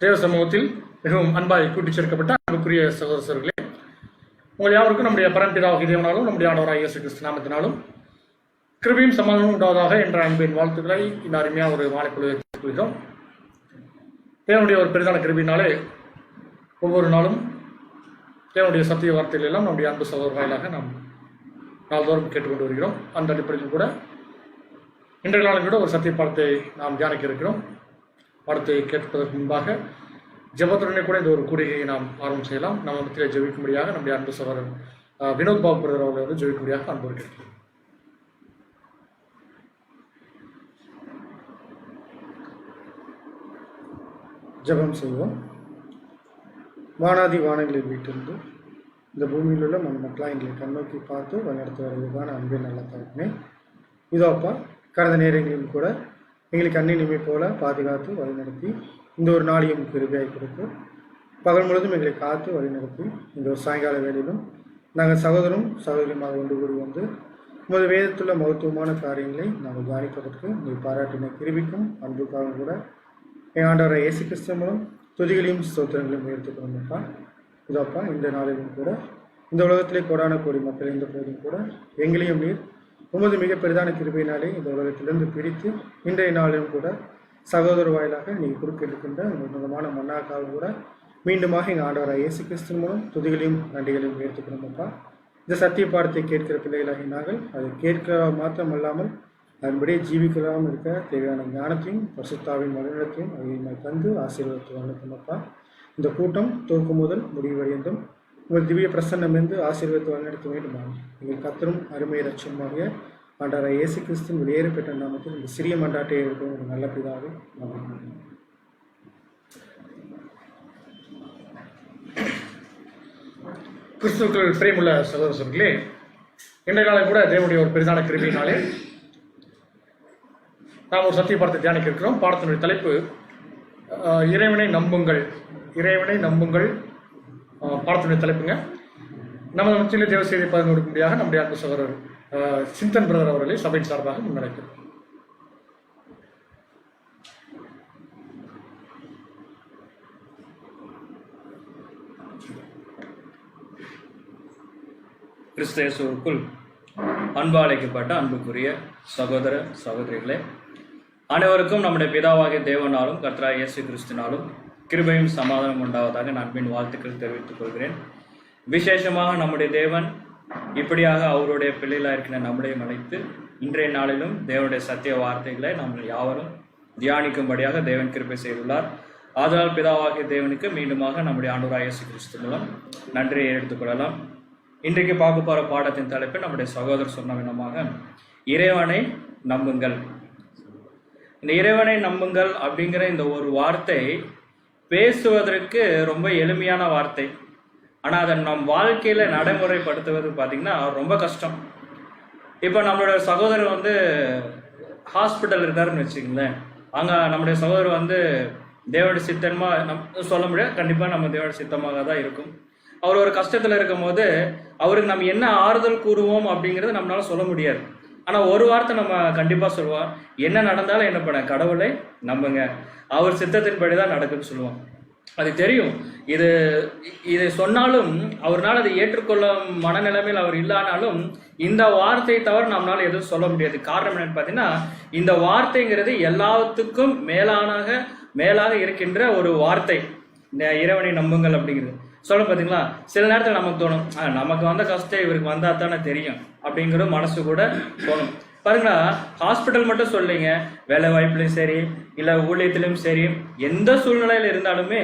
தேவ சமூகத்தில் மிகவும் அன்பாய் கூட்டிச் சேர்க்கப்பட்ட அன்புக்குரிய சகோதரர்களே, உங்கள் யாவருக்கும் நம்முடைய பரம்பிதாவாகிய தேவனாலும் நம்முடைய ஆண்டவராகிய இயேசு கிறிஸ்து நாமத்தினாலும் கிருபையும் சமாதானமும் உண்டாவதாக என்ற அன்பின் வாழ்த்துக்களை இந்த அருமையாக ஒரு மாலைக்குழுவை கொள்கிறோம். தேவனுடைய ஒரு பெரிதான கிருபையினாலே ஒவ்வொரு நாளும் தேவனுடைய சத்திய வார்த்தைகள் எல்லாம் நம்முடைய அன்பு சகோதர வாயிலாக நாம் நாள்தோறும் கேட்டுக்கொண்டு வருகிறோம். அந்த அடிப்படையில் கூட இன்றைய நாளில் கூட ஒரு சத்திய பாடத்தை நாம் தியானிக்க இருக்கிறோம். பாடத்தை கேட்பதற்கு முன்பாக ஜெபத்துடனே கூட இந்த ஒரு கூடிகையை நாம் ஆரம்பம் செய்யலாம். நம்ம மத்தியிலே ஜெபிக்கும்படியாக நம்முடைய அன்பு சகோதரன் வினோத் பாபு பிரதர் அவர்களை வந்து ஜெபிக்கும்படியாக அன்போடு கேட்கிறோம். ஜெபம் செய்வோம். வானாதி வானங்களில் வீட்டிலிருந்து இந்த பூமியில் உள்ள மக்களாக எங்களை கண்ணோக்கி பார்த்து வழிநடத்தி வருவதற்கான அன்பின் நல்ல தகப்பனே, இதோ அப்பா, கடந்த நேரங்களிலும் கூட எங்களுக்கு அன்னினிமை போல பாதுகாத்து வழிநடத்தி இந்த ஒரு நாளையும் கிருபையாய் கொடுத்து பகல் முழுவதும் எங்களை காத்து வழிநடத்தி இந்த ஒரு சாயங்கால வேளையிலும் நாங்கள் சகோதரரும் சகோதரியுமாக ஒன்று கூடி வந்து உமது வேதத்துள்ள மகத்துவமான காரியங்களை நாங்கள் தியானிப்பதற்கு நீங்கள் பாராட்டின கிருபிக்கும் அன்புக்காகவும் கூட எங்கள் ஆண்டவரை இயேசு கிறிஸ்து மூலம் துதிகளையும் ஸ்தோத்திரங்களையும் உயர்த்துக்கணும்ப்பா. இதோப்பா, இந்த நாளிலும் கூட இந்த உலகத்திலே கோடான கோடி மக்கள் இருந்த போதும் கூட எங்களையும் நீர் உமது மிக பெரிதான கிருபையினாலே இந்த உலகத்திலிருந்து பிரித்து இன்றைய நாளிலும் கூட சகோதர வாயிலாக நீங்கள் கொடுக்கிருக்கின்ற உன்னதமான மன்னாக்காக கூட மீண்டுமாக எங்கள் ஆண்டவராக இயேசு கிறிஸ்து மூலம் துதிகளையும் நன்றிகளையும் உயர்த்துக்கணும்ப்பா. இந்த சத்திய பாடத்தை கேட்கிற பிள்ளைகளாகி நாங்கள் அதை கேட்க மாத்திரமல்லாமல் அதன்படியே ஜீவிக்கலாம் இருக்க தேவையான ஞானத்தையும் பரிசுத்தாவின் வழிநடத்தையும் அதை தந்து ஆசீர்வாதத்தை வழங்கணும்ப்பா. இந்த கூட்டம் துவக்கம் முதல் முடிவடைந்தும் உங்கள் திவ்ய பிரசன்னமிருந்து ஆசீர்வாதத்தை வழிநடத்த வேண்டுமா. எங்கள் கத்தரும் அருமை ரட்சமாக ஆண்டவராகிய இயேசு கிறிஸ்துவின் வெளியேற பெற்ற நாமத்தில் இந்த சிறிய மன்றாட்டை இருக்கும் ஒரு நல்ல பிதாவே, ஆமென். கிறிஸ்துவுக்குள் பிரியமுள்ள சகோதரர்களே, இன்றைய நாளை கூட தேவனுடைய ஒரு பெரிதான கிருபையினாலே நாம் ஒரு சத்திய பாடத்தை தியானிக்க இருக்கிறோம். பாடத்தினுடைய தலைப்பு இறைவனை நம்புங்கள். இறைவனை நம்புங்கள் பாடத்தினுடைய தலைப்புங்க. நம்ம மத்தியில் தேவ செய்தி பகிர்ந்து கொடுக்கும்படியாக நம்முடைய அன்பு சகோதரர் சிந்தன் பிரதர் அவர்களை சபையின் சார்பாக முன்னடைக்கிறோம். கிறிஸ்து இயேசுவுக்குள் அன்பு அழைக்கப்பட்ட அன்புக்குரிய சகோதர சகோதரிகளே, அனைவருக்கும் நம்முடைய பிதாவாகிய தேவனாலும் கர்த்தராகிய இயேசு கிறிஸ்துவினாலும் கிருபையும் சமாதானம் உண்டாவதாக நான் அன்பின் வாழ்த்துக்கள் தெரிவித்துக் கொள்கிறேன். விசேஷமாக நம்முடைய தேவன் இப்படியாக அவருடைய பிள்ளைகளாக இருக்கிற நம்மளையும் அழைத்து இன்றைய நாளிலும் தேவனுடைய சத்திய வார்த்தைகளை நாம் யாவரும் தியானிக்கும்படியாக தேவன் கிருபை செய்துள்ளார். ஆதலால் பிதாவாகிய தேவனுக்கு மீண்டுமாக நம்முடைய ஆண்டவராகிய இயேசு கிறிஸ்து மூலம் நன்றியை எடுத்துக்கொள்ளலாம். இன்றைக்கு பார்க்க போகிற பாடத்தின் தலைப்பு நம்முடைய சகோதரர் சொன்ன விதமாக இறைவனை நம்புங்கள். இந்த இறைவனை நம்புங்கள் அப்படிங்கிற இந்த ஒரு வார்த்தை பேசுவதற்கு ரொம்ப எளிமையான வார்த்தை. ஆனால் அதை நம் வாழ்க்கையில் நடைமுறைப்படுத்துவது பார்த்திங்கன்னா ரொம்ப கஷ்டம். இப்போ நம்மளோட சகோதரர் வந்து ஹாஸ்பிட்டல் இருக்காருன்னு வச்சுங்களேன், அங்கே நம்முடைய சகோதரர் வந்து தேவனுடைய சித்தமாக சொல்ல முடியாது. கண்டிப்பாக நம்ம தேவனுடைய சித்தமாக தான் இருக்கும். அவர் ஒரு கஷ்டத்தில் இருக்கும் போது அவருக்கு நம்ம என்ன ஆறுதல் கூறுவோம் அப்படிங்கிறது நம்மளால சொல்ல முடியாது. ஆனால் ஒரு வார்த்தை நம்ம கண்டிப்பாக சொல்லுவோம், என்ன நடந்தாலும் என்ன பண்ண, கடவுளை நம்புங்க, அவர் சித்தத்தின்படி தான் நடக்குன்னு சொல்லுவோம். அது தெரியும். இதை சொன்னாலும் அவர்னால் அதை ஏற்றுக்கொள்ள மனநிலைமையில் அவர் இல்லானாலும் இந்த வார்த்தையை தவிர நம்மளால எதுவும் சொல்ல முடியாது. காரணம் என்னன்னு பார்த்தீங்கன்னா, இந்த வார்த்தைங்கிறது எல்லாத்துக்கும் மேலாக இருக்கின்ற ஒரு வார்த்தை. இந்த இறைவனை நம்புங்கள் அப்படிங்கிறது சொல்ல பார்த்தீங்களா, சில நேரத்தில் நமக்கு தோணும், நமக்கு வந்த கஷ்டம் இவருக்கு வந்தா தானே தெரியும் அப்படிங்கிற மனசு கூட தோணும். பாருங்களா, ஹாஸ்பிட்டல் மட்டும் சொல்லிங்க, வேலை வாய்ப்புலையும் சரி இல்லை ஊழியத்திலையும் சரி, எந்த சூழ்நிலையில் இருந்தாலுமே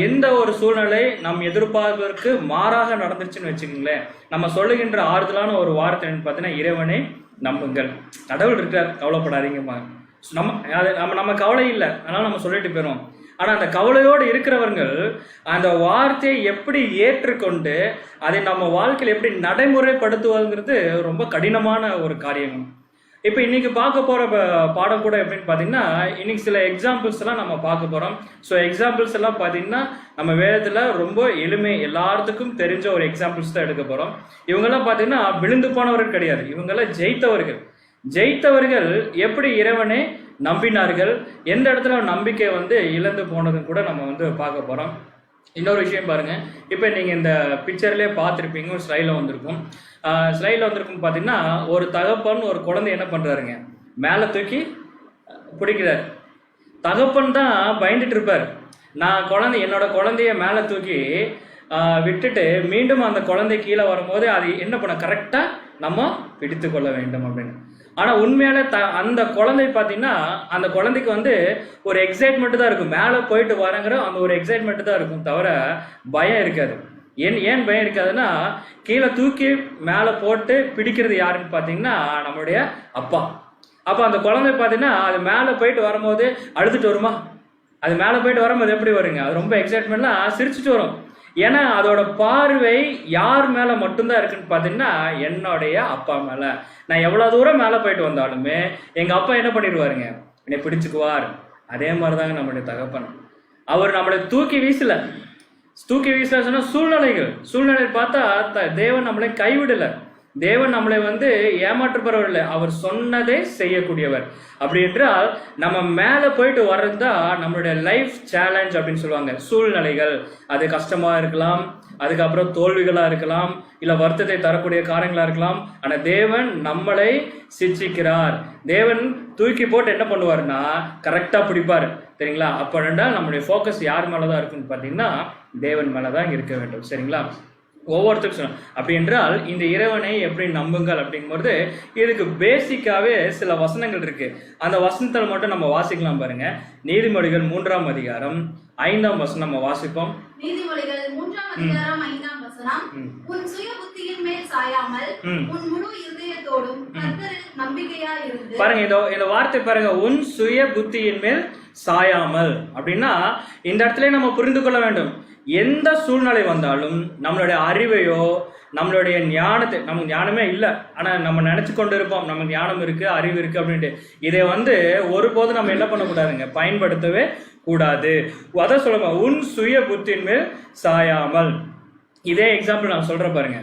எந்த ஒரு சூழ்நிலை நம் எதிர்பார்ப்பதற்கு மாறாக நடந்துருச்சுன்னு வச்சுக்கோங்களேன், நம்ம சொல்லுகின்ற ஆறுதலான ஒரு வார்த்தை பார்த்தீங்கன்னா இறைவனை நம்புங்கள். கடவுள் இருக்கார், கவலைப்படாதீங்கம்மா. நம்ம கவலை இல்லை, அதனால நம்ம சொல்லிட்டு போயிடும். ஆனால் அந்த கவலையோடு இருக்கிறவர்கள் அந்த வார்த்தையை எப்படி ஏற்றுக்கொண்டு அதை நம்ம வாழ்க்கையில் எப்படி நடைமுறைப்படுத்துவதுங்கிறது ரொம்ப கடினமான ஒரு காரியம். இப்போ இன்னைக்கு பார்க்க போகிற பாடம் கூட எப்படின்னு பார்த்தீங்கன்னா, இன்னைக்கு சில எக்ஸாம்பிள்ஸ் எல்லாம் நம்ம பார்க்க போகிறோம். ஸோ எக்ஸாம்பிள்ஸ் எல்லாம் பார்த்தீங்கன்னா நம்ம வேதத்தில் ரொம்ப எளிமை, எல்லாத்துக்கும் தெரிஞ்ச ஒரு எக்ஸாம்பிள்ஸ் தான் எடுக்க போகிறோம். இவங்கெல்லாம் பார்த்தீங்கன்னா விழுந்து போனவர்கள் கிடையாது, இவங்கெல்லாம் ஜெயித்தவர்கள் எப்படி இறைவனை நம்பினார்கள். எந்த இடத்துல நம்பிக்கை இழந்து போனதுன்னு கூட நம்ம பார்க்க போறோம். இன்னொரு விஷயம் பாருங்க, இப்போ நீங்க இந்த பிக்சர்லேயே பார்த்துருப்பீங்க, ஒரு ஸ்லைடில் வந்திருக்கும். பார்த்தீங்கன்னா ஒரு தகப்பன் ஒரு குழந்தை என்ன பண்றாருங்க, மேலே தூக்கி பிடிக்கிறார். தகப்பன் தான் பயந்துட்டு இருப்பார், நான் என்னோட குழந்தைய மேலே தூக்கி விட்டுட்டு மீண்டும் அந்த குழந்தை கீழே வரும்போது அது என்ன பண்ண கரெக்டாக நம்ம பிடித்து கொள்ள வேண்டும் அப்படின்னு. ஆனால் உண்மையால அந்த குழந்தை பார்த்தீங்கன்னா அந்த குழந்தைக்கு ஒரு எக்ஸைட்மெண்ட் தான் இருக்கும், மேலே போயிட்டு வரங்கிற அந்த ஒரு எக்ஸைட்மெண்ட் தான் இருக்கும், தவிர பயம் இருக்காது. ஏன் பயம் இருக்காதுன்னா, கீழே தூக்கி மேலே போட்டு பிடிக்கிறது யாருன்னு பார்த்தீங்கன்னா நம்மளுடைய அப்பா. அப்போ அந்த குழந்தை பார்த்தீங்கன்னா அது மேலே போயிட்டு வரும்போது அழுதுட்டு வருமா, அது மேலே போயிட்டு வரும்போது எப்படி வருங்க, அது ரொம்ப எக்ஸைட்மெண்ட்லாம் சிரிச்சுட்டு வரும். ஏன்னா அதோட பார்வை யார் மேலே மட்டும்தான் இருக்குன்னு பார்த்தீங்கன்னா என்னுடைய அப்பா மேலே. நான் எவ்வளோ தூரம் மேலே போயிட்டு வந்தாலுமே எங்கள் அப்பா என்ன பண்ணிடுவாருங்க, என்னை பிடிச்சுக்குவார். அதே மாதிரி தாங்க நம்மளுடைய தகப்பன். அவர் நம்மளை தூக்கி வீசல சொன்னா சூழ்நிலை பார்த்தா தேவன் நம்மளை கைவிடலை. தேவன் நம்மளை ஏமாற்றுபவர் இல்லை, அவர் சொன்னதை செய்யக்கூடியவர். அப்படி என்றால் நம்ம மேலே போயிட்டு வர்றதா நம்மளுடைய லைஃப் சேலஞ்ச் அப்படின்னு சொல்லுவாங்க. சூழ்நிலைகள் அது கஷ்டமா இருக்கலாம், அதுக்கப்புறம் தோல்விகளா இருக்கலாம், இல்ல வருத்தத்தை தரக்கூடிய காரியங்களா இருக்கலாம். ஆனா தேவன் நம்மளை சிச்சிக்கிறார். தேவன் தூக்கி போட்டு என்ன பண்ணுவாருன்னா கரெக்டா பிடிப்பாரு, சரிங்களா? அப்ப நம்மளுடைய ஃபோக்கஸ் யார் மேலதான் இருக்குன்னு பாத்தீங்கன்னா தேவன் மேலதான் இருக்க வேண்டும், சரிங்களா? ஒவ்வொருத்தருக்கும் சொல்லணும். அப்படி என்றால் இந்த இறைவனை எப்படி நம்புங்கள் அப்படிங்கும்போது இதுக்கு பேசிக்காவே சில வசனங்கள் இருக்கு. அந்த வசனத்தில் மட்டும் நம்ம வாசிக்கலாம் பாருங்க. நீதிமொழிகள் 3ஆம் அதிகாரம் 5ஆம் வசனம் நம்ம வாசிப்போம். நீதிமொழிகள் 3ஆம் அதிகாரம் 5ஆம் வசனம், உன் சுய புத்தியின் மேல் சாயாமல் உன் முழு இதயத்தோடும் கர்த்தரில் நம்பிக்கையாய் இருந்து. பாருங்க இந்த வார்த்தை பாருங்க, உன் சுய புத்தியின் மேல் சாயாமல் அப்படின்னா இந்த இடத்துல நம்ம புரிந்து கொள்ள வேண்டும், எந்த சூழ்நிலை வந்தாலும் நம்மளுடைய அறிவையோ நம்மளுடைய ஞானத்தை, நமக்கு ஞானமே இல்லை ஆனால் நம்ம நினச்சி கொண்டு இருப்போம் நமக்கு ஞானம் இருக்குது அறிவு இருக்குது அப்படின்ட்டு. இதை ஒருபோதும் நம்ம என்ன பண்ணக்கூடாதுங்க, பயன்படுத்தவே கூடாது. அதை சொல்லுங்க, உன் சுய புத்தியின் மேல் சாயாமல். இதே எக்ஸாம்பிள் நான் சொல்கிறேன் பாருங்க.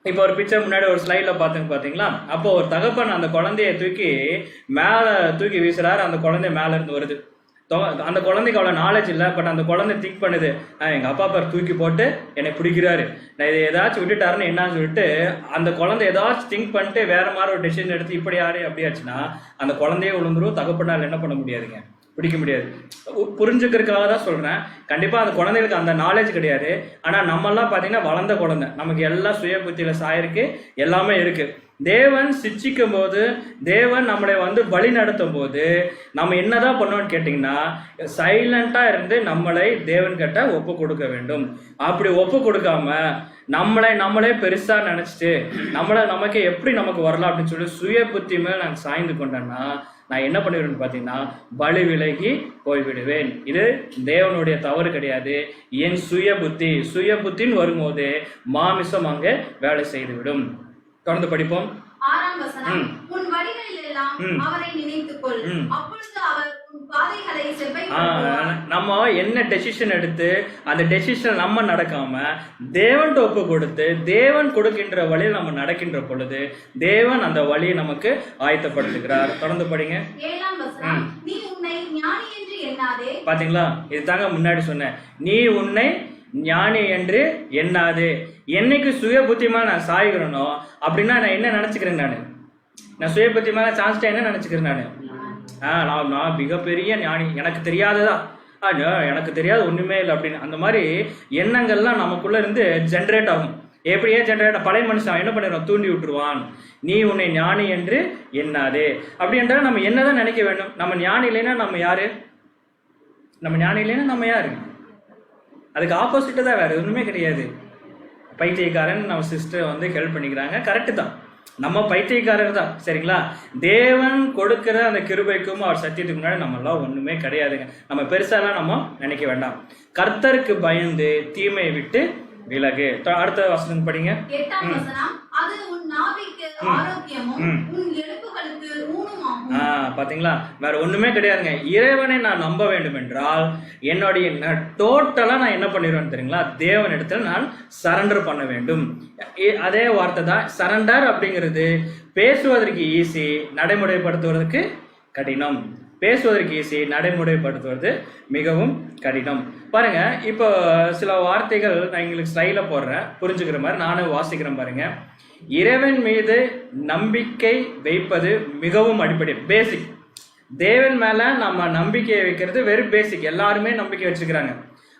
இப்போ ஒரு பிக்சர் முன்னாடி ஒரு ஸ்லைடில் பார்த்தீங்களா, அப்போ ஒரு தகப்பன் அந்த குழந்தைய மேலே தூக்கி வீசுறாரு. அந்த குழந்தை மேலே இருந்து வருது. அந்த குழந்தைக்கு அவ்வளோ நாலேஜ் இல்லை, பட் அந்த குழந்தை திங்க் பண்ணுது, எங்கள் அப்பா பார் தூக்கி போட்டு என்னை பிடிக்கிறாரு, நான் இதை ஏதாச்சும் விட்டுட்டாருன்னு என்னன்னு சொல்லிட்டு அந்த குழந்தை ஏதாச்சும் திங்க் பண்ணிட்டு வேற மாதிரி ஒரு டெசிஷன் எடுத்து இப்படி யாரு அப்படியாச்சுன்னா அந்த குழந்தையே விழுந்துரும். தகப்பனால் என்ன பண்ண முடியாதுங்க, பிடிக்க முடியாது. புரிஞ்சுக்கிறதுக்காக தான் சொல்கிறேன். கண்டிப்பாக அந்த குழந்தைகளுக்கு அந்த நாலேஜ் கிடையாது. ஆனால் நம்மெல்லாம் பார்த்தீங்கன்னா வளர்ந்த குழந்தை, நமக்கு எல்லாம் சுய புத்தியில் சாயிருக்கு, எல்லாமே இருக்குது. தேவன் சிச்சிக்கும் போது, தேவன் நம்மளை வழி நடத்தும் போது நம்ம என்னதான் பண்ணோம்னு கேட்டிங்கன்னா சைலண்டாக இருந்து நம்மளை தேவன் கிட்ட ஒப்பு கொடுக்க வேண்டும். அப்படி ஒப்பு கொடுக்காம நம்மளே பெருசாக நினச்சிட்டு நமக்கு எப்படி நமக்கு வரலாம் அப்படின்னு சொல்லி சுய புத்தி மேல் நான் சாய்ந்து கொண்டேன்னா நான் என்ன பண்ணிடுவேன்னு பார்த்தீங்கன்னா பலி விலகி போய்விடுவேன். இது தேவனுடைய தவறு கிடையாது, என் சுய புத்தின்னு வரும்போது மாமிசம் அங்கே வேலை செய்துவிடும். தொடர்ந்து படிப்போம். 6ஆம் வசனம், உன் வழிகளில் எல்லாம் அவரை நினைத்துக்கொள், அப்பொழுது அவர் உன் பாதைகளை செவ்வையாக்குவார். நம்ம என்ன டெசிஷன் எடுத்து அந்த டெசிஷன் நம்ம நடக்காம தேவன் ஒப்பு கொடுத்து தேவன் கொடுக்கின்ற வழியில் நம்ம நடக்கின்ற பொழுது தேவன் அந்த வழியை நமக்கு ஆயத்தப்படுத்துகிறார். தொடர்ந்து படிங்க. 7ஆம் வசனம், நீ உன்னை ஞானி என்று எண்ணாதே. பாத்தீங்களா, இது தாங்க முன்னாடி சொன்னேன், நீ உன்னை ஞானி என்று எண்ணாதே. என்னைக்கு சுய புத்திமா நான் சாய்கிறேனோ அப்படின்னா நான் என்ன நினைச்சுக்கிறேன், நான் சுய புத்திமா சான்ஸ்டா என்ன நினைச்சுக்கிறேன், நான் மிகப்பெரிய ஞானி, எனக்கு தெரியாததா, எனக்கு தெரியாது ஒண்ணுமே இல்லை அப்படின்னு அந்த மாதிரி எண்ணங்கள்லாம் நமக்குள்ள இருந்து ஜென்ரேட் ஆகும். எப்படியே ஜென்ரேட் பழைய மனுஷன் என்ன பண்ணிடுவான், தூண்டி விட்டுருவான். நீ உன்னை ஞானி என்று எண்ணாதே. அப்படி என்றால் நம்ம என்னதான் நினைக்க வேண்டும், நம்ம ஞானி இல்லைன்னா நம்ம யாரு, அதுக்கு ஆப்போசிட்டு தான், வேற ஒண்ணுமே கிடையாது. பைத்தியக்காரன் நம்ம சிஸ்டர் ஹெல்ப் பண்ணிக்கிறாங்க, கரெக்டு தான், நம்ம பைத்தியக்காரர் தான், சரிங்களா? தேவன் கொடுக்கிற அந்த கிருபைக்கும் அவர் சத்தியத்துக்கு முன்னாடி நம்ம எல்லாம் ஒண்ணுமே கிடையாதுங்க. நம்ம பெருசாலாம் நம்ம நினைக்க வேண்டாம். கர்த்தருக்கு பயந்து தீமையை விட்டு விலகு. அடுத்த வசனம் படிங்க. 8ஆம் வசனம், அது உன் நாவிக்கு ஆரோக்கியமும் உன் எலும்புகளுக்கு ஊனமாகும். பாத்தீங்களா, வேற ஒண்ணுமே கிடையாதுங்க. இறைவனை நான் நம்ப வேண்டும் என்றால் என்னுடைய டோட்டலா நான் என்ன பண்ணிடுவேன் தெரியுங்களா, தேவன் இடத்துல நான் சரண்டர் பண்ண வேண்டும். அதே வார்த்தை தான் சரண்டர் அப்படிங்கிறது. பேசுவதற்கு ஈஸி, நடைமுறைப்படுத்துவதற்கு கடினம். பேசுவதற்கு ஈஸி, நடைமுறைப்படுத்துவது மிகவும் கடினம். பாருங்க, இப்போ சில வார்த்தைகள் நான் எங்களுக்கு ஸ்டைல போடுறேன், புரிஞ்சுக்கிற மாதிரி நானும் வாசிக்கிறேன். பாருங்க, இறைவன் மீது நம்பிக்கை வைப்பது மிகவும் அடிப்படை, பேசிக். தேவன் மேல நம்ம நம்பிக்கையை வைக்கிறது வெறும் பேசிக். எல்லாருமே நம்பிக்கை வச்சுக்கிறாங்க.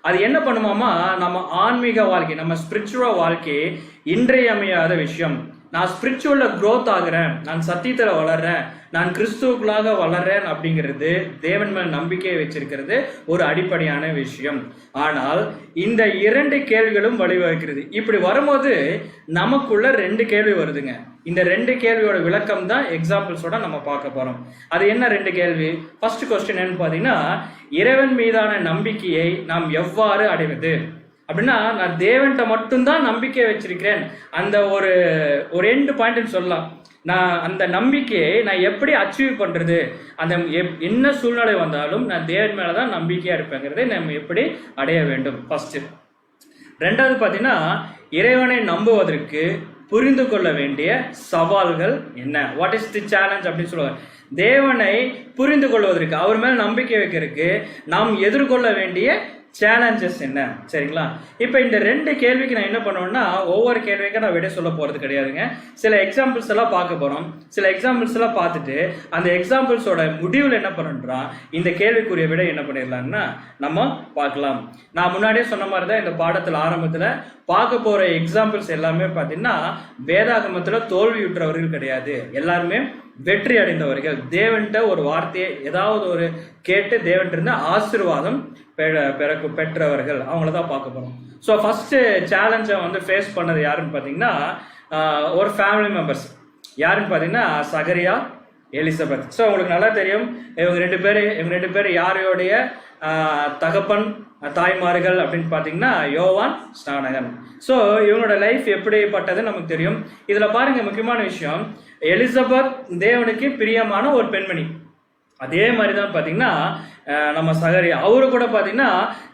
அது என்ன பண்ணுமாமா, நம்ம ஆன்மீக வாழ்க்கை, நம்ம ஸ்பிரிச்சுவல் வாழ்க்கை இன்றியமையாத விஷயம். நான் ஸ்பிரிச்சுவல்ல க்ரோத் ஆகுறேன், நான் சத்தியத்துல வளர்றேன், நான் கிறிஸ்துவுக்குள்ளாக வளர்றேன் அப்படிங்கிறது தேவன் மேல் நம்பிக்கையை வச்சிருக்கிறது ஒரு அடிப்படையான விஷயம். ஆனால் இந்த 2 கேள்விகளும் வழிவகுக்கிறது. இப்படி வரும்போது நமக்குள்ள 2 கேள்வி வருதுங்க. இந்த 2 கேள்வியோட விளக்கம் தான் எக்ஸாம்பிள்ஸோட நம்ம பார்க்க போறோம். அது என்ன 2 கேள்வி? ஃபர்ஸ்ட் கொஸ்டின் என்னன்னு பார்த்தீங்கன்னா, இறைவன் மீதான நம்பிக்கையை நாம் எவ்வாறு அடைவது அப்படின்னா, நான் தேவன்கிட்ட மட்டும்தான் நம்பிக்கை வச்சிருக்கிறேன். அந்த ஒரு எண்டு பாயிண்ட் சொல்லலாம். நான் அந்த நம்பிக்கையை நான் எப்படி அச்சீவ் பண்றது, அந்த என்ன சூழ்நிலை வந்தாலும் நான் தேவன் மேலதான் நம்பிக்கையா இருப்பேங்கிறதை நம்ம எப்படி அடைய வேண்டும் ஃபர்ஸ்ட். ரெண்டாவது பார்த்தீங்கன்னா, இறைவனை நம்புவதற்கு புரிந்து கொள்ள வேண்டிய சவால்கள் என்ன, வாட் இஸ் தி சேலஞ்ச் அப்படின்னு சொல்லுவாங்க. தேவனை புரிந்து கொள்வதற்கு, அவர் மேல நம்பிக்கை வைக்கிறதுக்கு நாம் எதிர்கொள்ள வேண்டிய சேலஞ்சஸ் என்ன, சரிங்களா? இப்போ இந்த 2 கேள்விக்கு நான் என்ன பண்ணுவேன்னா, ஒவ்வொரு கேள்விக்கும் நான் விடை சொல்ல போறது கிடையாதுங்க. சில எக்ஸாம்பிள்ஸ் எல்லாம் பார்க்க போறோம். சில எக்ஸாம்பிள்ஸ் எல்லாம் பார்த்துட்டு அந்த எக்ஸாம்பிள்ஸோட முடிவில் என்ன பண்ணுறோம், இந்த கேள்விக்குரிய விடை என்ன பண்ணிடலாம்னா நம்ம பார்க்கலாம். நான் முன்னாடியே சொன்ன மாதிரி தான் இந்த பாடத்தில் ஆரம்பத்தில் பார்க்க போற எக்ஸாம்பிள்ஸ் எல்லாமே பார்த்தீங்கன்னா வேதாகமத்தில் தோல்வியுற்றவர்கள் கிடையாது, எல்லாருமே வெற்றி அடைந்தவர்கள். தேவன்கிட்ட ஒரு வார்த்தையை ஏதாவது ஒரு கேட்டு தேவன்கிட்ட இருந்து ஆசீர்வாதம் பெற்றவர்கள், அவங்கள தான் பார்க்க போறோம். ஸோ ஃபர்ஸ்ட் சேலஞ்சை வந்து ஃபேஸ் பண்ணது யாருன்னு பார்த்தீங்கன்னா, ஒரு ஃபேமிலி மெம்பர்ஸ். யாருன்னு பார்த்தீங்கன்னா சகரியா, எலிசபெத். ஸோ உங்களுக்கு நல்லா தெரியும், இவங்க ரெண்டு பேர் யாரையோடைய தகப்பன் தாய்மார்கள் அப்படின்னு பார்த்தீங்கன்னா யோவான் ஸ்நானகன். ஸோ இவங்களோட லைஃப் எப்படிப்பட்டதுன்னு நமக்கு தெரியும். இதில் பாருங்க, முக்கியமான விஷயம், எலிசபெத் தேவனுக்கு பிரியமான ஒரு பெண்மணி. அதே மாதிரி தான் பார்த்தீங்கன்னா நம்ம சகரியா, அவரு கூட பார்த்தீங்கன்னா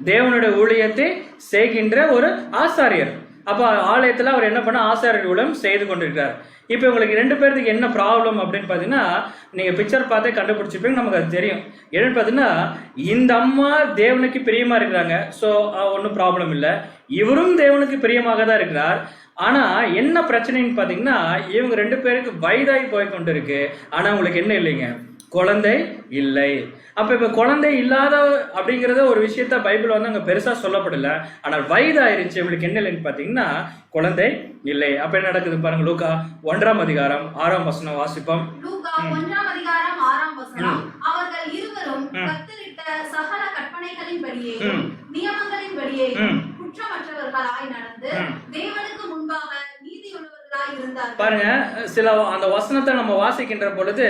தேவனுடைய ஊழியத்தை செய்கின்ற ஒரு ஆசாரியர். அப்போ ஆலயத்தில் அவர் என்ன பண்ண, ஆசாரியர் ஊழியம் செய்து கொண்டிருக்கிறார். இப்போ உங்களுக்கு 2 பேருக்கு என்ன ப்ராப்ளம் அப்படின்னு பார்த்தீங்கன்னா, நீங்கள் பிக்சர் பார்த்தே கண்டுபிடிச்சிப்பீங்க, நமக்கு அது தெரியும். என்னன்னு பார்த்தீங்கன்னா, இந்த அம்மா தேவனுக்கு பிரியமாக இருக்கிறாங்க, ஸோ ஒன்றும் ப்ராப்ளம் இல்லை. இவரும் தேவனுக்கு பிரியமாக தான் இருக்கிறார். ஆனால் என்ன பிரச்சனைன்னு பார்த்தீங்கன்னா, இவங்க 2 பேருக்கு வயதாகி போய் கொண்டு இருக்கு. ஆனால் உங்களுக்கு என்ன இல்லைங்க, குழந்தை இல்லை. அப்ப இப்ப குழந்தை இல்லாத அப்படிங்கறத ஒரு விஷயத்த பைபிள் வந்து அங்க பெருசா சொல்லப்படல. ஆனால் வயதாயிருச்சு, இவங்களுக்கு என்ன இல்லைன்னு பாத்தீங்கன்னா குழந்தை இல்லை. அப்ப என்ன நடக்குது பாருங்க, லூக்கா 1ஆம் அதிகாரம் 6ஆம் வசனம் வாசிப்போம். லூக்கா 1ஆம் அதிகாரம் 6ஆம் வசனம். அவர்கள் இருவரும் கர்த்தரிட்ட சகல கற்பனைகளின்படியே நியமங்களின்படியே குற்றமற்றவர்களாய் நடந்து தேவனுக்கு முன்பாக நீதியுள்ளவர்களாய் இருந்தார்கள். பாருங்க, சில அந்த வசனத்தை நம்ம வாசிக்கின்ற பொழுது,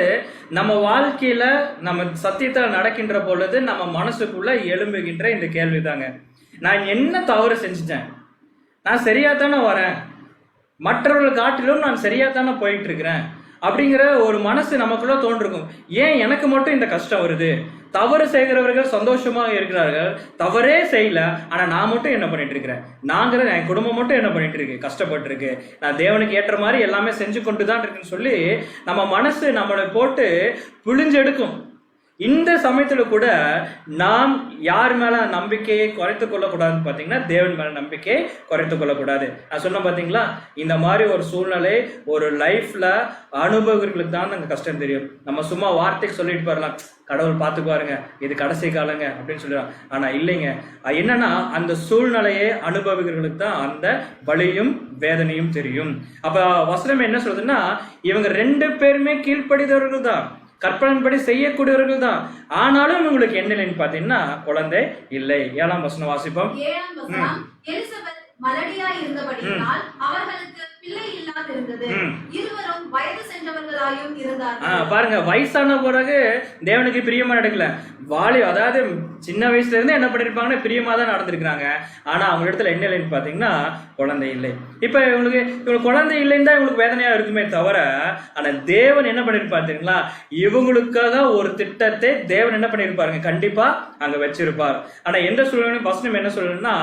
நம்ம வாழ்க்கையில நம்ம சத்தியத்தை நடக்கின்ற பொழுது நம்ம மனசுக்குள்ள எழும்புகின்ற இந்த கேள்விதாங்க, நான் என்ன தவறு செஞ்சுட்டேன், நான் சரியாத்தானே வரேன், மற்றவர்கள் காட்டிலும் நான் சரியாத்தானே போயிட்டு இருக்கிறேன் அப்படிங்கிற ஒரு மனசு நமக்குள்ள தோன்றிருக்கும். ஏன் எனக்கு மட்டும் இந்த கஷ்டம் வருது? தவறு செய்கிறவர்கள் சந்தோஷமாக இருக்கிறார்கள், தவறே செய்யல, ஆனா நான் மட்டும் என்ன பண்ணிட்டு இருக்கிறேன், என் குடும்பம் மட்டும் என்ன பண்ணிட்டு இருக்கு, கஷ்டப்பட்டு இருக்கு, நான் தேவனுக்கு ஏற்ற மாதிரி எல்லாமே செஞ்சு கொண்டு தான் இருக்குன்னு சொல்லி நம்ம மனசு நம்மளை போட்டு பிழிஞ்செடுக்கும். இந்த சமயத்துல கூட நாம் யார் மேல நம்பிக்கையை குறைத்து கொள்ளக்கூடாதுன்னு பாத்தீங்கன்னா தேவன் மேல நம்பிக்கையை குறைத்து கொள்ளக்கூடாது. நான் சொன்ன பாத்தீங்களா, இந்த மாதிரி ஒரு சூழ்நிலை ஒரு லைஃப்ல அனுபவங்களுக்கு தான் நாங்க கஷ்டம் தெரியும். நம்ம சும்மா வார்த்தைக்கு சொல்லிட்டு போறலாம், கடவுள் பார்த்துக்குவாருங்க, இது கடைசி காலங்க அப்படின்னு சொல்லுவாங்க. ஆனா இல்லைங்க, என்னன்னா அந்த சூழ்நிலையை அனுபவிக்கிறவங்களுக்கு தான் அந்த வலியும் வேதனையும் தெரியும். அப்ப வசனம் என்ன சொல்றதுன்னா, இவங்க 2 பேருமே கீழ்ப்படிதவர்கள் தான், கற்பனைப்படி செய்யக்கூடியவர்கள் தான், ஆனாலும் இவங்களுக்கு என்ன இல்லைன்னு பாத்தீங்கன்னா குழந்தை இல்லை. 7ஆம் வசனம் வாசிப்போம். 7ஆம் வசனம். எலிசபெத் மலடியாய் இருந்தபடியால் அவர்களுக்கு பிள்ளை இல்லாதிருந்தது, இருவரும் வயது சென்றவர்களாயும் இருந்தார்கள். பாருங்க, வயசான பிறகு தேவனுக்கு பிரியமா நடக்கல, அதாவது சின்ன வயசுல இருந்து என்ன பண்ணிருப்பாங்கன்னா பிரியமா தான் நடந்திருக்காங்க. ஆனா அவங்க இடத்துல என்ன இல்லைன்னு பாத்தீங்கன்னா குழந்தை இல்லை. இப்ப இவங்களுக்கு குழந்தை இல்லைன்னு தான் இவங்களுக்கு வேதனையா இருக்குமே தவிர, ஆனா தேவன் என்ன பண்ணிருப்பாருங்களா, இவங்களுக்காக ஒரு திட்டத்தை தேவன் என்ன பண்ணிருப்பாருங்க, கண்டிப்பா அங்க வச்சிருப்பார். ஆனா எந்த சூழ்நிலையும் வசனம் என்ன சொல்லணும்னா,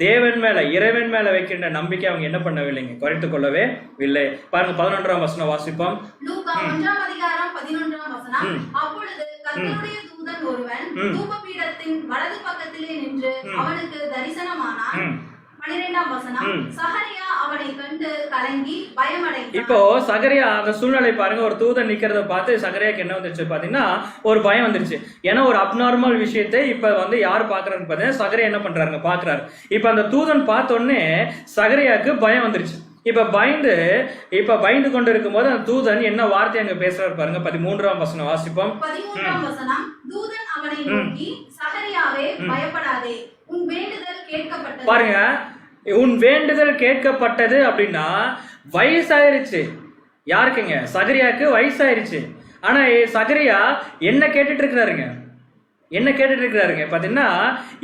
தேவன் மேல இறைவன் மேல வைக்கின்ற நம்பிக்கை அவங்க என்ன பண்ணவில்லைங்க, குறைத்துக் கொள்ளவே இல்லை. பாருங்க 11ஆம் வசனம் வாசிப்போம். லூக்கா 1ஆம் அதிகாரம் 11ஆம் வசனம். அப்பொழுது கர்த்தருடைய தூதன் ஒருவன் தூபபீடத்தின் வலது பக்கத்திலே நின்று அவனுக்கு தரிசனமானான். 12ஆம் வசனம். சகரியா அவனை கண்டு கலங்கி பயமடைந்தான். இப்போ சகரியா அந்த சூழ்நிலை பாருங்க, ஒரு தூதன் நிக்கிறத பார்த்து சகரியாக்கு என்ன வந்துருச்சு பாத்தீங்கன்னா ஒரு பயம் வந்துருச்சு. ஏன்னா ஒரு அப்நார்மல் விஷயத்தை இப்ப யாரு பாக்குறாருன்னு பாத்தீங்கன்னா சகரியா என்ன பண்றாருங்க பாக்குறாரு. இப்ப அந்த தூதன் பார்த்த உடனே சகரியாக்கு பயம் வந்துருச்சு. இப்ப பயந்து கொண்டு இருக்கும் போது அந்த தூதன் என்ன வார்த்தை அங்க பேசுறாரு பாருங்க. 13ஆம் வசனம் வாசிப்போம். 13ஆம் வசனம். தூதன் அவனை நோக்கி, சகரியாவே பயப்படாதே, உன் வேண்டுதல் கேட்கப்பட்டது. பாருங்க, உன் வேண்டுதல் கேட்கப்பட்டது அப்படின்னா வயசாயிருச்சு. யாருக்குங்க? சகரியாக்கு வயசாயிருச்சு. ஆனா சகரியா என்ன கேட்டுட்டு இருக்கிறாருங்க பாத்தீங்கன்னா,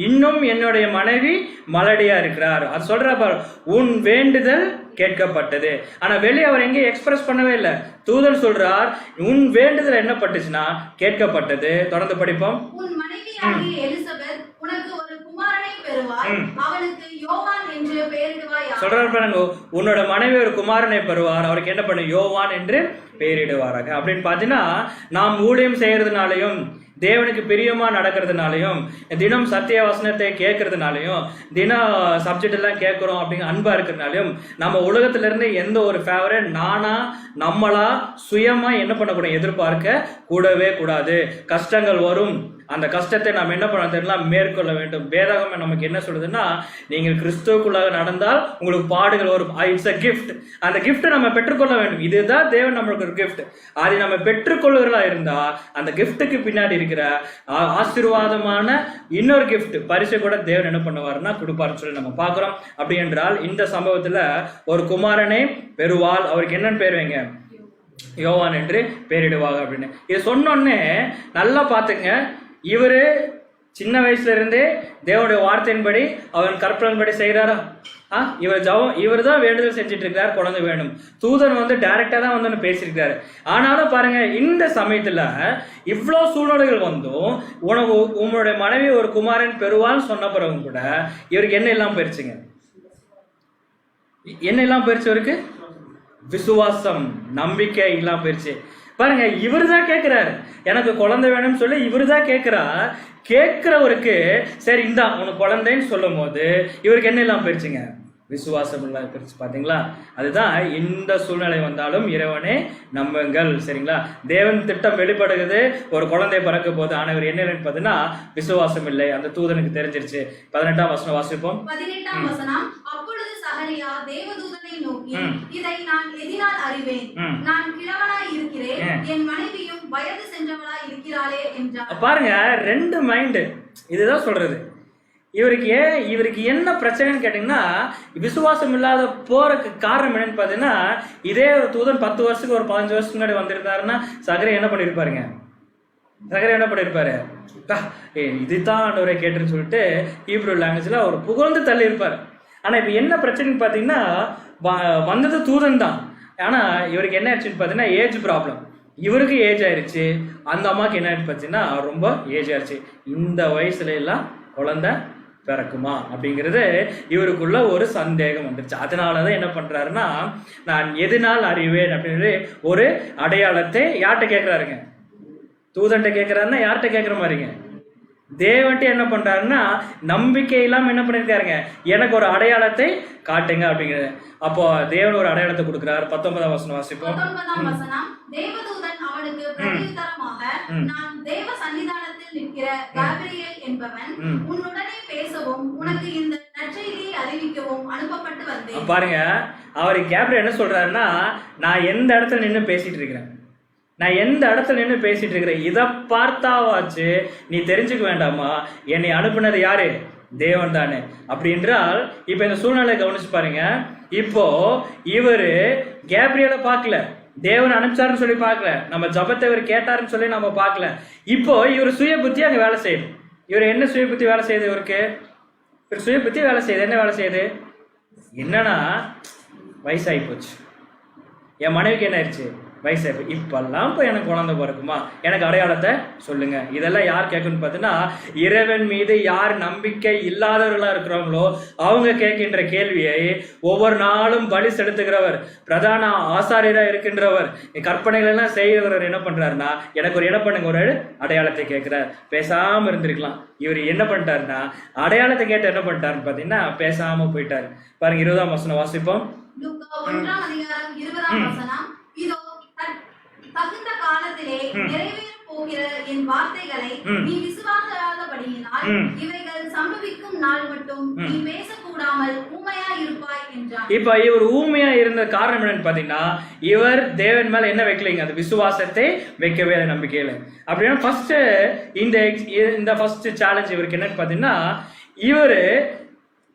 இன்னும் என்னுடைய மனைவி மலடியா இருக்கிறார். அது சொல்ற பாரு, உன் வேண்டுதல் கேட்கப்பட்டது. ஆனா வெளியே அவர் எங்கேயும் எக்ஸ்பிரஸ் பண்ணவே இல்லை. தூதன் சொல்றார், உன் வேண்டுதல் என்ன பட்டுச்சுன்னா கேட்கப்பட்டது. தொடர்ந்து படிப்போம். உன் மனைவியாகிய எலிசபெத் உனக்கு ஒரு குமாரனை பெறுவாள், அவனுக்கு யோவான் என்று பெயரிடுவாய். சொல்றாரு பாருங்க, உன்னோட மனைவி ஒரு குமாரனை பெறுவார், அவருக்கு என்ன பண்ணு? யோவான் என்று பெயரிடுவாராக. அப்படின்னு பாத்தீங்கன்னா, நாம் ஊழியம் செய்யறதுனாலையும் தேவனுக்கு பிரியமா நடக்கிறதுனாலையும் தினம் சத்திய வசனத்தை கேட்கறதுனாலையும் தினம் சப்ஜெக்ட் எல்லாம் கேட்கிறோம் அப்படிங்கிற அன்பா இருக்கிறதுனாலையும் நம்ம உலகத்துல இருந்து எந்த ஒரு ஃபேவரட் நானா நம்மளா சுயமா என்ன பண்ணக்கூடாது? எதிர்பார்க்க கூடவே கூடாது. கஷ்டங்கள் வரும், அந்த கஷ்டத்தை நாம் என்ன பண்ண தெரியல மேற்கொள்ள வேண்டும். வேதாகமம் நமக்கு என்ன சொல்லுதுன்னா, நீங்கள் கிறிஸ்துவுக்குள்ளாக நடந்தால் உங்களுக்கு பாடுகள் வரும். It's a gift. அந்த கிஃப்ட் நம்ம பெற்றுக்கொள்ள வேண்டும். இதுதான் தேவன் நம்மளுக்கு ஒரு கிஃப்ட். அதை நம்ம பெற்றுக்கொள்ளுகிறதா இருந்தா அந்த கிஃப்ட்டுக்கு பின்னாடி இருக்கிற ஆசீர்வாதமான இன்னொரு கிஃப்ட் பரிசு கூட தேவன் என்ன பண்ணுவாருன்னா கொடுப்பாருன்னு சொல்லி நம்ம பார்க்கிறோம். அப்படி என்றால் இந்த சம்பவத்துல ஒரு குமாரனை பெறுவாள், அவருக்கு என்னன்னு பேர் வைங்க? யோவான் என்று பெயரிடுவாங்க அப்படின்னு. இது சொன்னோன்னே நல்லா பார்த்துங்க, இவரு சின்ன வயசுல இருந்தே தேவனுடைய வார்த்தையின்படி அவன் கற்பனையின்படி செய்யறாரா? இவர் தான் வேண்டுதல் செஞ்சுட்டு இருக்காரு, குழந்தை வேணும். தூதன் டைரக்டா தான் வந்து பேசியிருக்காரு. ஆனாலும் பாருங்க, இந்த சமயத்துல இவ்வளோ சூழ்நிலைகள் வந்தும் உங்களுடைய மனைவி ஒரு குமாரன் பெறுவான்னு சொன்ன பிறகும் கூட இவருக்கு என்ன எல்லாம் போயிருச்சுங்க? என்ன எல்லாம் போயிருச்சு? இவருக்கு விசுவாசம், நம்பிக்கை எல்லாம் போயிருச்சு. பாருங்க, இவரு தான் கேட்கிறாரு, எனக்கு குழந்தை வேணும்னு சொல்லி இவரு தான் கேட்கிறவருக்கு சரி இந்தா உனக்கு குழந்தைன்னு சொல்லும் போது இவருக்கு என்ன எல்லாம் போயிருச்சுங்க? விசுவாசம் எல்லாம் போயிருச்சு. பாத்தீங்களா? அதுதான் எந்த சூழ்நிலை வந்தாலும் இறைவனே நம்புங்கள். சரிங்களா? தேவன் திட்டம் வெளிப்படுகிறது, ஒரு குழந்தை பிறக்க போது. ஆனவர் என்ன பார்த்தீங்கன்னா விசுவாசம் இல்லை, அந்த தூதனுக்கு தெரிஞ்சிருச்சு. 18ஆம் வசனம் வாசிப்போம். 18ஆம் வசனம். அப்பொழுது சகரியா தேவதூதனை நோக்கி, இதை நான் எதினால் அறிவேன்? நான் கிழவனாய் இருக்கிறேன், என் மனைவியும் வயது சென்றவளாய் இருக்கிறாளே என்றார். பாருங்க, ரெண்டு மைண்ட். இதுதான் சொல்றது. இவருக்கு என்ன பிரச்சனைன்னு கேட்டீங்கன்னா, விசுவாசம் இல்லாத போறதுக்கு காரணம் என்னன்னு பாத்தீங்கன்னா, இதே ஒரு தூதன் 10 வருஷத்துக்கு ஒரு 15 வருஷத்துக்கு முன்னாடி வந்திருந்தாருன்னா சகரியா என்ன பண்ணிருப்பாருங்க? இதுதான் ஆண்டவரே கேட்டுன்னு சொல்லிட்டு ஹீப்ரூ லாங்குவேஜ்ல அவர் புகழ்ந்து தள்ளி இருப்பாரு. ஆனா இப்ப என்ன பிரச்சனைன்னு பாத்தீங்கன்னா, வந்தது தூதன் தான். ஆனா இவருக்கு என்ன ஆயிடுச்சுன்னு பாத்தீங்கன்னா ஏஜ் ப்ராப்ளம். இவருக்கு ஏஜ் ஆயிருச்சு, அந்த அம்மாவுக்கு என்ன ஆயிடுச்சு பாத்தீங்கன்னா ரொம்ப ஏஜ் ஆயிடுச்சு. இந்த வயசுல எல்லாம் குழந்தை பிறக்குமா அப்படிங்கிறது இவருக்குள்ள ஒரு சந்தேகம் வந்துருச்சு. அதனாலதான் என்ன பண்றாருன்னா, நான் எதனால் அறிவேன் அப்படின்னு ஒரு அடையாளத்தை யார்கிட்ட கேட்கிறாருங்க? தூதன்ட்ட கேட்கிறாருன்னா யார்கிட்ட கேட்கிற மாதிரிங்க? தேவன்ட்டு என்ன பண்றாருன்னா நம்பிக்கை இல்லாம என்ன பண்ணிருக்காருங்க, எனக்கு ஒரு அடையாளத்தை காட்டுங்க அப்படிங்கிறது. அப்போ தேவன் ஒரு அடையாளத்தை கொடுக்கிறார். 19ஆம் வசனம் வாசிப்போம். 19ஆம் வசனம். தேவதூதன் அவனுக்கு பிரதியுத்தரமாக, நான் தேவ சன்னிதானத்தில் நிற்கிற காபிரியேல் என்பவன் உன்னுடனே பேசவும் உனக்கு இந்த நற்செய்தியை அறிவிக்கவும் அனுப்பப்பட்டு வந்தேன். பாருங்க, அவர் கேப்ரியல் என்ன சொல்றாருன்னா, நான் எந்த இடத்துல நின்று பேசிட்டு இருக்கிறேன், இதை பார்த்தாவாச்சு நீ தெரிஞ்சுக்க வேண்டாமா என்னை அனுப்புனது யாரு? தேவன் தானே. அப்படி என்றால் இப்ப இந்த சூழ்நிலை கவனிச்சு பாருங்க. இப்போ இவரு கேப்ரியலை பார்க்கல, தேவன் அனுப்பிச்சாருன்னு சொல்லி பார்க்கல, நம்ம ஜபத்தை இவர் கேட்டாருன்னு சொல்லி நம்ம பார்க்கல. இப்போ இவர் சுய புத்தி அங்க வேலை செய்யுது. இவர் என்ன சுய புத்தி வேலை செய்யுது? இவர் சுய புத்தி வேலை செய்யுது. என்ன வேலை செய்யுது? என்னன்னா வயசாகி போச்சு, என் மனைவிக்கு என்ன ஆயிடுச்சு? வயசு இப்பெல்லாம் இப்போ எனக்கு குழந்தை பிறக்குமா, எனக்கு அடையாளத்தை சொல்லுங்க. இதெல்லாம் யார் கேட்கணும்னு பார்த்தீங்கன்னா, இறைவன் மீது யார் நம்பிக்கை இல்லாதவர்களா இருக்கிறாங்களோ அவங்க கேட்கின்ற கேள்வியை ஒவ்வொரு நாளும் பலி செலுத்துகிறவர், பிரதான ஆசாரியராக இருக்கின்றவர், கற்பனைகள் எல்லாம் செய்கிறவர் என்ன பண்றாருன்னா, எனக்கு ஒரு இடம் பண்ணுங்க, ஒரு அடையாளத்தை கேட்கிறார். பேசாம இருந்திருக்கலாம். இவர் என்ன பண்ணிட்டாருன்னா, அடையாளத்தை கேட்டு என்ன பண்ணிட்டாருன்னு பார்த்தீங்கன்னா பேசாம போயிட்டாரு. பாருங்க 20ஆம் வசனம் வாசிப்போம். லூக்கா 1ஆம் அதிகாரம் 20ஆம் வசனம். இதோ தகுந்த காலத்திலே நிறைவேற போகிற என் வார்த்தைகளை நீ விசுவாசாதபடியினால் இவைகள் சம்பவிக்கும் நாள் மட்டும் நீ பேசக்கூடாமல் ஊமையா இருப்பாய் என்றார். இப்ப இவர் ஊமையா இருந்த காரணம் என்னன்னு பாத்தீங்கன்னா, இவர் தேவன் மேல என்ன வைக்கலைங்க, அது விசுவாசத்தை வைக்கவே இல்லை, நம்பிக்கையில. அப்படின்னா ஃபர்ஸ்ட் இந்த ஃபர்ஸ்ட் சேலஞ்ச் இவருக்கு என்னன்னு பாத்தீங்கன்னா, இவரு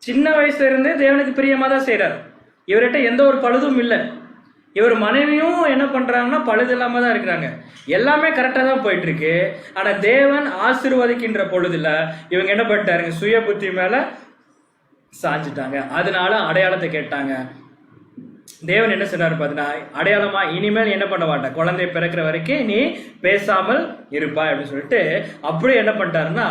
சின்ன வயசுல இருந்தே தேவனுக்கு பிரியமா தான் செய்யறாரு. இவர்கிட்ட எந்த ஒரு பழுதும் இல்லை. இவர் மனைவியும் என்ன பண்றாங்கன்னா பழுது இல்லாம தான் இருக்கிறாங்க. எல்லாமே கரெக்டா தான் போயிட்டு இருக்கு. ஆனா தேவன் ஆசீர்வதிக்கின்ற பொழுதுல இவங்க என்ன பண்ணிட்டாருங்க, சுய புத்தி மேல சாஞ்சிட்டாங்க. அதனால அடையாளத்தை கேட்டாங்க. தேவன் என்ன சொன்னாரு பாத்தீங்கன்னா, அடையாளமா இனிமேல் என்ன பண்ண மாட்டேன், குழந்தை பிறக்கிற வரைக்கும் நீ பேசாமல் இருப்பாய் அப்படின்னு சொல்லிட்டு அப்படியே என்ன பண்ணிட்டாருன்னா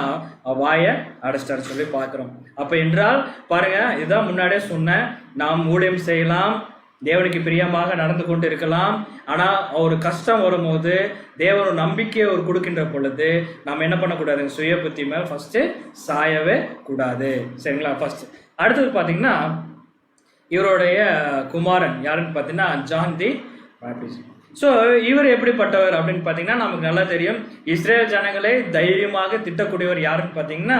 வாயை அடைச்சிட்டாரு சொல்லி பார்க்கிறோம். அப்ப என்றால் பாருங்க, இதுதான் முன்னாடியே சொன்னேன், நாம் ஊழியம் செய்யலாம், தேவனுக்கு பிரியமாக நடந்து கொண்டு இருக்கலாம். ஆனா ஒரு கஷ்டம் வரும்போது தேவன் ஒரு நம்பிக்கையை ஒரு கொடுக்கின்ற பொழுது நாம் என்ன பண்ணக்கூடாது, சுய புத்தி மேல ஃபர்ஸ்ட் சாயவே கூடாது. சரிங்களா? ஃபர்ஸ்ட் அடுத்தது பாத்தீங்கன்னா, இவருடைய குமாரன் யாருன்னு பார்த்தீங்கன்னா ஜான் தி பேப்டிஸ்ட். ஸோ இவர் எப்படிப்பட்டவர் அப்படின்னு பார்த்தீங்கன்னா நமக்கு நல்லா தெரியும். இஸ்ரேல் ஜனங்களை தைரியமாக திட்டக்கூடியவர் யாருன்னு பார்த்தீங்கன்னா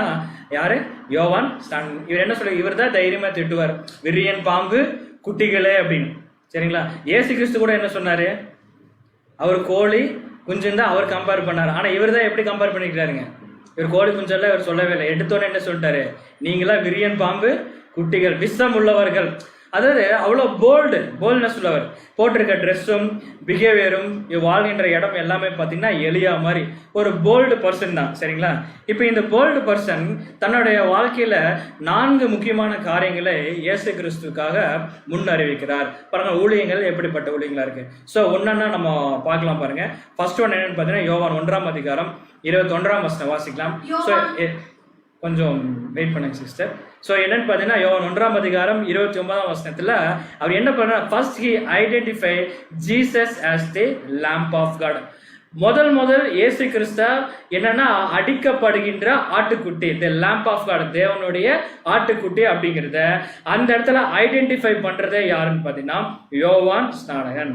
யாரு, யோவான் ஸ்நானகன். இவர் என்ன சொல்ல, இவர் தான் தைரியமாக திட்டுவார், விரியன் பாம்பு குட்டிகளே அப்படின்னு. சரிங்களா? இயேசு கிறிஸ்து கூட என்ன சொன்னாரு, அவர் கோழி குஞ்சம் தான் அவர் கம்பேர் பண்ணார். ஆனால் இவர் தான் எப்படி கம்பேர் பண்ணிக்கிறாருங்க, இவர் கோழி குஞ்செல்லாம் இவர் சொல்லவே இல்லை. எடுத்தோன்னே என்ன சொல்லிட்டாரு, நீங்களா விரியன் பாம்பு குட்டிகள், விஷம் உள்ளவர்கள். அதாவது அவ்வளோ போல்ட்னஸ் உள்ளவர். போட்டிருக்க ட்ரெஸ்ஸும் பிஹேவியரும் வாழ்கின்ற இடம் எல்லாமே பார்த்தீங்கன்னா எலியா மாதிரி ஒரு போல்டு பர்சன் தான். சரிங்களா? இப்போ இந்த போல்டு பர்சன் தன்னுடைய வாழ்க்கையில 4 முக்கியமான காரியங்களை இயேசு கிறிஸ்துக்காக முன் அறிவிக்கிறார். பாருங்க ஊழியங்கள் எப்படிப்பட்ட ஊழியங்களா இருக்கு. ஸோ ஒன்னா நம்ம பார்க்கலாம். பாருங்க ஃபர்ஸ்ட் ஒன் என்னன்னு பார்த்தீங்கன்னா யோவான் 1ஆம் அதிகாரம் 21ஆம் வசனம் வாசிக்கலாம். ஸோ கொஞ்சம் வெயிட் பண்ணுங்க சிஸ்டர். ஸோ என்னன்னு பார்த்தீங்கன்னா யோவான் 1ஆம் அதிகாரம் 29ஆம் வசனத்தில் அவர் என்ன பண்ணார், first he identify Jesus as the lamb of God. முதல் இயேசு கிறிஸ்து என்னன்னா அடிக்கப்படுகின்ற ஆட்டுக்குட்டி, தி லேம்ப் ஆஃப் காட், தேவனுடைய ஆட்டுக்குட்டி அப்படிங்கிறத அந்த இடத்துல ஐடென்டிஃபை பண்றதே யாருன்னு பார்த்தீங்கன்னா யோவான் ஸ்நானகன்.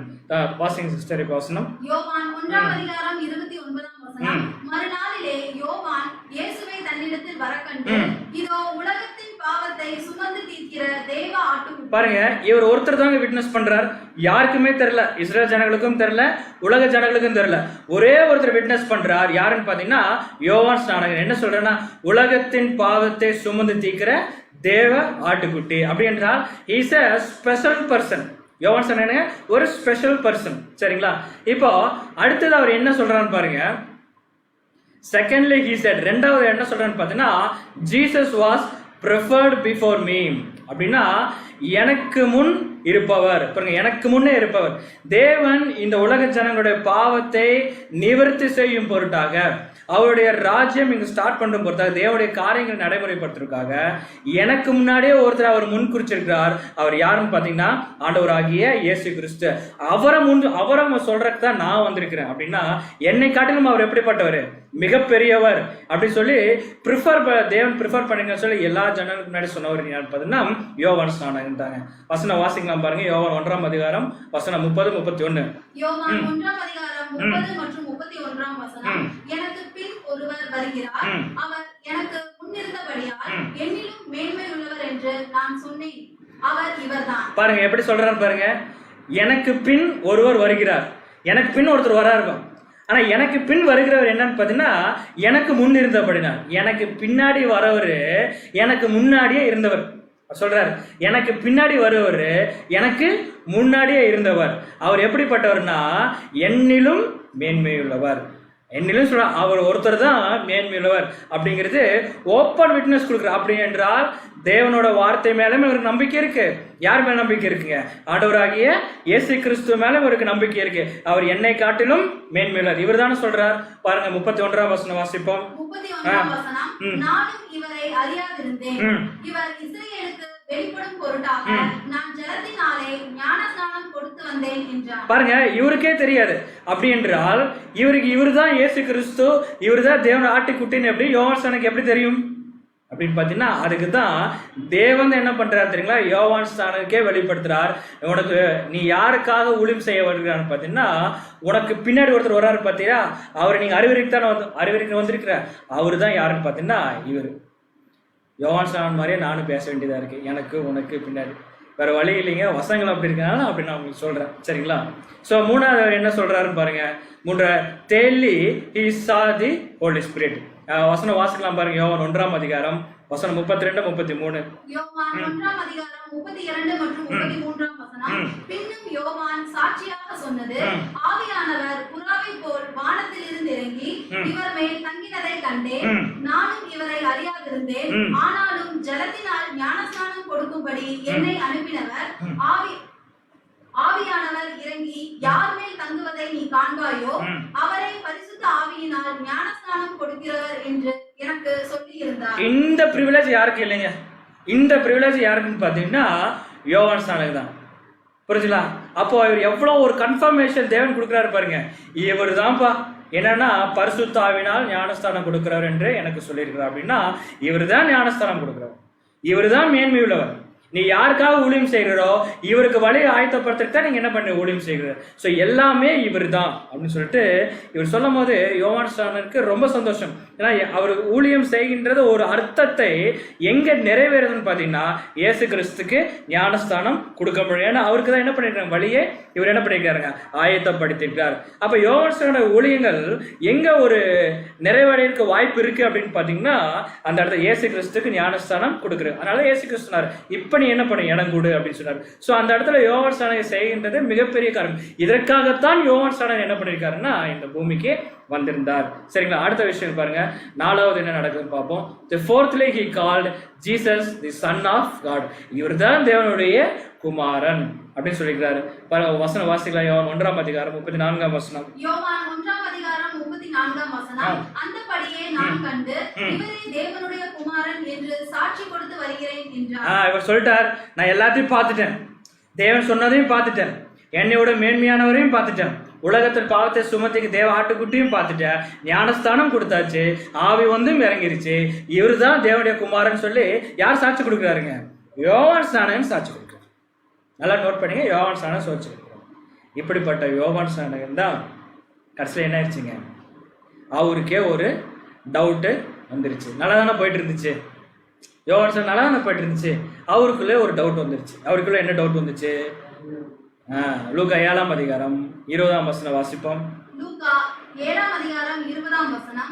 வாசிங்க சிஸ்டர் இப்போ வசனம். யோவான் 1ஆம் அதிகாரம் 29ஆம் வசனம். மறுநாளிலே யோவான் இயேசுவை தன்னிடத்தில் வரக்கண்டு, இதோ உலகத்தின் பாவத்தை சுமந்து தீர்க்கிற தேவ ஆட்டுக்குட்டி. பாருங்க, இவர் ஒருத்தர் தாங்க விட்னஸ் பண்றார், யாருக்குமே தெரியல, இஸ்ரேல் ஜனங்களுக்கும் தெரியல, உலக ஜனங்களுக்கும் தெரியல. ஒரே ஒருத்தர் விட்னஸ் பண்றார், யாருன்னு பாத்தீங்கன்னா யோவான் ஸ்நானகன். என்ன சொல்றேன்னா, உலகத்தின் பாவத்தை சுமந்து தீர்க்கிற தேவ ஆட்டுக்குட்டி. அப்படி என்றால் இஸ் a ஸ்பெஷல் பர்சன். யோவான் ஸ்நானகன் ஒரு ஸ்பெஷல் பர்சன். சரிங்களா? இப்போ அடுத்தது அவர் என்ன சொல்றான்னு பாருங்க. செகண்ட்லி he said, ரெண்டாவது என்ன சொல்றான்னு பார்த்தீங்கன்னா, Jesus was preferred before me. அப்படின்னா எனக்கு முன் இருப்பவர். பாருங்க, எனக்கு முன்னே இருப்பவர். தேவன் இந்த உலக ஜனங்களுடைய பாவத்தை நிவர்த்தி செய்யும் பொருட்டாக, அவருடைய ராஜ்யம் இங்க ஸ்டார்ட் பண்ணும் பொறுத்தாக, தேவனுடைய காரியங்களை நடைமுறைப்படுத்துறதுக்காக எனக்கு முன்னாடியே ஒருத்தர் அவர் முன் குறிச்சிருக்கிறார். அவர் யாருன்னு பாத்தீங்கன்னா ஆண்டவராகிய இயேசு கிறிஸ்து. அவரை சொல்றதுக்கு தான் நான் வந்திருக்கிறேன். அப்படின்னா என்னை காட்டிலும் அவர் எப்படிப்பட்டவர், மிகப்பெரியவர் அப்படி சொல்லி தேவன் ப்ரிஃபர் பண்ணுங்க சொல்லி எல்லா ஜனங்களுக்கு முன்னாடி சொன்னவர் யாருன்னு பார்த்தீங்கன்னா யோவான் ஸ்நானகன் தாங்க. வசனம் வாசிக்கலாம் பாருங்க. யோவான் 1ஆம் அதிகாரம் வசனம் 30-31. யோவான் 1ஆம் அதிகாரம் 30 மற்றும் 31ஆம் வசனம். எனக்கு பின் ஒருவர் வருகிறார், அவர் எனக்கு முன்னிருந்தபடியால் என்னிலும் மேன்மை உள்ளவர் என்று நான் சொன்னேன், அவர் இவர்தான். பாருங்க எப்படி சொல்றாரு பாருங்க. எனக்கு பின் ஒருவர் வருகிறார், எனக்கு பின் ஒருத்தர் வராருக்கும். ஆனா எனக்கு பின் வருகிறவர் என்னன்னு பாத்தீங்கன்னா எனக்கு முன் இருந்தபடினார். எனக்கு பின்னாடி வரவர் எனக்கு முன்னாடியே இருந்தவர் சொல்றாரு. எனக்கு பின்னாடி வருவர் எனக்கு முன்னாடியே இருந்தவர். அவர் எப்படிப்பட்டவர்னா என்னிலும் மேன்மையுள்ளவர். என்னிலும் சொல்ற அவர் ஒருத்தர் தான் மேன்மையுள்ளவர் அப்படிங்கிறது ஓப்பன் விட்னஸ் கொடுக்குறார். அப்படி என்றால் தேவனோட வார்த்தை மேலும் இவருக்கு நம்பிக்கை இருக்கு. யார் மேல நம்பிக்கை இருக்குங்க? ஆண்டவராகிய இயேசு கிறிஸ்துவ மேல இவருக்கு நம்பிக்கை இருக்கு. அவர் என்னை காட்டிலும் மேன்மையுள்ளவர். இவர் தானே சொல்றார் பாருங்க. 31ஆம் வசனம் வாசிப்போம். 31ஆம் வசனம், நானும் இவரை அறியாதிருந்தேன். இவர் இஸ்ரவேலுக்கு வெளிப்படும் பொருட்டாக நான் ஜலத்தினாலே ஞானஸ்நானம் கொடுத்து வந்தேன் என்றார். பாருங்க, இவருக்கே தெரியாது. அப்படி என்றால் இவரு தான் இயேசு கிறிஸ்து, இவரு தான் தேவன் ஆட்டுக்குட்டின்னு எப்படி யோவான் எப்படி தெரியும் அப்படின்னு பாத்தீங்கன்னா, அதுக்கு தான் தேவன் என்ன பண்றாரு தெரியுங்களா? யோவான் ஸ்நானனுக்கே வெளிப்படுத்துறார். உனக்கு நீ யாருக்காக ஊழியம் செய்ய வருகிறான்னு பாத்தீங்கன்னா, உனக்கு பின்னாடி ஒருத்தர் வர்றாரு பாத்தீங்களா, அவரை நீங்க அறிவிக்க வந்திருக்கிற அவரு தான் யாருன்னு பாத்தீங்கன்னா இவரு. யோவான் ஸ்நானன் மாதிரியே நானும் பேச வேண்டியதா இருக்கு, எனக்கு உனக்கு பின்னாடி வேற வழி இல்லைங்க. வசங்கள் அப்படி இருக்காங்க அப்படின்னு நான் உங்களுக்கு சொல்றேன், சரிங்களா? ஸோ மூணாவது அவர் என்ன சொல்றாருன்னு பாருங்க. Teli he saw the Holy Spirit. வசனம் வாசிக்கலாம் பாருங்க. யோவான் 1ஆம் அதிகாரம் வசனம் 32, 33. யோவான் 1ஆம் அதிகாரம் 32 மற்றும் 33ஆம் வசனம். பின்னும் யோவான் சாட்சியாக சொன்னது, ஆவியானவர் புறாவை போல் வானத்திலிருந்து இறங்கி இவர் மேல் தங்கினதை கண்டேன். நானும் இவரை அறியாதிருந்தேன். ஆனாலும் ஜலத்தினால் ஞானஸ்நானம் கொடுக்கும்படி என்னை அனுப்பினவர் ஆவியானவர் இறங்கி யார் மேல் தங்குவதை நீ காண்பாயோ அவரை பரிசுத்த ஆவியினால் ஞானஸ்நானம் கொடுக்கிறவர் என்று எனக்கு சொல்லி இருந்தார். இந்த பிரிவிலேஜ் யாருக்கு இல்லைங்க? இந்த பிரிவிலேஜ் யாருக்குன்னு பாத்தீங்கன்னா யோவான் ஸ்நானனுக்கு தான். புரிஞ்சுங்களா? அப்போ இவர் எவ்வளவு ஒரு கன்ஃபர்மேஷன் தேவன் கொடுக்குறாரு பாருங்க. இவர் தான்ப்பா என்னன்னா பரிசுத்த ஆவியினால் ஞானஸ்தானம் கொடுக்கிறார் என்று எனக்கு சொல்லியிருக்கிறார். அப்படின்னா இவர் தான் ஞானஸ்தானம் கொடுக்கிறார், இவர் தான் மேன்மை உள்ளவர். நீ யாருக்காக ஊழியம் செய்கிறோ இவருக்கு வழி ஆயத்தப்படுத்திட்டு தான் நீங்க என்ன பண்ண ஊழியம் செய்கிற. ஸோ எல்லாமே இவர் தான் அப்படின்னு சொல்லிட்டு இவர் சொல்லும் போது யோவான் ஸ்நானனுக்கு ரொம்ப சந்தோஷம். ஏன்னா அவர் ஊழியம் செய்கின்றது ஒரு அர்த்தத்தை எங்க நிறைவேறுதுன்னு பாத்தீங்கன்னா இயேசு கிறிஸ்துக்கு ஞானஸ்தானம் கொடுக்க முடியும். ஏன்னா அவருக்கு தான் என்ன பண்ணிருக்காங்க வழியே இவர் என்ன பண்ணிருக்காருங்க ஆயத்தப்படுத்திருக்கார். அப்ப யோவான் ஸ்நானனுடைய ஊழியங்கள் எங்க ஒரு நிறைவடைக்க வாய்ப்பு இருக்கு அப்படின்னு பாத்தீங்கன்னா அந்த இடத்துல இயேசு கிறிஸ்துக்கு ஞானஸ்தானம் கொடுக்குறாரு. அதனால இயேசு கிறிஸ்து சொன்னார், இப்ப நீ என்ன பண்ண இடம் கொடு அப்படின்னு சொன்னார். சோ அந்த இடத்துல யோவான் ஸ்நானன் செய்கின்றது மிகப்பெரிய காரணம். இதற்காகத்தான் யோவான் ஸ்நானன் என்ன பண்ணிருக்காருன்னா இந்த பூமிக்கு வந்திருந்தார், சரிங்களா? அடுத்த விஷயம் பாருங்க. 4வது என்ன நடக்குதுன்னு பார்ப்போம். The fourthly he called Jesus the son of God. இவர்தான் தேவனுடைய குமாரன் அப்படின்னு சொல்லிக்கிறாரு. வசனம் வாசிக்கலாம். யோவான் 1ஆம் அதிகாரம் 34ஆம் வசனம். யோவான் 1ஆம் அதிகாரம் 34ஆம் வசனம். அந்தபடியே நான் கண்டு இவரே தேவனுடைய குமாரன் என்று சாட்சி கொடுத்து வருகிறேன் என்றார். இவர் சொல்லிட்டார், நான் எல்லாத்தையும் பார்த்துட்டேன், தேவன் சொன்னதையும் பார்த்துட்டேன், என்னையோட மேன்மையானவரையும் பார்த்துட்டேன், உலகத்தில் பாவத்தை சுமத்திக்கு தேவ ஆட்டுக்குட்டியும் பார்த்துட்டேன், ஞானஸ்தானம் கொடுத்தாச்சு, ஆவி வந்தும் இறங்கிருச்சு, இவர் தான் தேவனுடைய குமாரன் சொல்லி யார் சாட்சி கொடுக்குறாருங்க? யோவான் ஸ்நானன் சாட்சி கொடுக்குறாரு. நல்லா நோட் பண்ணுங்க, யோவான் ஸ்நானன் சாட்சி கொடுக்குறாரு. இப்படிப்பட்ட யோவான் ஸ்நானன் தான் கடைசியில் என்ன ஆயிடுச்சுங்க? அவருக்கே ஒரு டவுட்டு வந்துருச்சு. நல்லா தானே போயிட்டு இருந்துச்சு, யோவான் ஸ்நானன் நல்லா தானே போயிட்டு இருந்துச்சு, அவருக்குள்ளே ஒரு டவுட் வந்துருச்சு. அவருக்குள்ள என்ன டவுட் வந்துச்சு? லூக்கா 7ஆம் அதிகாரம் 20ஆம் வசனம் வாசிப்போம். லூக்கா 7ஆம் அதிகாரம் 20ஆம் வசனம்.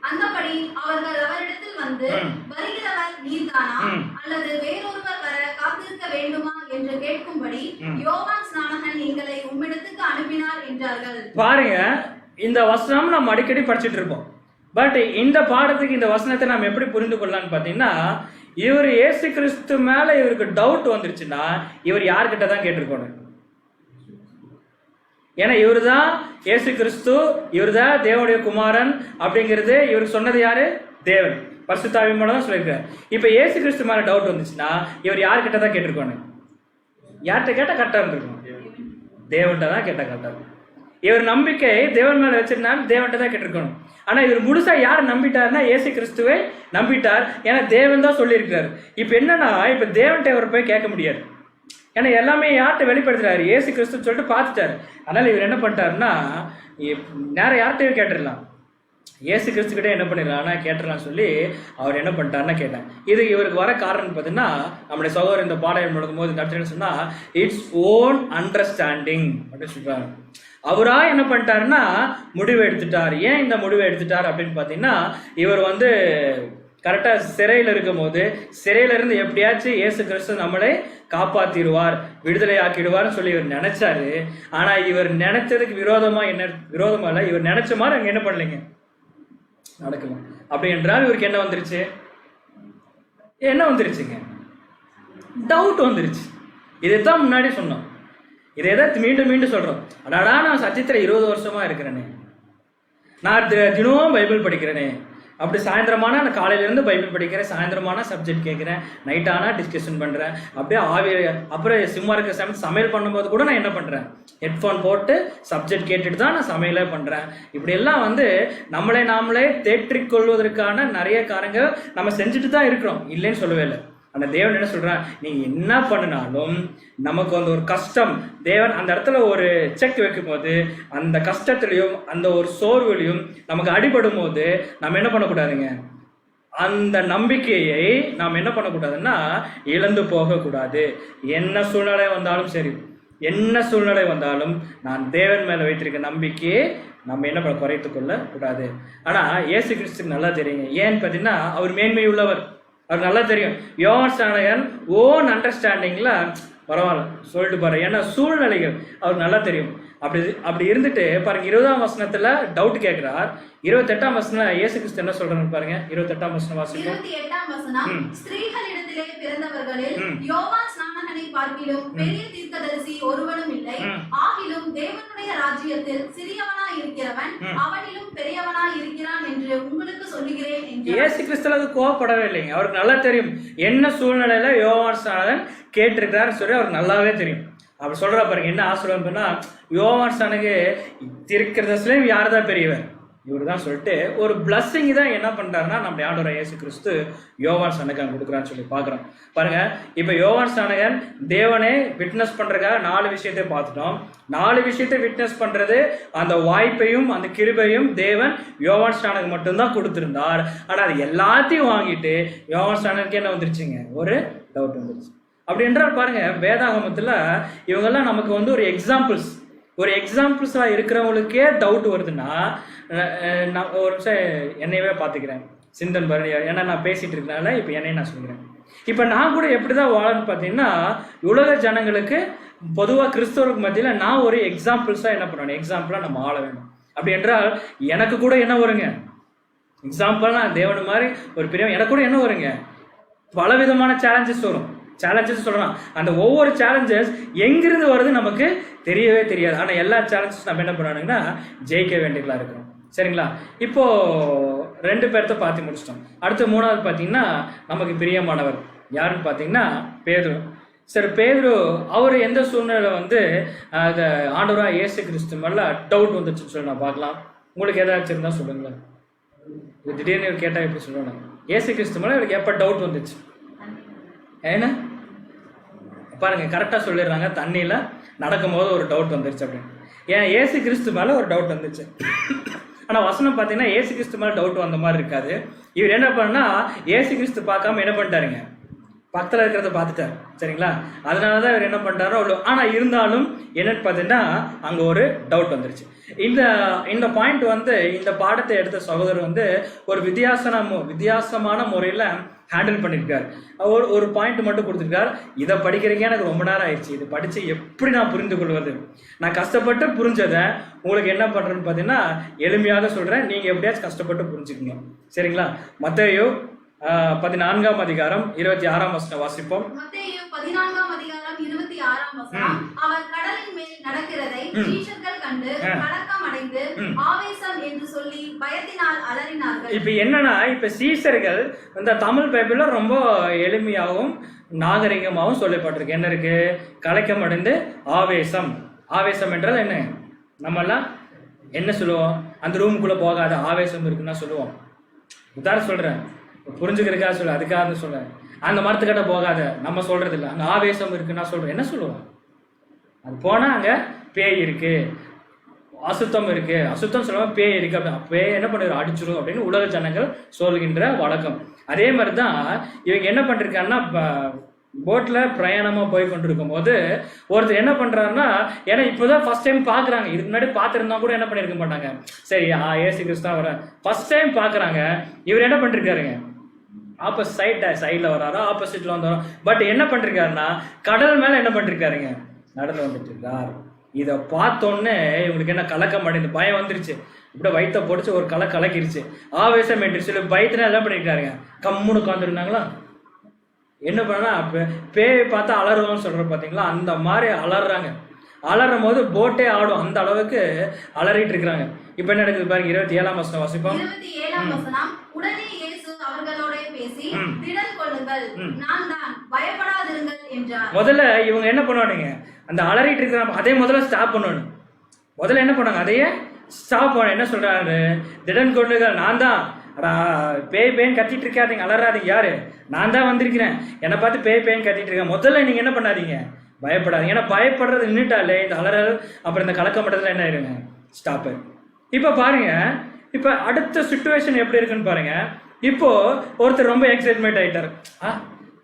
அந்தபடி அவர்கள் அவரிடத்தில் வந்து, வருகிறவர் நீர்தானா அல்லது வேறொருவர் வர காத்திருக்க வேண்டுமா என்று கேட்கும்படி யோவான் ஸ்நானகன் எங்களை உம்மிடத்துக்கு அனுப்பினார் என்றார்கள். பாருங்க, இந்த வசனம் நம்ம அடிக்கடி படிச்சுட்டு இருப்போம். பட் இந்த பாடத்துக்கு இந்த வசனத்தை நம்ம எப்படி புரிந்து கொள்ளலாம்னு பாத்தீங்கன்னா, இவர் இயேசு கிறிஸ்து மேல இவருக்கு டவுட் வந்துருச்சுன்னா இவர் யார்கிட்ட தான் கேட்டிருக்கணும்? ஏன்னா இவர் தான் இயேசு கிறிஸ்து, இவர் தான் தேவனுடைய குமாரன் அப்படிங்கிறது இவருக்கு சொன்னது யாரு? தேவன் பரிசுத்த ஆவி மூலம் தான் சொல்லியிருக்காரு. இப்ப இயேசு கிறிஸ்து மேல டவுட் வந்துச்சுன்னா இவர் யார்கிட்ட தான் கேட்டிருக்கணும்? யார்கிட்ட கேட்டா கரெக்டா இருந்திருக்கும்? தேவன்கிட்ட தான் கேட்டா கரெக்டா இருக்கும். இவர் நம்பிக்கை தேவன் மேல வச்சிருந்தாலும் தேவன்கிட்ட தான் கேட்டிருக்கணும். ஆனா இவர் முழுசா யார் நம்பிட்டாருன்னா இயேசு கிறிஸ்துவை நம்பிட்டார். ஏன்னா தேவன் தான் சொல்லியிருக்காரு. இப்ப என்னன்னா, இப்ப தேவன்கிட்ட இவர் போய் கேட்க முடியாது. ஏன்னா எல்லாமே யார்கிட்ட வெளிப்படுத்துறாரு? இயேசு கிறிஸ்து சொல்லிட்டு பார்த்துட்டாரு. அதனால இவர் என்ன பண்ணிட்டாருன்னா நேரம் யார்கிட்டயும் கேட்டுடலாம், இயேசு கிறிஸ்துக்கிட்டே என்ன பண்ணிடலாம்னா கேட்டுடலாம் சொல்லி அவர் என்ன பண்ணிட்டாருன்னா கேட்டேன். இது இவருக்கு வர காரணம் பார்த்தீங்கன்னா, நம்முடைய சகோதரர் இந்த பாடம் முழுக்கும் போது இந்த இடத்துல சொன்னா இட்ஸ் ஓன் அண்டர்ஸ்டாண்டிங் அப்படின்னு சொல்றாரு. அவரா என்ன பண்ணிட்டாருன்னா முடிவு எடுத்துட்டார். ஏன் இந்த முடிவை எடுத்துட்டார் அப்படின்னு பார்த்தீங்கன்னா, இவர் கரெக்டாக சிறையில் இருக்கும் போது சிறையிலிருந்து எப்படியாச்சும் இயேசு கிறிஸ்து நம்மளை காப்பாற்றிடுவார், விடுதலை ஆக்கிடுவார்னு சொல்லி இவர் நினைச்சாரு. ஆனால் இவர் நினைச்சதுக்கு விரோதமா இல்லை, இவர் நினைச்ச மாதிரி அங்கே என்ன பண்ணலைங்க, நடக்கல. அப்படி என்றால் இவருக்கு என்ன வந்துருச்சுங்க, டவுட் வந்துருச்சு. இதைத்தான் முன்னாடி சொன்னோம், இதை எதாவது மீண்டும் மீண்டும் சொல்றோம். அடாடா, நான் சத்தியத்தில் 20 வருஷமா இருக்கிறேனே, நான் தினமும் பைபிள் படிக்கிறேனே, அப்படி சாயந்தரமானா நான் காலையிலேருந்து பைபிள் படிக்கிறேன், சாயந்தரமானா சப்ஜெக்ட் கேட்குறேன், நைட்டானா டிஸ்கஷன் பண்ணுறேன், அப்படியே அப்புறம் சும்மா இருக்கிற சமையல் பண்ணும்போது கூட நான் என்ன பண்ணுறேன், ஹெட்ஃபோன் போட்டு சப்ஜெக்ட் கேட்டுட்டு தான் நான் சமையலே பண்ணுறேன். இப்படியெல்லாம் நாமளே தேற்றிக் கொள்வதற்கான நிறைய காரியங்கள் நம்ம செஞ்சுட்டு தான் இருக்கிறோம், இல்லைன்னு சொல்லவே இல்லை. அந்த தேவன் என்ன சொல்றான், நீங்க என்ன பண்ணினாலும் நமக்கு ஒரு கஷ்டம், தேவன் அந்த இடத்துல ஒரு செக் வைக்கும் போது அந்த கஷ்டத்திலையும் அந்த ஒரு சோர்வுலையும் நமக்கு அடிபடும் போது நம்ம என்ன பண்ணக்கூடாதுங்க, அந்த நம்பிக்கையை நாம் என்ன பண்ணக்கூடாதுன்னா இழந்து போகக்கூடாது. என்ன சூழ்நிலை வந்தாலும் சரி, என்ன சூழ்நிலை வந்தாலும் நான் தேவன் மேல வைத்திருக்க நம்பிக்கையை நம்ம என்ன பண்ண குறைத்து கொள்ள கூடாது. ஆனா இயேசு கிறிஸ்துக்கு நல்லா தெரியுங்க. ஏன்னு பார்த்தீங்கன்னா அவர் மேன்மை உள்ளவர், அவர் நல்லா தெரியும். யோவான் ஸ்நானகன் ஓன் அண்டர்ஸ்டாண்டிங்ல பரவாயில்ல சொல்லிட்டு பாரு, ஏன்னா சூழ்நிலைகள் அவர் நல்லா தெரியும். அப்படி இருந்துட்டு பாருங்க, 20ஆம் வசனத்துல டவுட் கேட்கிறார். 28ஆம் வசனம் இயேசு கிறிஸ்து என்ன சொல்றாங்க பாருங்க. 28ஆம் வசனம் வாசிப்போம். 28ஆம் வசனம், ஸ்திரீகளிடத்திலே பிறந்தவர்களில் யோவான் ஸ்நானகனை பார்க்கிலும் பெரிய தீர்க்கதரிசி ஒருவனும் இல்லை, ஆகிலும் தேவனுடைய ராஜ்யத்தில் சிறியவனாய் இருக்கிறவன் அவனிலும் பெரியவனாய் இருக்கிறான் என்று உங்களுக்கு சொல்லுகிறேன் என்று. இயேசு கிறிஸ்து அது கோவப்படவே இல்லைங்க, அவருக்கு நல்லா தெரியும் என்ன சூழ்நிலையில யோவான் ஸ்நானகன் கேட்டிருக்கிறார் சொல்லி அவருக்கு நல்லாவே தெரியும். அப்படி சொல்ற பாருங்க, என்ன ஆசீர்வாதம்னா யோவான் ஸ்நானகே தீர்க்கதரிசியிலும் யார் தான் பெரியவர், இவர் தான் சொல்லிட்டு ஒரு பிளஸ்ஸிங் தான் என்ன பண்றாருன்னா நம்ம ஆண்டவர் இயேசு கிறிஸ்து யோவான் ஸ்நானகன் கொடுக்குறான்னு சொல்லி பாக்குறோம் பாருங்க. இப்ப யோவான் ஸ்நானகன் தேவனே விட்னஸ் பண்றதுக்காக 4 விஷயத்தை பார்த்துட்டோம். 4 விஷயத்தை விட்னஸ் பண்றது அந்த வாய்ப்பையும் அந்த கிருபையும் தேவன் யோவான் ஸ்நானகன் மட்டும்தான் கொடுத்திருந்தார். ஆனா அது எல்லாத்தையும் வாங்கிட்டு யோவான் ஸ்நானகனுக்கு என்ன வந்துருச்சுங்க, ஒரு டவுட் வந்துருச்சு. அப்படி என்றால் பாருங்க, வேதாகமத்துல இவங்கெல்லாம் நமக்கு ஒரு எக்ஸாம்பிள்ஸா இருக்கிறவங்களுக்கே டவுட் வருதுன்னா, நான் ஒரு நிமிஷம் என்னையவே பார்த்துக்கிறேன், சிந்தன் பரணி, ஏன்னா நான் பேசிட்டு இருக்கனால இப்போ என்னையும் நான் சொல்கிறேன். இப்போ நான் கூட எப்படிதான் வாழன்னு பார்த்தீங்கன்னா, உலக ஜனங்களுக்கு பொதுவாக கிறிஸ்தவருக்கு மத்தியில் நான் ஒரு எக்ஸாம்பிள்ஸா என்ன பண்ணணும், எக்ஸாம்பிளா நம்ம ஆள வேணும். அப்படி என்றால் எனக்கு கூட என்ன வருங்க, எக்ஸாம்பிள் நான் தேவன் மாதிரி ஒரு பெரிய, எனக்கு கூட என்ன வருங்க, பலவிதமான சேலஞ்சஸ் வரும். சேலஞ்சஸ் சொல்லலாம், அந்த ஒவ்வொரு சேலஞ்சஸ் எங்கிருந்து வருது நமக்கு தெரியவே தெரியாது. ஆனால் எல்லா சேலஞ்சஸ் நம்ம என்ன பண்ணணுங்கன்னா ஜெயிக்க வேண்டியதா இருக்கிறோம். சரிங்களா? இப்போ 2 பேர்த்த பார்த்து முடிச்சிட்டோம். அடுத்து 3வது பார்த்தீங்கன்னா நமக்கு பிரியமானவர் யாருன்னு பார்த்தீங்கன்னா பேதுரு. சரி, பேதுரு அவர் எந்த சூழ்நிலை அதை ஆண்டவராக இயேசு கிறிஸ்து மேல டவுட் வந்துச்சுன்னு சொல்லி நான் பார்க்கலாம். உங்களுக்கு ஏதாச்சும் இருந்தா சொல்லுங்களேன். திடீர்னு கேட்டால் எப்படி சொல்லணும், இயேசு கிறிஸ்து மேல எனக்கு எப்போ டவுட் வந்துச்சு, ஏன்னா பாருங்க கரெக்டாக சொல்லிடுறாங்க, தண்ணியில் நடக்கும்போது ஒரு டவுட் வந்துருச்சு அப்படின்னு. ஏன் இயேசு கிறிஸ்து மேலே ஒரு டவுட் வந்துச்சு. ஆனால் வசனம் பார்த்தீங்கன்னா இயேசு கிறிஸ்து மேலே டவுட் வந்த மாதிரி இருக்காது. இவர் என்ன பண்ணா இயேசு கிறிஸ்து பார்க்காம என்ன பண்ணிட்டாருங்க, பக்கத்தில் இருக்கிறத பார்த்துட்டார். சரிங்களா? அதனால தான் இவர் என்ன பண்ணிட்டாரோ அவ்வளோ. ஆனால் இருந்தாலும் என்னன்னு பார்த்தீங்கன்னா அங்கே ஒரு டவுட் வந்துருச்சு. இந்த பாயிண்ட் இந்த பாடத்தை எடுத்த சகோதரர் ஒரு வித்தியாசமான முறையில் ஹேண்டில் பண்ணியிருக்காரு. ஒரு பாயிண்ட் மட்டும் கொடுத்துருக்காரு. இதை படிக்கிறீங்க எனக்கு ரொம்ப நேரம் ஆயிடுச்சு, இதை படித்து எப்படி நான் புரிந்து கொள்வது, நான் கஷ்டப்பட்டு புரிஞ்சதை உங்களுக்கு என்ன பண்ணுறேன்னு பார்த்தீங்கன்னா எளிமையாக சொல்கிறேன், நீங்கள் எப்படியாச்சும் கஷ்டப்பட்டு புரிஞ்சுக்கங்க. சரிங்களா? மத்தேயு 14ஆம் அதிகாரம் 26ஆம் வசனம் வாசிப்போம். மத்தேயு 14ஆம் அதிகாரம் 26ஆம் வசனம். அவர் கடலின் மேல் நடக்கிறதை சீஷர்கள் கண்டு கலக்கம் அடைந்து ஆவேசம் என்று சொல்லி பயத்தினால் அலறினார்கள். இப்ப என்னன்னா, இப்ப சீஷர்கள் இந்த தமிழ் பைபிள்ல ரொம்ப எளிமையாகவும் நாகரிகமாகவும் சொல்லப்பட்டிருக்கு. என்ன இருக்கு? கலக்கம் அடைந்து ஆவேசம். ஆவேசம் என்றால் என்ன? நம்ம எல்லாம் என்ன சொல்லுவோம்? அந்த ரூமுக்குள்ள போகாத, ஆவேசம் இருக்குன்னா சொல்லுவோம். உதாரணம் சொல்றேன், புரிஞ்சுக்கிறதுக்காக சொல்ல, அதுக்காக சொல்றேன். அந்த மரத்துக்கிட்ட போகாத நம்ம சொல்றது இல்லை, அங்க ஆவேசம் இருக்குன்னா சொல்றோம். என்ன சொல்லுவோம்? அது போனா அங்க பேய் இருக்கு, அசுத்தம் இருக்கு, அசுத்தம் சொல்லாம பேய் இருக்கு அப்படின்னு. பேய் என்ன பண்ணிடும், அடிச்சிடும் அப்படின்னு உலக ஜனங்கள் சொல்கின்ற வழக்கம். அதே மாதிரிதான் இவங்க என்ன பண்ணிருக்காங்கன்னா, போட்ல பிரயாணமா போய் கொண்டிருக்கும் போது ஒருத்தர் என்ன பண்றாருன்னா, ஏன்னா இப்பதான் ஃபர்ஸ்ட் டைம் பாக்குறாங்க, இதுக்கு முன்னாடி பாத்துருந்தா கூட என்ன பண்ணிருக்க மாட்டாங்க, சரி இயேசு கிறிஸ்து வர ஃபர்ஸ்ட் டைம் பாக்குறாங்க. இவர் என்ன பண்ணிருக்காருங்க, சைடில் வராரோ, ஆப்போசிட்டில் வந்தாரோ. பட் என்ன பண்ணிருக்காருன்னா கடல் மேலே என்ன பண்ணிருக்காருங்க, நடந்து வந்துட்டு இருக்கார். இதை பார்த்தோன்னே இவங்களுக்கு என்ன கலக்கம் அடைந்து பயம் வந்துருச்சு. இப்படி வயிற்ற போட்டுச்சு, ஒரு கலக்கிருச்சு, ஆவேசம் ஏற்றிருச்சு. பயத்தினா எல்லாம் பண்ணிருக்காருங்க, கம்முன்னு உட்காந்துருந்தாங்களா. என்ன பண்ணா பேயை பார்த்தா அலறுவோம்னு சொல்ற பார்த்தீங்களா, அந்த மாதிரி அலறாங்க. அலறும் போது போட்டே ஆடும், அந்த அளவுக்கு அலறிட்டு இருக்கிறாங்க. இப்ப என்ன நடக்குது பாருங்க, 27ஆம் வசனம் வாசிப்போம். 27ஆம் வசனம். உடனே இயேசு அவர்களோட பேசி, திடன் கொள்ளுங்கள், நான் தான், பயப்படாதிருங்கள் என்றார். முதல்ல இவங்க என்ன பண்ணுவானுங்க, அந்த அலறிட்டு இருக்கிறாங்க, அதே முதல்ல ஸ்டாப் பண்ணணும். முதல்ல என்ன பண்ணாங்க, அதையே ஸ்டாப் பண்ண. என்ன சொல்றாரு, திடன் கொள்ளுங்கள், நான் தான். பேய்ன்னு கத்திட்டு இருக்காதீங்க, அலறாதீங்க. யாரு, நான் தான் வந்திருக்கிறேன், என்னை பார்த்து பேய்ன்னு கத்திட்டு இருக்கேன். முதல்ல நீங்க என்ன பண்ணாதீங்க, பயப்படாதீங்க. ஏன்னா பயப்படுறது நின்றுட்டாலே இந்த அலறல் அப்புறம் இந்த கலக்க மட்டத்தில் என்ன ஆயிருங்க, ஸ்டாப்பு. இப்போ பாருங்க, இப்போ அடுத்த சுச்சுவேஷன் எப்படி இருக்குன்னு பாருங்க. இப்போ ஒருத்தர் ரொம்ப எக்ஸைட்மெண்ட் ஆயிட்டார்.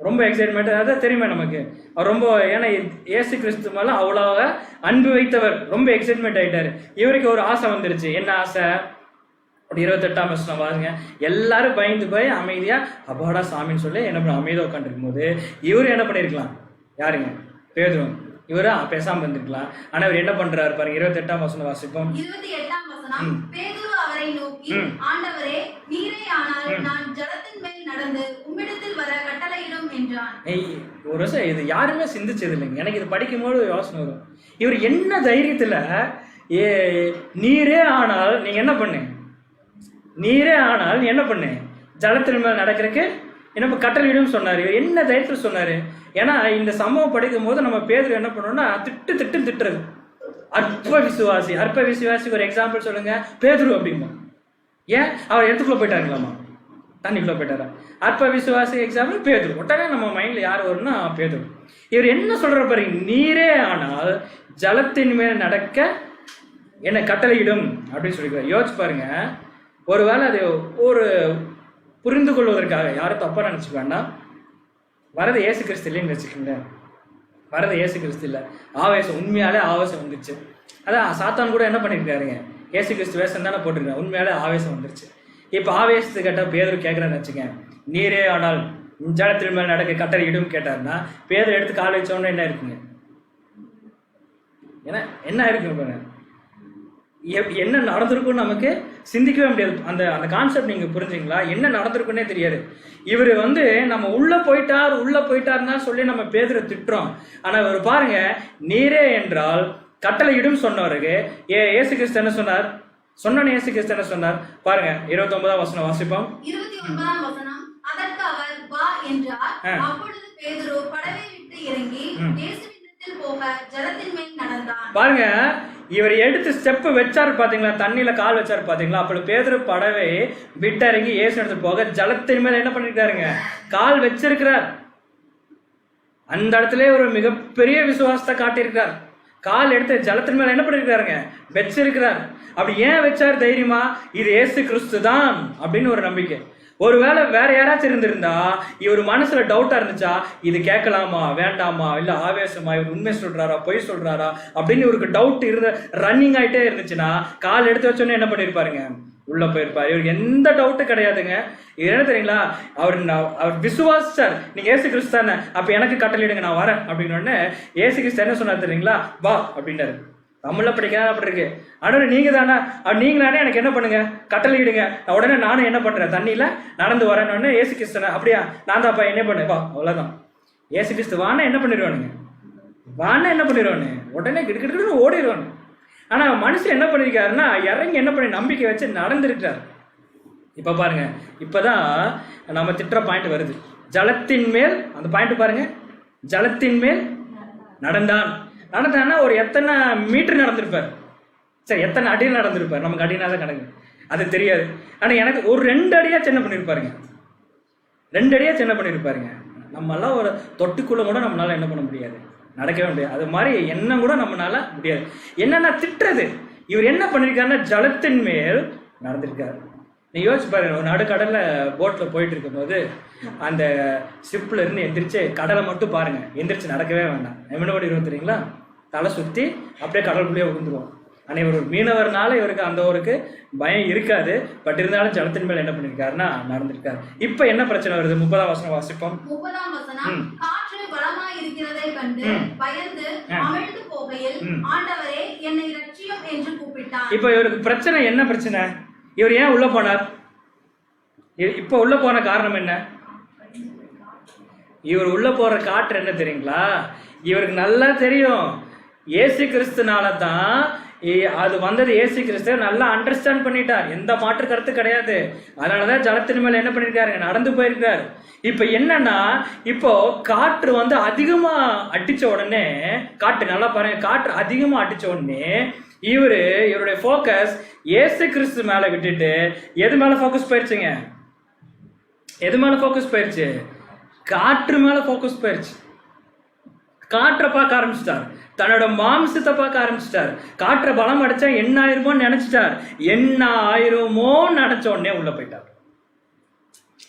ரொம்ப எக்ஸைட்மெண்ட், அதான் தெரியுமே நமக்கு. அவர் ரொம்ப, ஏன்னா இயேசு கிறிஸ்து மேல அவ்வளோ அன்பு வைத்தவர், ரொம்ப எக்ஸைட்மெண்ட் ஆயிட்டாரு. இவருக்கு ஒரு ஆசை வந்துருச்சு. என்ன ஆசை, 28ஆம் வசனம் பாருங்க. எல்லாரும் பயந்து போய் அமைதியா அப்பாடா சாமின்னு சொல்லி என்ன பண்ண அமைதியா உட்காந்துருக்கும் போது இவரு என்ன பண்ணிருக்கலாம், யாருங்க, பேதுரு. இவரு பேசாம இருந்திருக்கலாம். ஆனா இவர் என்ன பண்றாரு பாருங்க, 28ஆம் வசனம் வாசிப்போம். 28ஆம் வசனம். பேதுரு அவரை நோக்கி, ஆண்டவரே, நீரே ஆனால் நான் ஜலத்தின் மேல் நடந்து உம்மிடத்தில் வர கட்டளையிடும் என்றான். ஒரு வருஷம் இது யாருமே சிந்திச்சது இல்லைங்க. எனக்கு இது படிக்கும்போது யோசனை வரும், இவர் என்ன தைரியத்துல நீரே ஆனால் நீங்க என்ன பண்ணு, நீரே ஆனால் நீ என்ன பண்ணு, ஜலத்தின் மேல் நடக்கிறதுக்கு என்ன கட்டளையிடும் சொன்னாரு. இவர் என்ன தைரியத்தில் சொன்னாரு. ஏன்னா இந்த சம்பவம் படிக்கும் போது நம்ம பேதுரு என்ன பண்ணோம்னா திட்டுறது. அற்ப விசுவாசி ஒரு எக்ஸாம்பிள் சொல்லுங்க, பேதுரு அப்படிமா. ஏன் அவர் இடத்துக்குள்ள போயிட்டாருங்களாமா, தண்ணிக்குள்ள போயிட்டாரா? அற்ப விசுவாசி எக்ஸாம்பிள் பேதுரு. உடனே நம்ம மைண்ட்ல யார் வரும்னா பேதுரு. இவர் என்ன சொல்ற பாருங்க, நீரே ஆனால் ஜலத்தின் மேல் நடக்க என்ன கட்டளையிடும் அப்படின்னு சொல்லிக்கிறார். யோசிச்சு பாருங்க. ஒருவேளை அது ஒரு புரிந்து கொள்வதற்காக, யாரும் தப்பா நினைச்சுக்க வேண்டாம், வரது இயேசு கிறிஸ்து இல்லைன்னு வச்சுக்கோங்க. வரது இயேசு கிறிஸ்து இல்லை, ஆவேசம், உண்மையாலே ஆவேசம் வந்துருச்சு. அதான் சாத்தான் கூட என்ன பண்ணியிருக்காருங்க, இயேசு கிறிஸ்து வேஷம் தானே போட்டிருக்காரு, உண்மையாலே ஆவேசம் வந்துருச்சு. இப்போ ஆவேசத்துக்கு கேட்டால் பேதுரு கேட்குறேன்னு வச்சுங்க, நீரே ஆனால் ஜலத்தின் மேல் நடக்க கட்டளையிடும் கேட்டாருன்னா பேதுரு எடுத்து கால் வச்சோன்னு என்ன இருக்குங்க, ஏன்னா என்ன இருக்குங்க, என்ன நடந்திருக்குன்னு நமக்கு சிந்திக்கவே முடியாது. அந்த அந்த கான்செப்ட் நீங்க புரிஞ்சுங்களா, என்ன நடந்திருக்குன்னே தெரியாது. இவர் நம்ம உள்ள போயிட்டாருன்னா சொல்லி நம்ம பேதுரை திட்டுறோம். ஆனா இவர் பாருங்க, நீரே என்றால் கட்டளையிடும் சொன்னவருக்கு இயேசு கிறிஸ்து என்ன சொன்னார், இயேசு கிறிஸ்து என்ன சொன்னார் பாருங்க. 29ஆம் வசனம் வாசிப்போம். 29ஆம் வசனம். அதற்கு அவர் வா என்றார். அப்பொழுது பேதுரு படவை விட்டு இறங்கி இயேசுவினிடத்தில் போக ஜலத்தின் மேல் நடந்தான். பாருங்க, இவர் எடுத்து ஸ்டெப் வச்சாரு பாத்தீங்களா, தண்ணியில கால் வச்சாரு பாத்தீங்களா. அப்படி பேதுரு படவை விட்டறங்கி இயேசு இடத்துக்கு போக ஜலத்தின் மேல என்ன பண்ணிருக்காருங்க, கால் வச்சிருக்கிறார். அந்த இடத்துல ஒரு மிகப்பெரிய விசுவாசத்தை காட்டியிருக்கிறார். கால் எடுத்து ஜலத்தின் மேல என்ன பண்ணிருக்காருங்க, வச்சிருக்கிறார். அப்படி ஏன் வச்சாரு தைரியமா, இது இயேசு கிறிஸ்து தான் அப்படின்னு ஒரு நம்பிக்கை. ஒருவேளை வேற யாராச்சும் இருந்திருந்தா இவர் மனசுல டவுட்டா இருந்துச்சா, இது கேட்கலாமா வேண்டாமா, இல்ல ஆவேசமா, இவர் உண்மை சொல்றாரா பொய் சொல்றாரா அப்படின்னு இவருக்கு டவுட் ரன்னிங் ஆயிட்டே இருந்துச்சுன்னா கால் எடுத்து வச்சோன்னே என்ன பண்ணிருப்பாருங்க, உள்ள போயிருப்பாரு. இவருக்கு எந்த டவுட்டும் கிடையாதுங்க. இது என்ன தெரியுங்களா, அவர் விசுவாசிச்சார், நீங்க ஏசு கிறிஸ்து தானே, அப்ப எனக்கு கட்டளையிடுங்க, நான் வரேன் அப்படின்னு உடனே ஏசு கிறிஸ்து என்ன சொன்னார் தெரியுங்களா, வா அப்படின்னாரு. தமிழ்ல படிக்காத அப்படி இருக்கு. ஆனால் நீங்க தானே, நீங்களானே எனக்கு என்ன பண்ணுங்க, கட்டளையிடுங்க, நான் உடனே நானும் என்ன பண்றேன், தண்ணியில நடந்து வரேன்னு ஏசு கிறிஸ்து, அப்படியா நான் தான்ப்பா, என்ன பண்ணு வா, அவ்வளவுதான். ஏசு கிறிஸ்து வானா என்ன பண்ணிடுவானுங்க, வானா என்ன பண்ணிடுவானு, உடனே கிடுக்கிட்டு ஓடிடுவானு. ஆனா மனுஷன் என்ன பண்ணிருக்காருன்னா இறங்கி என்ன பண்ணி நம்பிக்கை வச்சு நடந்துருக்காரு. இப்ப பாருங்க, இப்பதான் நம்ம திட்டுற பாயிண்ட் வருது. ஜலத்தின் மேல், அந்த பாயிண்ட் பாருங்க, ஜலத்தின் மேல் நடந்தான்னா ஒரு எத்தனை மீட்டர் நடந்திருப்பார், சரி எத்தனை அடியில் நடந்திருப்பார், நமக்கு அடினால கணக்கு அது தெரியாது. ஆனா எனக்கு ஒரு 2 அடியா சின்ன பண்ணிருப்பாருங்க, 2 அடியா சின்ன பண்ணிருப்பாருங்க. நம்ம எல்லாம் ஒரு தொட்டுக்குள்ள கூட நம்மளால என்ன பண்ண முடியாது, நடக்கவே முடியாது. அது மாதிரி என்ன கூட நம்மளால முடியாது. என்னன்னா திட்டுறது. இவர் என்ன பண்ணிருக்காருன்னா ஜலத்தின் மேல் நடந்திருக்காரு. நீ யோசிச்சு பாருங்க, ஒரு நடுக்கடல்ல போட்ல போயிட்டு இருக்கும் போது அந்த ஷிப்ல இருந்து எந்திரிச்சு கடலை மட்டும் பாருங்க, எந்திரிச்சு நடக்கவே வேண்டாம். என்ன பண்ணி தெரியுங்களா, தலை சுத்தி அப்படியே கடலுக்குள்ளேயே விழுந்துருவோம். ஆனால் இவர் ஒரு மீனவர்னால இவருக்கு அந்த ஊருக்கு பயம் இருக்காது. பட் இருந்தாலும் ஜலத்தின் மேல் என்ன பண்ணியிருக்காருன்னா நடந்திருக்காரு. இப்போ என்ன பிரச்சனை வருது? 30ஆம் வசனம் வாசிப்போம். 30ஆம் வசனம், காற்று பலமாய் இருக்கிறதை கண்டு பயந்து அமிழ்ந்து போகையில் ஆண்டவரே என்னை ரட்சியும் என்று கூப்பிட்டார். இப்போ இவருக்கு பிரச்சனை என்ன பிரச்சனை? இவர் ஏன் உள்ள போனார்? இப்போ உள்ள போன காரணம் என்ன? இவர் உள்ள போற காற்று என்ன தெரியுங்களா? இவருக்கு நல்லா தெரியும் இயேசு கிறிஸ்துனால தான் அது வந்தது. இயேசு கிறிஸ்து நல்லா அண்டர்ஸ்டாண்ட் பண்ணிட்டார், எந்த மாற்று கருத்து கிடையாது. அதனாலதான் ஜலத்தின் மேல என்ன பண்ணிருக்காரு? நடந்து போயிருக்காரு. இப்ப என்னன்னா, இப்போ காற்று வந்து அதிகமா அடிச்ச உடனே, காற்று நல்லா பாருங்க, காற்று அதிகமா அடிச்ச உடனே இவருடைய போக்கஸ் இயேசு கிறிஸ்து மேல விட்டுட்டு எது மேல போக்கஸ் போயிருச்சுங்க? எது மேல போக்கஸ் போயிருச்சு? காற்று மேல போக்கஸ் போயிருச்சு. காற்றை பார்க்க ஆரம்பிச்சிட்டார், தன்னோட மாம்சத்தை பார்க்க ஆரம்பிச்சிட்டார். காற்றை பலம் அடிச்சா என்ன ஆயிருமோன்னு நினைச்சிட்டார். என்ன ஆயிருமோ நினைச்ச உடனே உள்ள போயிட்டார்.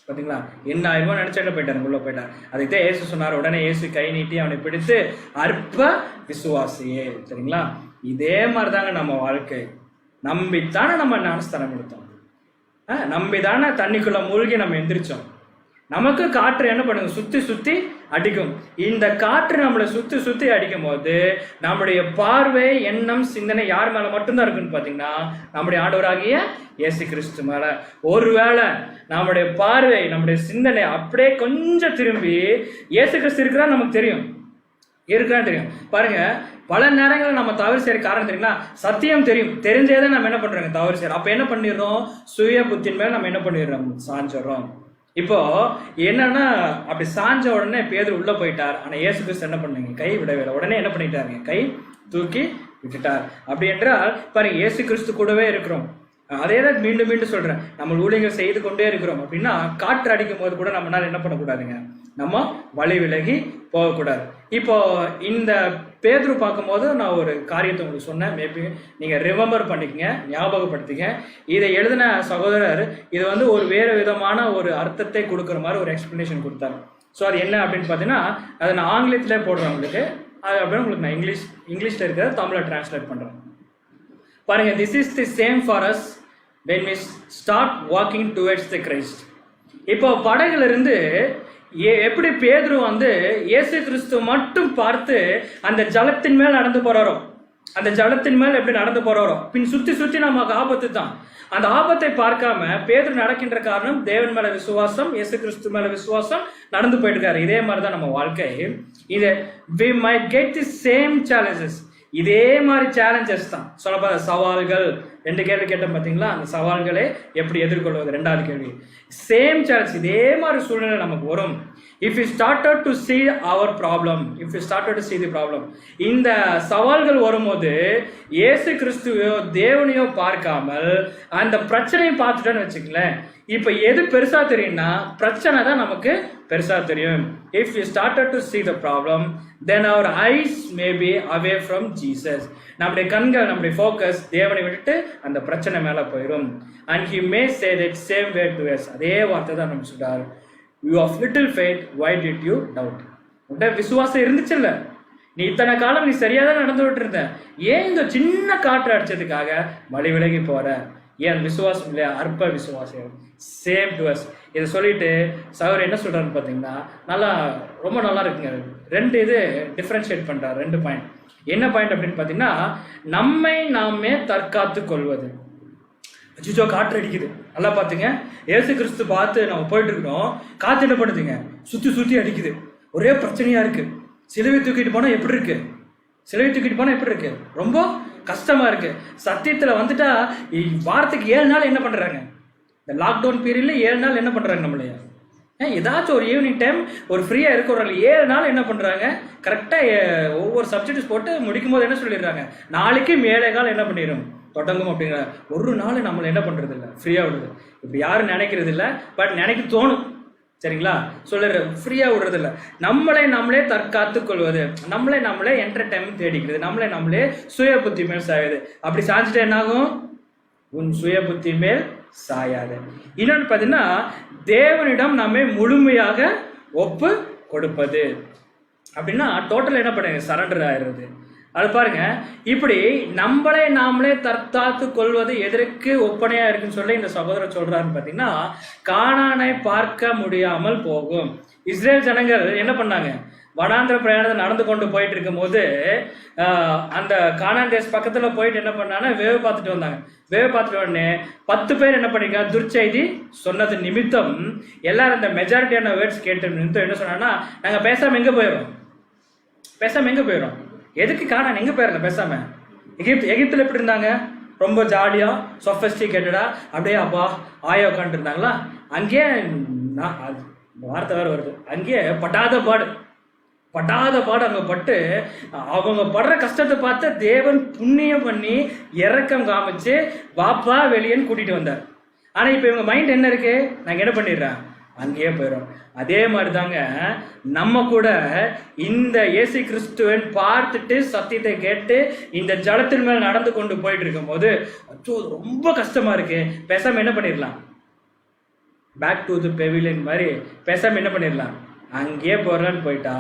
பாத்தீங்களா? என்ன ஆயிருமோ நினைச்ச உடனே போயிட்டார், உள்ள போயிட்டார். அதுக்குதான் இயேசு சொன்னார், உடனே இயேசு கை நீட்டி அவனை பிடித்து அற்ப விசுவாசியே. சரிங்களா? இதே மாதிரிதாங்க நம்ம வாழ்க்கை. நம்பித்தானே நம்ம ஞானஸ்தானம் எடுத்தோம், நம்பிதானே தண்ணிக்குள்ள மூழ்கி நம்ம எந்திரிச்சோம். நமக்கு காற்று என்ன பண்ணுங்க? சுத்தி சுத்தி அடிக்கும். இந்த காற்று நம்மளை சுத்தி சுத்தி அடிக்கும் போது நம்முடைய பார்வை, எண்ணம், சிந்தனை யார் மேல மட்டும்தான் இருக்குன்னு பாத்தீங்கன்னா நம்முடைய ஆண்டவராகிய இயேசு கிறிஸ்து மேல. ஒருவேளை நம்முடைய பார்வை, நம்முடைய சிந்தனை அப்படியே கொஞ்சம் திரும்பி இயேசு கிறிஸ்து இருக்கிறா நமக்கு தெரியும், இருக்கிறான்னு தெரியும். பாருங்க, பல நேரங்களில் நம்ம தவறு செய்யற காரணம் தெரியுங்களா? சத்தியம் தெரியும், தெரிஞ்சேதான் நம்ம என்ன பண்றோங்க? தவறு செய்யறோம். அப்ப என்ன பண்ணிடுறோம்? சுய புத்தின் மேல நம்ம என்ன பண்ணிடுறோம்? சாஞ்சிடறோம். இப்போ என்னன்னா, அப்படி சாஞ்ச உடனே பேதுரு உள்ள போயிட்டார். ஆனா இயேசு கிறிஸ்து என்ன பண்ணீங்க? கை விடவே. உடனே என்ன பண்ணிட்டாருங்க? கை தூக்கி விட்டுட்டார். அப்படி என்றால் பாருங்க, இயேசு கிறிஸ்து கூடவே இருக்கிறோம். அதே தான் மீண்டும் மீண்டும் சொல்றேன், நம்ம ஊழியர்கள் செய்து கொண்டே இருக்கிறோம். அப்படின்னா காற்று அடிக்கும் போது கூட நம்மளால என்ன பண்ணக்கூடாதுங்க? நம்ம வழி விலகி போகக்கூடாது. இப்போ இந்த பேதுரு பார்க்கும்போது நான் ஒரு காரியத்தை உங்களுக்கு சொன்னேன், மேபி நீங்க ரிமெம்பர் பண்ணிக்கங்க, ஞாபகப்படுத்திங்க. இதை எழுதின சகோதரர் இது வந்து ஒரு வேறு விதமான ஒரு அர்த்தத்தை கொடுக்குற மாதிரி ஒரு எக்ஸ்பிளனேஷன் கொடுத்தாரு. ஸோ அது என்ன அப்படின்னு பார்த்தீங்கன்னா, அதை நான் ஆங்கிலத்திலே போடுறேன் உங்களுக்கு. அது அப்படின்னு உங்களுக்கு நான் இங்கிலீஷ்ல இருக்கிறத தமிழில் டிரான்ஸ்லேட் பண்றேன். பாருங்க, this is the same for us when we start walking towards the Christ. இப்போ படகுல இருந்து எப்படி பேதுரு வந்து இயேசு கிறிஸ்து மட்டும் பார்த்து அந்த ஜலத்தின் மேல் நடந்து போறாரோ, அந்த ஜலத்தின் மேல் எப்படி நடந்து போறாரோ, பின் சுத்தி சுத்தி நமக்கு ஆபத்து தான். அந்த ஆபத்தை பார்க்காம பேதுரு நடக்கின்ற காரணம் தேவன் மேல விசுவாசம், இயேசு கிறிஸ்து மேல விசுவாசம், நடந்து போயிட்டு இருக்காரு. இதே மாதிரிதான் நம்ம வாழ்க்கை. இது we might get the same challenges. இதே மாதிரி சேலஞ்சஸ் தான் சொல்லப்போ சவால்கள். 2 கேள்வி கேட்டோம் பார்த்தீங்களா? அந்த சவால்களை எப்படி எதிர்கொள்வது, 2வது கேள்வி. சேம் சேலஞ்ச், இதே மாதிரி சூழ்நிலை நமக்கு வரும். If you started to see our problem, if you started to see the problem, இந்த சவால்கள் வரும்போது இயேசு கிறிஸ்துவையோ தேவனையோ பார்க்காமல் அந்த பிரச்சனையை பார்த்துட்டோன்னு வச்சுக்கங்களேன், இப்போ எது பெருசா தெரியும்னா பிரச்சனை தான் நமக்கு பெருசா தெரியும். If we started to see the problem, then our eyes may be away from Jesus. நம்முடைய கண்கள், நம்முடைய ஃபோக்கஸ் தேவனை விட்டுட்டு அந்த பிரச்சனை மேல போயிடும். And he may say that same way to us. அதே வார்த்தை தான் நம்ம சொல்றாரு, you of little faith, why did you doubt? உன்கிட்ட விசுவாசம் இருந்துச்சு இல்ல, நீ இத்தனை காலம் நீ சரியா தான் நடந்து விட்டு இருந்த, ஏன் இந்த சின்ன காற்று அடிச்சதுக்காக வழி விலகி போற? ஏன் விசுவாசம் இல்லையா? அற்ப விசுவாசம். Same to us. இதை சொல்லிட்டு சகோதரர் என்ன சொல்றாருன்னு பார்த்தீங்கன்னா, ரொம்ப நல்லா இருக்குங்க. 2 இது டிஃபரன்ஷியேட் பண்றாரு, 2 பாயிண்ட். என்ன பாயிண்ட் அப்படின்னு பார்த்தீங்கன்னா, நம்மை நாமே தற்காத்து கொள்வது. அஜிஜோ காற்று அடிக்குது, நல்லா பார்த்துங்க. இயேசு கிறிஸ்து பார்த்து நம்ம போயிட்டு இருக்கிறோம், காற்று என்ன பண்ணுதுங்க? சுத்தி சுத்தி அடிக்குது, ஒரே பிரச்சனையா இருக்கு. சிலுவை தூக்கிட்டு போனா எப்படி இருக்கு? சிலுவை தூக்கிட்டு போனா எப்படி இருக்கு? ரொம்ப கஷ்டமா இருக்கு. சத்தியத்துல வந்துட்டா வாரத்துக்கு 7 நாள் என்ன பண்றாங்க? இந்த லாக்டவுன் பீரியட்ல 7 நாள் என்ன பண்றாங்க? நம்மளைய ஏதாச்சும் ஒரு ஈவினிங் டைம் ஒரு ஃப்ரீயா இருக்கிறவங்க 7 நாள் என்ன பண்றாங்க? கரெக்டா ஒவ்வொரு சப்ஜெக்ட்ஸ் போட்டு முடிக்கும் போது என்ன சொல்லிடுறாங்க? நாளைக்கு 7 என்ன பண்ணிடும் தொடங்கும் அப்படிங்கிற. ஒரு நாள் நம்மளை என்ன பண்றது இல்லை, ஃப்ரீயா விடுறது. இப்படி யாரும் நினைக்கிறது இல்லை, பட் நினைக்க தோணும். சரிங்களா? சொல்லுற ஃப்ரீயா விடுறது இல்லை. நம்மளே தற்காத்து கொள்வது, நம்மளே என்டர்டைன்மெண்ட் தேடிக்கிறது, நம்மளே சுய புத்தி மேல் சாயுது. அப்படி சாஞ்சிட்டு என்ன ஆகும்? உன் சுய புத்தி மேல் சாயாது. இன்னொன்று பார்த்தீங்கன்னா, தேவனிடம் நம்மை முழுமையாக ஒப்பு கொடுப்பது. அப்படின்னா டோட்டல் என்ன பண்ணுங்க? சரண்டர் ஆயிடுறது. அது பாருங்க, இப்படி நம்மளே நாமளே தற்காத்து கொள்வது எதற்கு ஒப்பனையா இருக்குன்னு சொல்லி இந்த சகோதரர் சொல்றாருன்னு பாத்தீங்கன்னா, கானானை பார்க்க முடியாமல் போகும். இஸ்ரேல் ஜனங்கள் என்ன பண்ணாங்க, வனாந்திர பிரயாணத்தை நடந்து கொண்டு போயிட்டு இருக்கும் போது அந்த கானான் தேச பக்கத்துல போயிட்டு என்ன பண்ணாங்கன்னா வேவு பார்த்துட்டு வந்தாங்க. வேவு பார்த்துட்டு உடனே 10 பேர் என்ன பண்ணிருக்காங்க, துர்ச்செய்தி சொன்னது நிமித்தம் எல்லாரும் இந்த மெஜாரிட்டியான வேர்ட்ஸ் கேட்ட நிமித்தம் என்ன சொன்னாங்கன்னா, நாங்க பேசாம எங்க போயிடும், பேசாம எங்க போயிடும், எதுக்கு கானான் எங்க போயிடல, பேசாம எகிப்துல எப்படி இருந்தாங்க, ரொம்ப ஜாலியா சொஃபஸ்டிகேட்டடா அப்படியே அப்பா ஆயா உட்காந்துட்டு இருந்தாங்களா, அங்கேயே வார்த்தை வேற வருது, அங்கேயே படாத பாடு அங்க பட்டு அவங்க படுற கஷ்டத்தை பார்த்து தேவன் புண்ணியம் பண்ணி இரக்கம் காமிச்சு வாப்பா வெளியேன்னு கூட்டிட்டு வந்தார். ஆனா இப்ப இவங்க மைண்ட் என்ன இருக்கு, நாங்க என்ன பண்ணிடுறேன், அங்கேயே போயிடும். அதே மாதிரிதாங்க நம்ம கூட இந்த இயேசு கிறிஸ்துவன் பார்த்துட்டு சத்தியத்தை கேட்டு இந்த ஜலத்தின் மேல் நடந்து கொண்டு போயிட்டு இருக்கும் போது ரொம்ப கஷ்டமா இருக்கு, பேசாம என்ன பண்ணிடலாம், பேக் டு தி பெவிலியன் மாதிரி பேசாம என்ன பண்ணிடலாம், அங்கேயே போறலான்னு போயிட்டா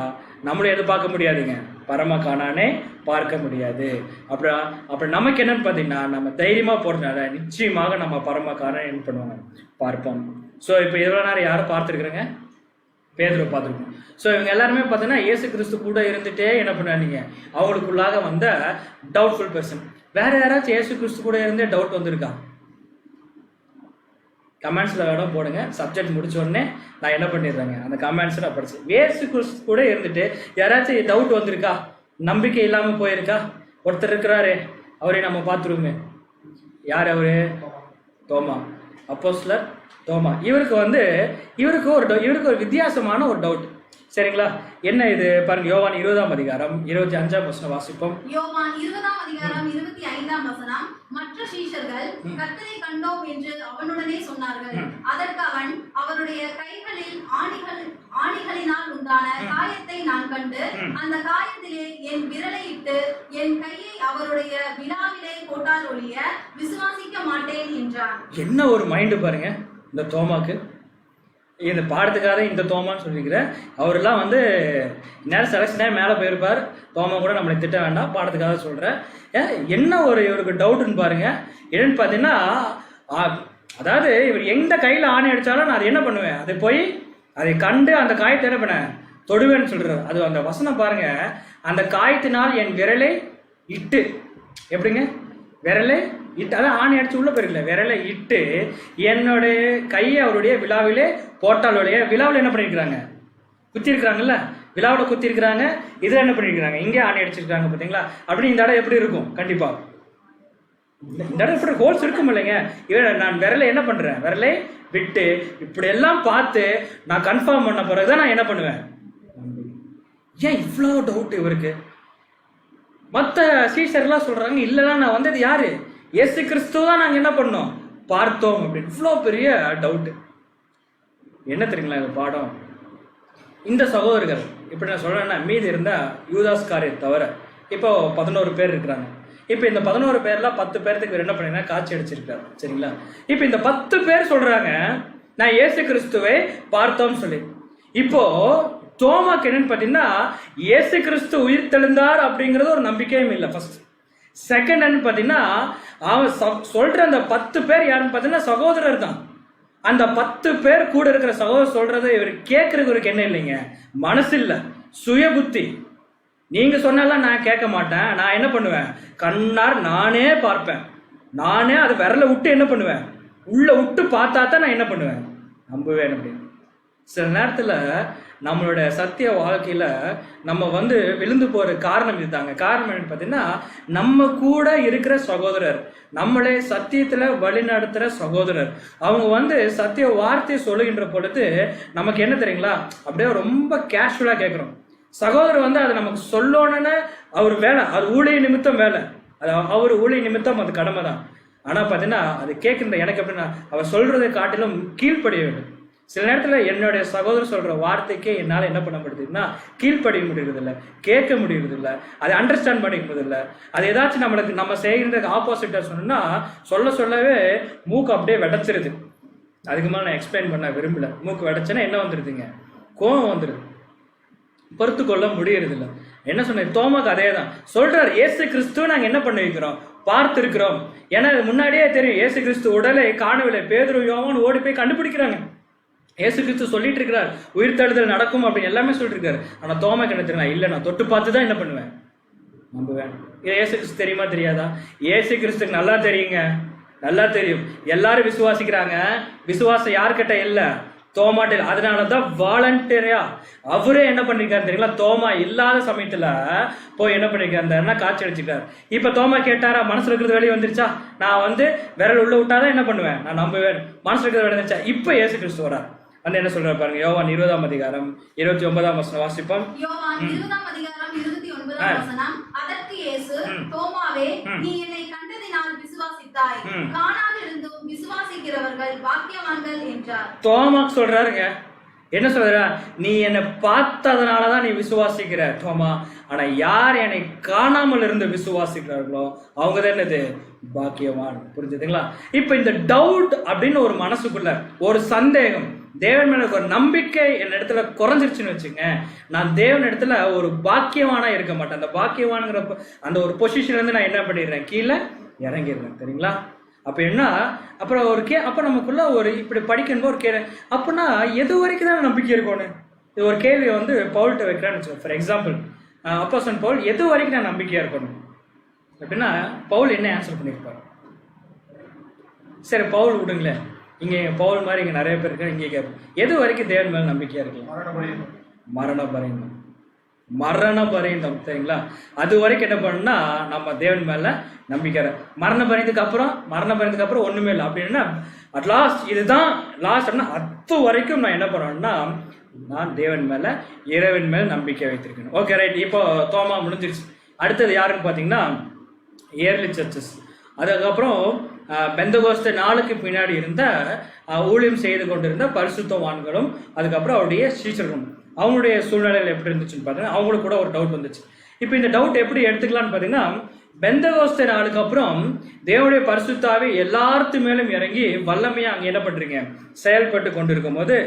நம்மளும் எது பார்க்க முடியாதுங்க, பரம கானானே பார்க்க முடியாது. அப்புறம் நமக்கு என்னன்னு பார்த்தீங்கன்னா, நம்ம தைரியமா போறதுனால நிச்சயமாக நம்ம பரம கானானை என்ன பண்ணுவாங்க, பார்ப்போம். ஸோ இப்போ எவ்வளோ நேரம் யாரும் பார்த்துருக்குறேங்க, பேதுருவை பார்த்துருக்கோம். ஸோ இவங்க எல்லாருமே பார்த்தீங்கன்னா இயேசு கிறிஸ்து கூட இருந்துட்டே என்ன பண்ணாதீங்க, அவங்களுக்குள்ளாக வந்த டவுட்ஃபுல் பர்சன். வேற யாராச்சும் இயேசு கிறிஸ்து கூட இருந்தே டவுட் வந்திருக்கா? கமெண்ட்ஸில் வேணும் போடுங்க. சப்ஜெக்ட் முடிச்ச உடனே நான் என்ன பண்ணிடுறேங்க, அந்த கமெண்ட்ஸை நான் படிச்சு இயேசு கிறிஸ்து கூட இருந்துட்டு யாராச்சும் டவுட் வந்திருக்கா, நம்பிக்கை இல்லாமல் போயிருக்கா? ஒருத்தர் இருக்கிறாரு, அவரே நம்ம பார்த்துருவோமே, யார் அவரு, தோமா, அப்போஸ்தலர் தோமா. இவருக்கு ஒரு வித்தியாசமான ஒரு டவுட். சரிங்களா, என்ன இது பாருங்க, யோவான் 20ஆம் அதிகாரம் 25ஆம் வசனம் வாசிப்போம். யோவான் 20ஆம் அதிகாரம் 25ஆம் வசனம். மற்ற சீஷர்கள் கர்த்தரை கண்டோம் என்று அவனுடனே சொன்னார்கள். அதற்கு அவன், அவருடைய கைகளில் ஆணிகளினால் உண்டான காயத்தை நான் கண்டு அந்த காயத்திலே என் விரலை இட்டு என் கையை அவருடைய விலாவிலே போட்டால் ஒழிய விசுவாசிக்க மாட்டேன் என்றான். என்ன ஒரு மைண்டு பாருங்க இந்த தோமாக்கு. இந்த பாடத்துக்காக இந்த தோமான்னு சொல்லிக்கிறேன். அவரெல்லாம் நேரம் செலக்ஷனே மேலே போயிருப்பார். தோமா கூட நம்மளை திட்ட வேண்டாம், பாடத்துக்காக சொல்கிறேன். என்ன ஒரு இவருக்கு டவுட்டுன்னு பாருங்க. என்னன்னு பார்த்தீங்கன்னா, அதாவது இவர் எந்த கையில் ஆணை அடித்தாலும் நான் அதை என்ன பண்ணுவேன், அதை போய் அதை கண்டு அந்த காயத்தை என்ன பண்ண தொடுவேன்னு சொல்கிறார். அது அந்த வசனம் பாருங்க, அந்த காயத்தினால் என் விரலை இட்டு, எப்படிங்க விரலை இட்டு, அதான் ஆணை அடிச்சு உள்ள போயிருக்கல, விரலை இட்டு என்னுடைய கையை அவருடைய விழாவிலே போட்டாலுடைய, விழாவில் என்ன பண்ணியிருக்கிறாங்க, குத்திருக்கிறாங்கல்ல, விழாவில் குத்திருக்கிறாங்க. இதில் என்ன பண்ணியிருக்கிறாங்க, இங்கே ஆணை அடிச்சிருக்காங்க பார்த்தீங்களா. அப்படி இந்த இடம் எப்படி இருக்கும், கண்டிப்பாக இந்த இடம் இப்படி ஹோல்ஸ் இருக்கும் இல்லைங்க. நான் விரலை என்ன பண்ணுறேன், விரலை விட்டு இப்படி எல்லாம் பார்த்து நான் கன்ஃபார்ம் பண்ண பிறகுதான் நான் என்ன பண்ணுவேன். ஏன் இவ்வளோ டவுட் இவருக்கு? மற்ற சீஷர்லாம் சொல்றாங்க, இல்லைலாம் நான் வந்தது யாரு, இயேசு கிறிஸ்துவ தான் நாங்கள் என்ன பண்ணோம், பார்த்தோம் அப்படின்னு. இவ்வளோ பெரிய டவுட்டு. என்ன தெரியுங்களா இந்த பாடம்? இந்த சகோதரர்கள் இப்படி நான் சொல்றேன்னா, மீதி இருந்தால் யூதாஸ்காரை தவிர இப்போ 11 பேர் இருக்கிறாங்க. இப்போ இந்த 11 பேர்ல 10 பேர்த்துக்கு என்ன பண்ணீங்கன்னா காட்சி அடிச்சிருக்காரு. சரிங்களா, இப்போ இந்த 10 பேர் சொல்றாங்க நான் இயேசு கிறிஸ்துவை பார்த்தோம்னு சொல்லி. இப்போ தோமாக்கு என்னன்னு பார்த்தீங்கன்னா, இயேசு கிறிஸ்து உயிர் தெழுந்தார் அப்படிங்கிறது ஒரு நம்பிக்கையும் இல்லை. ஃபர்ஸ்ட். செகண்ட் என்னன்னு பார்த்தீங்கன்னா, அவன் சொல்ற அந்த 10 பேர் யாருன்னு பார்த்தீங்கன்னா சகோதரர் தான். அந்த 10 பேர் கூட இருக்கிற சகோதரர் சொல்றதை இவர் கேட்கறதுக்கு இவருக்கு என்ன இல்லைங்க, மனசு இல்லை, சுய புத்தி. நீங்க சொன்னாலாம் நான் கேட்க மாட்டேன், நான் என்ன பண்ணுவேன், கண்ணார் நானே பார்ப்பேன், நானே அதை விரல விட்டு என்ன பண்ணுவேன், உள்ள விட்டு பார்த்தா தான் நான் என்ன பண்ணுவேன், நம்புவேன் அப்படின்னு. சில நேரத்தில் நம்மளோட சத்திய வாழ்க்கையில் நம்ம விழுந்து போகிற காரணம் இதுதாங்க. காரணம் என்னன்னு பார்த்தீங்கன்னா, நம்ம கூட இருக்கிற சகோதரர், நம்மளே சத்தியத்தில் வழி நடத்துகிற சகோதரர், அவங்க சத்திய வார்த்தையை சொல்லுகின்ற பொழுது நமக்கு என்ன தெரியுங்களா, அப்படியே ரொம்ப கேஷுவலாக கேட்குறோம். சகோதரர் அதை நமக்கு சொல்லணுன்னு அவர் வேலை, அது ஊழிய நிமித்தம் வேலை, அது அவர் ஊழிய நிமித்தம் அது கடமை தான். ஆனால் பார்த்தீங்கன்னா அது கேட்குற எனக்கு எப்படின்னா, அவர் சொல்றதை காட்டிலும் கீழ்ப்படிய வேண்டும். சில நேரத்தில் என்னுடைய சகோதரர் சொல்ற வார்த்தைக்கு என்னால் என்ன பண்ண முடியுதுன்னா, கீழ்ப்படிய முடியறதில்லை, கேட்க முடியறதில்லை, அதை அண்டர்ஸ்டாண்ட் பண்ணிக்க முடியல. அது ஏதாச்சும் நம்ம செய்கிறதுக்கு ஆப்போசிட்டாக சொன்னா சொல்லவே மூக்கு அப்படியே வெடைச்சிருது. அதுக்கு மேலே நான் எக்ஸ்பிளைன் பண்ண விரும்பல. மூக்கு வெடைச்சுன்னா என்ன வந்துடுதுங்க, கோவம் வந்துடுது, பொறுத்து கொள்ள முடியறதில்லை. என்ன சொன்னேன், தோமாக்கு அதே தான் சொல்றாரு. இயேசு கிறிஸ்துவ நாங்க என்ன பண்ணி வைக்கிறோம், பார்த்திருக்கிறோம். ஏன்னா முன்னாடியே தெரியும் இயேசு கிறிஸ்து உடலை காணவில்லை. பேதுரு யோவான் ஓடி போய் கண்டுபிடிக்கிறாங்க. இயேசு கிறிஸ்து சொல்லிட்டு இருக்கிறார் உயிர் தழுதல் நடக்கும் அப்படின்னு எல்லாமே சொல்லிட்டு இருக்காரு. ஆனா தோமாக்கு என்ன தெரியும், இல்ல நான் தொட்டு பார்த்து தான் என்ன பண்ணுவேன், நம்புவேன். இயேசு கிறிஸ்து தெரியுமா தெரியாதா? இயேசு கிறிஸ்துக்கு நல்லா தெரியுங்க, நல்லா தெரியும். எல்லாரும் விசுவாசிக்கிறாங்க, விசுவாசம் யார்கிட்ட இல்ல, தோமாட்டில். அதனாலதான் வாலண்டியரா அவரே என்ன பண்ணிருக்காரு தெரியுங்களா, தோமா இல்லாத சமயத்துல போய் என்ன பண்ணிருக்காருன்னா காட்சி அடிச்சுட்டாரு. இப்ப தோமா கேட்டாரா, மனசுல இருக்கிறது வெளியே வந்துருச்சா, நான் விரல் உள்ள விட்டாதான் என்ன பண்ணுவேன், நான் நம்புவேன். மனசுல இருக்கிறது வெளியே வந்துச்சா, இப்ப இயேசு கிறிஸ்து வரார். என்ன சொல்றாரு பாருங்க, யோவான் 20ஆம் அதிகாரம் 29ஆம் வசனம் வாசிப்போம். யோவான் 20ஆம் அதிகாரம் 29ஆம் வசனம். அதற்கு இயேசு, தோமாவே, நீ என்னை கண்டதினால் விசுவாசித்தாய், காணாதிருந்தும் விசுவாசிக்கிறவர்கள் பாக்கியவான்கள் என்றார். தோமாக்கு சொல்றாருங்க, என்ன சொல்ற, நீ என்னை பார்த்ததுனாலதான் நீ விசுவாசிக்கிற தோமா. ஆனா யார் என்னை காணாமல் இருந்து விசுவாசிக்கிறார்களோ அவங்க தான் என்னது, பாக்கியவான். புரிஞ்சுதுங்களா? இப்ப இந்த டவுட் அப்படின்னு ஒரு மனசுக்குள்ள ஒரு சந்தேகம், தேவன் மேல ஒரு நம்பிக்கை என் இடத்துல குறைஞ்சிருச்சுன்னு வச்சுங்க, நான் தேவன் இடத்துல ஒரு பாக்கியவானா இருக்க மாட்டேன். அந்த பாக்கியவான்ங்கிற அந்த ஒரு பொசிஷன்ல இருந்து நான் என்ன பண்ணிடுறேன், கீழே இறங்கிடுறேன். சரிங்களா? அப்ப என்ன, அப்புறம் அப்ப நமக்குள்ள ஒரு இப்படி படிக்கணும் ஒரு அப்படின்னா எது வரைக்கும் தான் நம்பிக்கை இருக்கணும்? இது ஒரு கேள்வி பவுல்கிட்ட வைக்கிறேன்னு வச்சுக்கோங்க. ஃபார் எக்ஸாம்பிள், அப்போஸ்தலன் பவுல் எது வரைக்கும் நான் நம்பிக்கையா இருக்கணும் அப்படின்னா, பவுல் என்ன ஆன்சர் பண்ணியிருப்பார்? சரி பவுல் விடுங்களேன், இங்க பவுல் மாதிரி இங்க நிறைய பேர் இருக்காங்க. இங்கே கேட்போம், எது வரைக்கும் தேவன் மேல நம்பிக்கையா இருக்கலாம்? மரண பரியந்தம். சரிங்களா? அது வரைக்கும் என்ன பண்ணா நம்ம தேவன் மேல நம்பிக்கை. மரண பரியத்துக்கு அப்புறம் ஒண்ணுமே இல்லை அப்படின்னா, அட் லாஸ்ட் இதுதான் லாஸ்ட் அப்படின்னா அது வரைக்கும் நான் என்ன பண்ணணும்னா, நான் தேவன் மேல இறைவன் மேல நம்பிக்கை வைத்திருக்கணும். Okay right. இப்போ தோமா முடிஞ்சிருச்சு. அடுத்தது யாருன்னு பாத்தீங்கன்னா ஏர்லி சர்ச்சஸ். அதுக்கப்புறம் பெந்தகோஸ்தே நாளுக்கு பின்னாடி இருந்த ஊழியம் செய்து கொண்டிருந்த பரிசுத்தவான்களும் அதுக்கப்புறம் அவருடைய சீஷர்களும் அவங்களுடைய சூழ்நிலைகள் எப்படி இருந்துச்சுன்னு பார்த்தீங்கன்னா, அவங்களுக்கு கூட ஒரு டவுட் வந்துச்சு. இப்போ இந்த டவுட் எப்படி எடுத்துக்கலான்னு பார்த்தீங்கன்னா, பெந்தகோஸ்தே நாளுக்கு அப்புறம் தேவனுடைய பரிசுத்தாவே எல்லாத்து மேலும் இறங்கி வல்லமையா அங்கே என்ன பண்றீங்க செயல்பட்டு கொண்டு இருக்கும் போது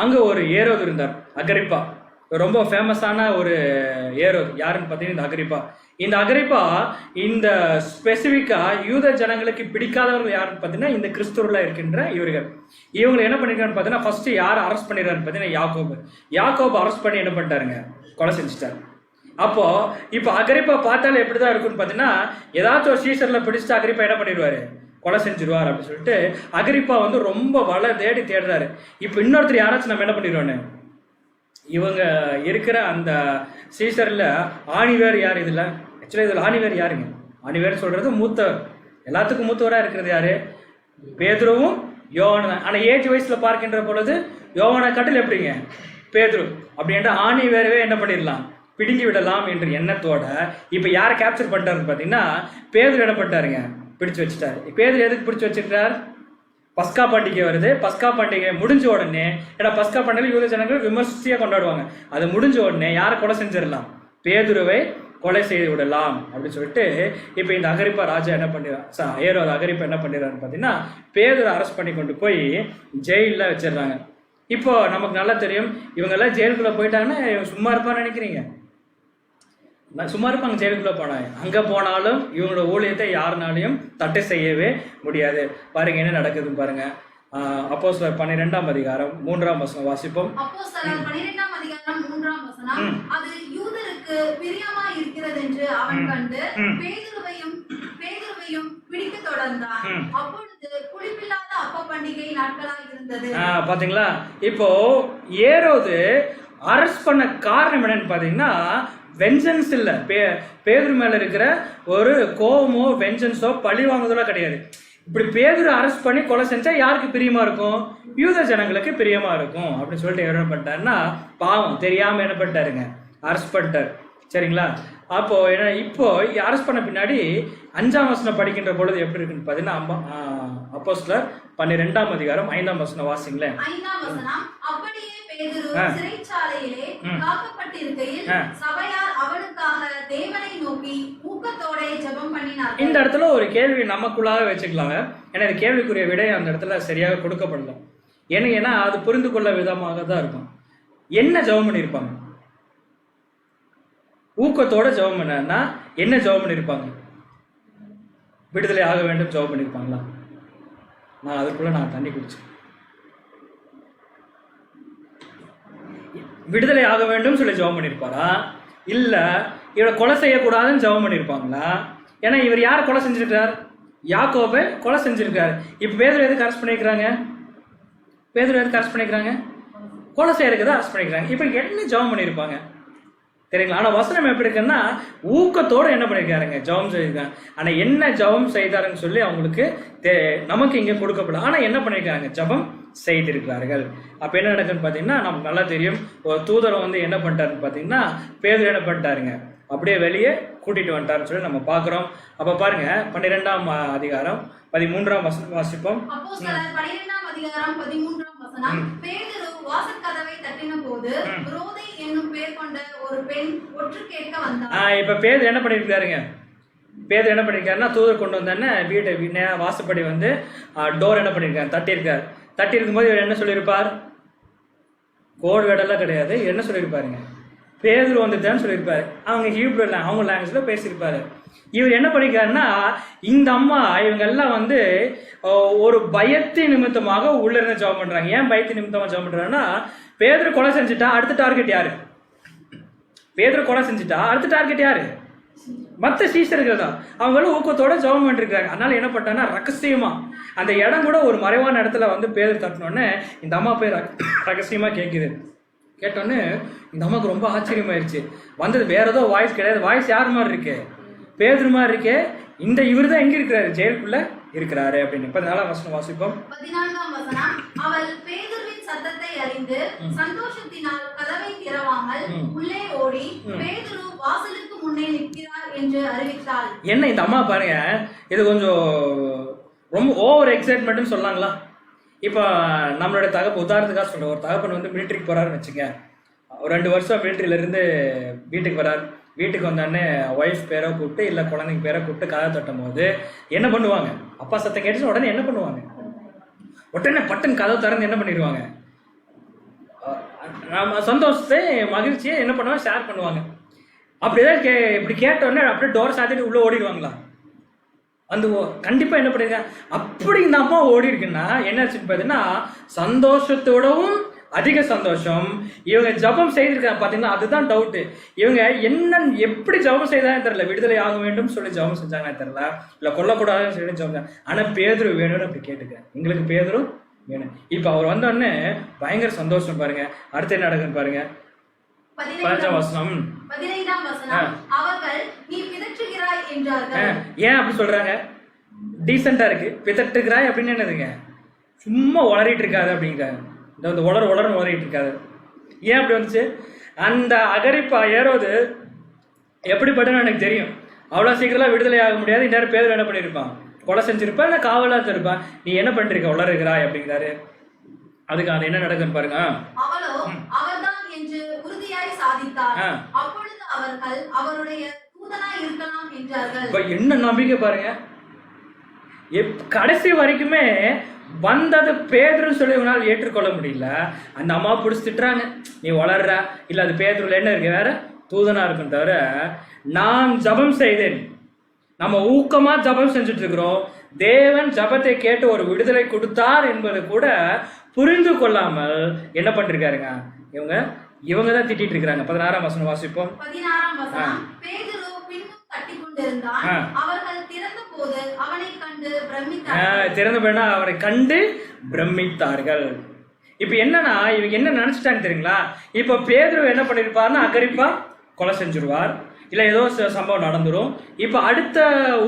அங்க ஒரு ஏரோது இருந்தார், அகிரிப்பா. ரொம்ப ஃபேமஸான ஒரு ஏரோது. யாருன்னு பார்த்தீங்கன்னா இந்த அகிரிப்பா. இந்த அகிரிப்பா இந்த ஸ்பெசிஃபிக்கா யூத ஜனங்களுக்கு பிடிக்காதவர்கள் யாருன்னு பார்த்தீங்கன்னா இந்த கிறிஸ்துவர்களா இருக்கின்ற இவங்களை என்ன பண்ணிருக்கான்னு பார்த்தீங்கன்னா, ஃபர்ஸ்ட் யார் அரெஸ்ட் பண்ணிடுறாருன்னு பார்த்தீங்கன்னா யாக்கோபு அரெஸ்ட் பண்ணி என்ன பண்ணிட்டாருங்க, கொலை செஞ்சுட்டாரு. அப்போ இப்போ அகிரிப்பா பார்த்தாலும் எப்படிதான் இருக்குன்னு பார்த்தீங்கன்னா, ஏதாச்சும் ஒரு சீசர்ல பிடிச்சிட்டு அகிரிப்பா என்ன பண்ணிடுவாரு, கொலை செஞ்சிருவார் அப்படின்னு சொல்லிட்டு அகிரிப்பா ரொம்ப வலை தேடி தேடுறாரு. இப்போ இன்னொருத்தர் யாராச்சும் நம்ம என்ன பண்ணிடுவோன்னு, இவங்க இருக்கிற அந்த சீசர்ல ஆணிவேர் யார், இதுல ஆக்சுவலா இதுல ஆணிவேர் யாருங்க, ஆணிவேர் சொல்றது மூத்தவர், எல்லாத்துக்கும் மூத்தவரா இருக்கிறது யாரு, பேதுருவும் யோவான் தான். ஆனா ஏஜ் வயசுல பார்க்கின்ற பொழுது யோவானை காட்டில் எப்படிங்க பேதுரு. அப்படின்ற ஆணிவேரவே என்ன பண்ணிடலாம், பிடுங்கி விடலாம் என்ற எண்ணத்தோட இப்ப யாரை கேப்சர் பண்ணிட்டாருன்னு பாத்தீங்கன்னா, பேதுரு இடப்பட்டாருங்க, பிடிச்சு வச்சுட்டாரு. பேதுரு எதுக்கு பிடிச்சு வச்சிருக்காரு, பஸ்கா பண்டிகை வருது. பஸ்கா பண்டிகை முடிஞ்ச உடனே, ஏன்னா பஸ்கா பண்டிகை யூத ஜனங்கள் விமர்சையா கொண்டாடுவாங்க, அது முடிஞ்ச உடனே யாரை கொலை செஞ்சிடலாம், பேதுருவை கொலை செய்து விடலாம் அப்படின்னு சொல்லிட்டு இப்ப இந்த அகிரிப்பா ராஜா என்ன பண்ணிடுறான், ஏரோது அகிரிப்பா என்ன பண்ணிடுறான்னு பாத்தீங்கன்னா, பேதுரை அரெஸ்ட் பண்ணி கொண்டு போய் ஜெயில வச்சிடுறாங்க. இப்போ நமக்கு நல்லா தெரியும், இவங்க எல்லாம் ஜெயிலுக்குள்ள போயிட்டாங்கன்னா சும்மா இருப்பான்னு நினைக்கிறீங்க, சும்மா இருப்பாங்க. ஜெயிலுக்குள்ள போனாங்க, அங்க போனாலும் இவங்களோட ஊழியத்தை யாருனாலையும் தட்டை செய்யவே முடியாது. பாருங்க என்ன நடக்குதுன்னு பாருங்க. அப்போஸ்தலர் 12ஆம் அதிகாரம் 3ஆம் வசனம் வாசிப்போம். அப்போஸ்தலர் 12ஆம் அதிகாரம் 3ஆம் வசனம். அது யூதருக்கு பிரியமா இருக்கிறது என்று அவன் கண்டு பேதுருவையும் பிடிக்க தொடர்ந்தான். அப்பொழுது புளிப்பில்லாத அப்ப பண்டிகை நாட்களாக இருந்தது. பாத்தீங்களா? இப்போ ஏரோது அரெஸ்ட் பண்ண காரணம் என்னன்னு பாத்தீங்கன்னா, வெஞ்சன்ஸ் இல்ல, பேதுரு மேல இருக்கிற ஒரு கோவமோ வெஞ்சன்ஸோ பழி வாங்குதலோ கிடையாது. இப்படி பேதுரு அரெஸ்ட் பண்ணி கொலை செஞ்சா யாருக்கு பிரியமா இருக்கும், யூத ஜனங்களுக்கு பிரியமா இருக்கும் அப்படின்னு சொல்லிட்டு என்ன பண்ணிட்டாருன்னா, பாவம் தெரியாம என்ன பண்ணிட்டாருங்க, அரெஸ்ட் பண்ணிட்டாரு. சரிங்களா? அப்போ என்ன, இப்போ அரெஸ்ட் பண்ண பின்னாடி 5ஆம் வசனம் படிக்கின்ற பொழுது எப்படி இருக்குன்னு பாத்தீங்கன்னா, அப்போஸ்தலர் 12ஆம் அதிகாரம் 5ஆம் வசனம் வாசிங்களேன். 5ஆம் வசனம். அப்படியே பேதுரு சிறைச்சாலையிலே காக்கப்பட்டிருக்கையில் சபையார் அவனுக்காக தேவனை நோக்கி ஊக்கத்தோட ஜெபம் பண்ணினார். இந்த இடத்துல ஒரு கேள்வி நமக்குள்ளாக வச்சுக்கலாங்க. ஏன்னா இந்த கேள்விக்குரிய விடை அந்த இடத்துல சரியாக கொடுக்கப்படல. ஏன்னா அது புரிந்து கொள்ள விதமாக தான் இருக்கும். என்ன ஜெபம் பண்ணியிருப்பாங்க, ஊக்கத்தோட ஜெபம் பண்ணா என்ன ஜெபம் பண்ணியிருப்பாங்க? விடுதலை ஆக வேண்டும் ஜெபம் பண்ணியிருப்பாங்களா? நான் அதுக்குள்ள நான் தண்ணி குடிச்சேன். விடுதலை ஆக வேண்டும் சொல்லி ஜெபம் பண்ணியிருப்பாரா, இல்ல இவரை கொலை செய்யக்கூடாதுன்னு ஜெபம் பண்ணியிருப்பாங்களா? ஏன்னா இவர் யார் கொலை செஞ்சிருக்கார்? யாக்கோபை கொலை செஞ்சிருக்காரு. இப்ப பேதுரு எதுக்கு அரெஸ்ட் பண்ணிக்கிறாங்க? கொலை செய்யறதுக்கு தான் அரெஸ்ட் பண்ணிக்கிறாங்க. இப்ப என்ன ஜெபம் பண்ணியிருப்பாங்க தெரியுங்களா? ஆனா வசனம் எப்படி இருக்குன்னா ஊக்கத்தோட என்ன பண்ணிருக்காருங்க, ஜெபம் செய்திருக்காங்க. ஆனா என்ன ஜெபம் செய்தாருன்னு சொல்லி அவங்களுக்கு நமக்கு இங்க கொடுக்கப்படும். ஆனா என்ன பண்ணிருக்காங்க? ஜெபம் செய்திருக்கிறார்கள். அப்ப என்ன நடக்குன்னு பாத்தீங்கன்னா நமக்கு நல்லா தெரியும். ஒரு தூதரை என்ன பண்ணிட்டாருன்னு பாத்தீங்கன்னா பேதுரு என்ன பண்ணிட்டாருங்க, அப்படியே வெளியே கூட்டிட்டு வந்துட்டாருன்னு சொல்லி நம்ம பாக்குறோம். அப்ப பாருங்க 12ஆம் அதிகாரம் 13ஆம் வசனம் வாசிப்போம். அப்போஸ்தலர் 12ஆம் அதிகாரம் 13ஆம் வசனம். பேதுரு வாசற்கதவை தட்டினபோது ரோதை என்னும் பேர் கொண்ட ஒரு பெண் ஒற்று கேட்க வந்தார். இப்ப பேதுரு என்ன பண்ணிருக்காருங்க? பேதுரு என்ன பண்ணிருக்காருன்னா தூதர் கொண்டு வந்தானே வீட்டை வாசப்படி டோர் என்ன பண்ணிருக்காரு, தட்டியிருக்காரு. தட்டி இருக்கும்போது இவர் என்ன சொல்லியிருப்பார்? கோட் வேர்டெல்லாம் கிடையாது. என்ன சொல்லியிருப்பாருங்க? பேதுரு வந்துட்டான்னு சொல்லியிருப்பாரு. அவங்க ஹீப்ரு அவங்க லாங்குவேஜ்ல பேசியிருப்பாரு. இவர் என்ன பண்ணிருக்காருன்னா இந்த அம்மா இவங்க எல்லாம் ஒரு பயத்தின் நிமித்தமாக உள்ள இருந்து ஜெபம் பண்றாங்க. ஏன் பயத்தின் நிமித்தமா ஜெபம் பண்றாங்கன்னா பேதுரு கொலை செஞ்சுட்டா அடுத்த டார்கெட் யாரு? மற்ற சீஷர்கள் தான். அவங்களும் ஊக்கத்தோட ஜெபம் பண்ணிருக்காங்க. அதனால என்ன பண்ணாங்கன்னா ரகசியமா அந்த இடம் கூட ஒரு மறைவான இடத்துல பேதுரு தட்டினோடனே இந்த அம்மா போய் ரகசியமா கேட்குது. கேட்டோன்னே இந்த அம்மாவுக்கு ரொம்ப ஆச்சரியமாயிருச்சு. வந்தது வேற ஏதோ வாய்ஸ் கிடையாது. வாய்ஸ் யார் மாதிரி இருக்கு? பேதுரு மாதிரி இருக்கே. இந்த இவர் தான் எங்க இருக்கிறாரு? ஜெயிலுக்குள்ள இருக்கிறாரு அப்படின்னு. 14ஆம் வசனம் வாசிப்போம். 14ஆம் வசனம். அவள் பேதுருவின் சத்தத்தை அறிந்து சந்தோஷத்தினால் கதவை திறவாமல் உள்ளே ஓடி பேதுரு வாசலுக்கு முன்னே நிற்கிறார் என்று அறிவித்தாள். என்ன இந்த அம்மா பாருங்க, இது கொஞ்சம் ரொம்ப ஓவர் எக்ஸைட்மெண்ட்னு சொல்லாங்களா? இப்போ நம்மளோட உதாரணத்துக்காக சொல்கிறேன். ஒரு தகப்பன் மிலிட்ரிக்கு போகிறாருன்னு வச்சுங்க. ஒரு 2 வருஷம் மிலிட்ரியிலேருந்து வீட்டுக்கு வரார். வீட்டுக்கு வந்தோடனே ஒய்ஃப் பேரை கூப்பிட்டு இல்லை குழந்தைங்க பேரை கூப்பிட்டு கதை தட்டும் போது என்ன பண்ணுவாங்க? அப்பா சத்தம் கேட்டுச்சு உடனே என்ன பண்ணுவாங்க? உடனே பட்டன் கதவை திறந்து என்ன பண்ணிடுவாங்க? நம்ம சந்தோஷத்தை மகிழ்ச்சியை என்ன பண்ணுவாங்க? ஷேர் பண்ணுவாங்க. அப்படிதான் இப்படி கேட்டோடனே அப்படியே டோர் சாத்திட்டு உள்ளே ஓடிடுவாங்களா? கண்டிப்பா என்ன பண்ணிருக்காங்க? அப்படி இந்த அம்மா ஓடி இருக்குன்னா என்னாச்சுன்னு பார்த்தீங்கன்னா சந்தோஷத்தோடவும் அதிக சந்தோஷம். இவங்க ஜபம் செய்திருக்காங்க பாத்தீங்கன்னா, அதுதான் டவுட். இவங்க எப்படி ஜபம் செய்தாங்கன்னு தெரியல. விடுதலை ஆக வேண்டும் சொல்லி ஜபம் செஞ்சாங்கன்னு தெரியல, இல்ல கொல்லக்கூடாதுன்னு சொல்லி ஜபம். ஆனா பேதுரு வேணும்னு அப்படி கேட்டுக்கிறேன். எங்களுக்கு பேதுரு வேணும். இப்ப அவர் வந்தோடனே பயங்கர சந்தோஷம் பாருங்க. அடுத்து என்ன நடக்குன்னு பாருங்க. 15ஆம் வசனம். அவர்கள் நீ பிதற்றுகிறாய் என்றார்கள். ஏன் அப்படி சொல்றாங்க? டீசெண்டா இருக்கு. பிதற்றுகிறாய் அப்படின்னு என்னதுங்க? சும்மா உளறிட்டு இருக்காது அப்படிங்கிறாங்க. இந்த உளறிட்டு இருக்காது. ஏன் அப்படி வந்துச்சு? அந்த அகரிப்பா ஏரோது எப்படிப்பட்டன்னு எனக்கு தெரியும். அவ்வளோ சீக்கிரம் விடுதலை ஆக முடியாது. இந்நேரம் பேர் என்ன பண்ணியிருப்பான்? கொலை செஞ்சிருப்பா, இல்லை காவலா இருப்பான். நீ என்ன பண்ணிருக்க? உளறுகிறாய் அப்படிங்கிறாரு. அதுக்கு அது என்ன நடக்குன்னு பாருங்க. அவளோ அவர்தான் என்று உறுதியாய் சாதித்தார். அப்பொழுது அவர்கள் அவருடைய தூதனாய் இருக்கலாம் என்றார்கள். இப்ப என்ன நம்பிக்கை பாருங்க. கடைசி வரைக்குமே வந்தது பேதுரு சொல்லி உன்னால் ஏற்றுக்கொள்ள முடியல. அந்த அம்மா பிடிச்சி திட்டுறாங்க, நீ வளர்ற, இல்ல அது பேதுருல என்ன இருக்கு? வேற தூதனா இருக்கும். தவிர நான் ஜபம் செய்தேன். நம்ம ஊக்கமா ஜபம் செஞ்சுட்டு இருக்கிறோம். தேவன் ஜபத்தை கேட்டு ஒரு விடுதலை கொடுத்தார் என்பது கூட புரிந்து கொள்ளாமல் என்ன பண்ணிருக்காருங்க? இவங்க தான் திட்டிட்டு இருக்காங்க. 16ஆம் வசனம் வாசிப்போம். 16ஆம் வசனம். பேதுரு பின்னும் தட்டிக் கொண்டிருந்தான். அவர்கள் திறந்தபோது அவனை கண்டு பிரமித்தார்கள். திறந்தபோது அவரை கண்டு பிரமித்தார்கள். இப்ப என்னன்னா இவங்க என்ன நினைச்சிட்டாங்க தெரியுங்களா? இப்ப பேதுரு என்ன பண்ணிருப்பாருன்னா அகரிப்பா கொலை செஞ்சிருவார், இல்ல ஏதோ சம்பவம் நடந்துரும். இப்ப அடுத்த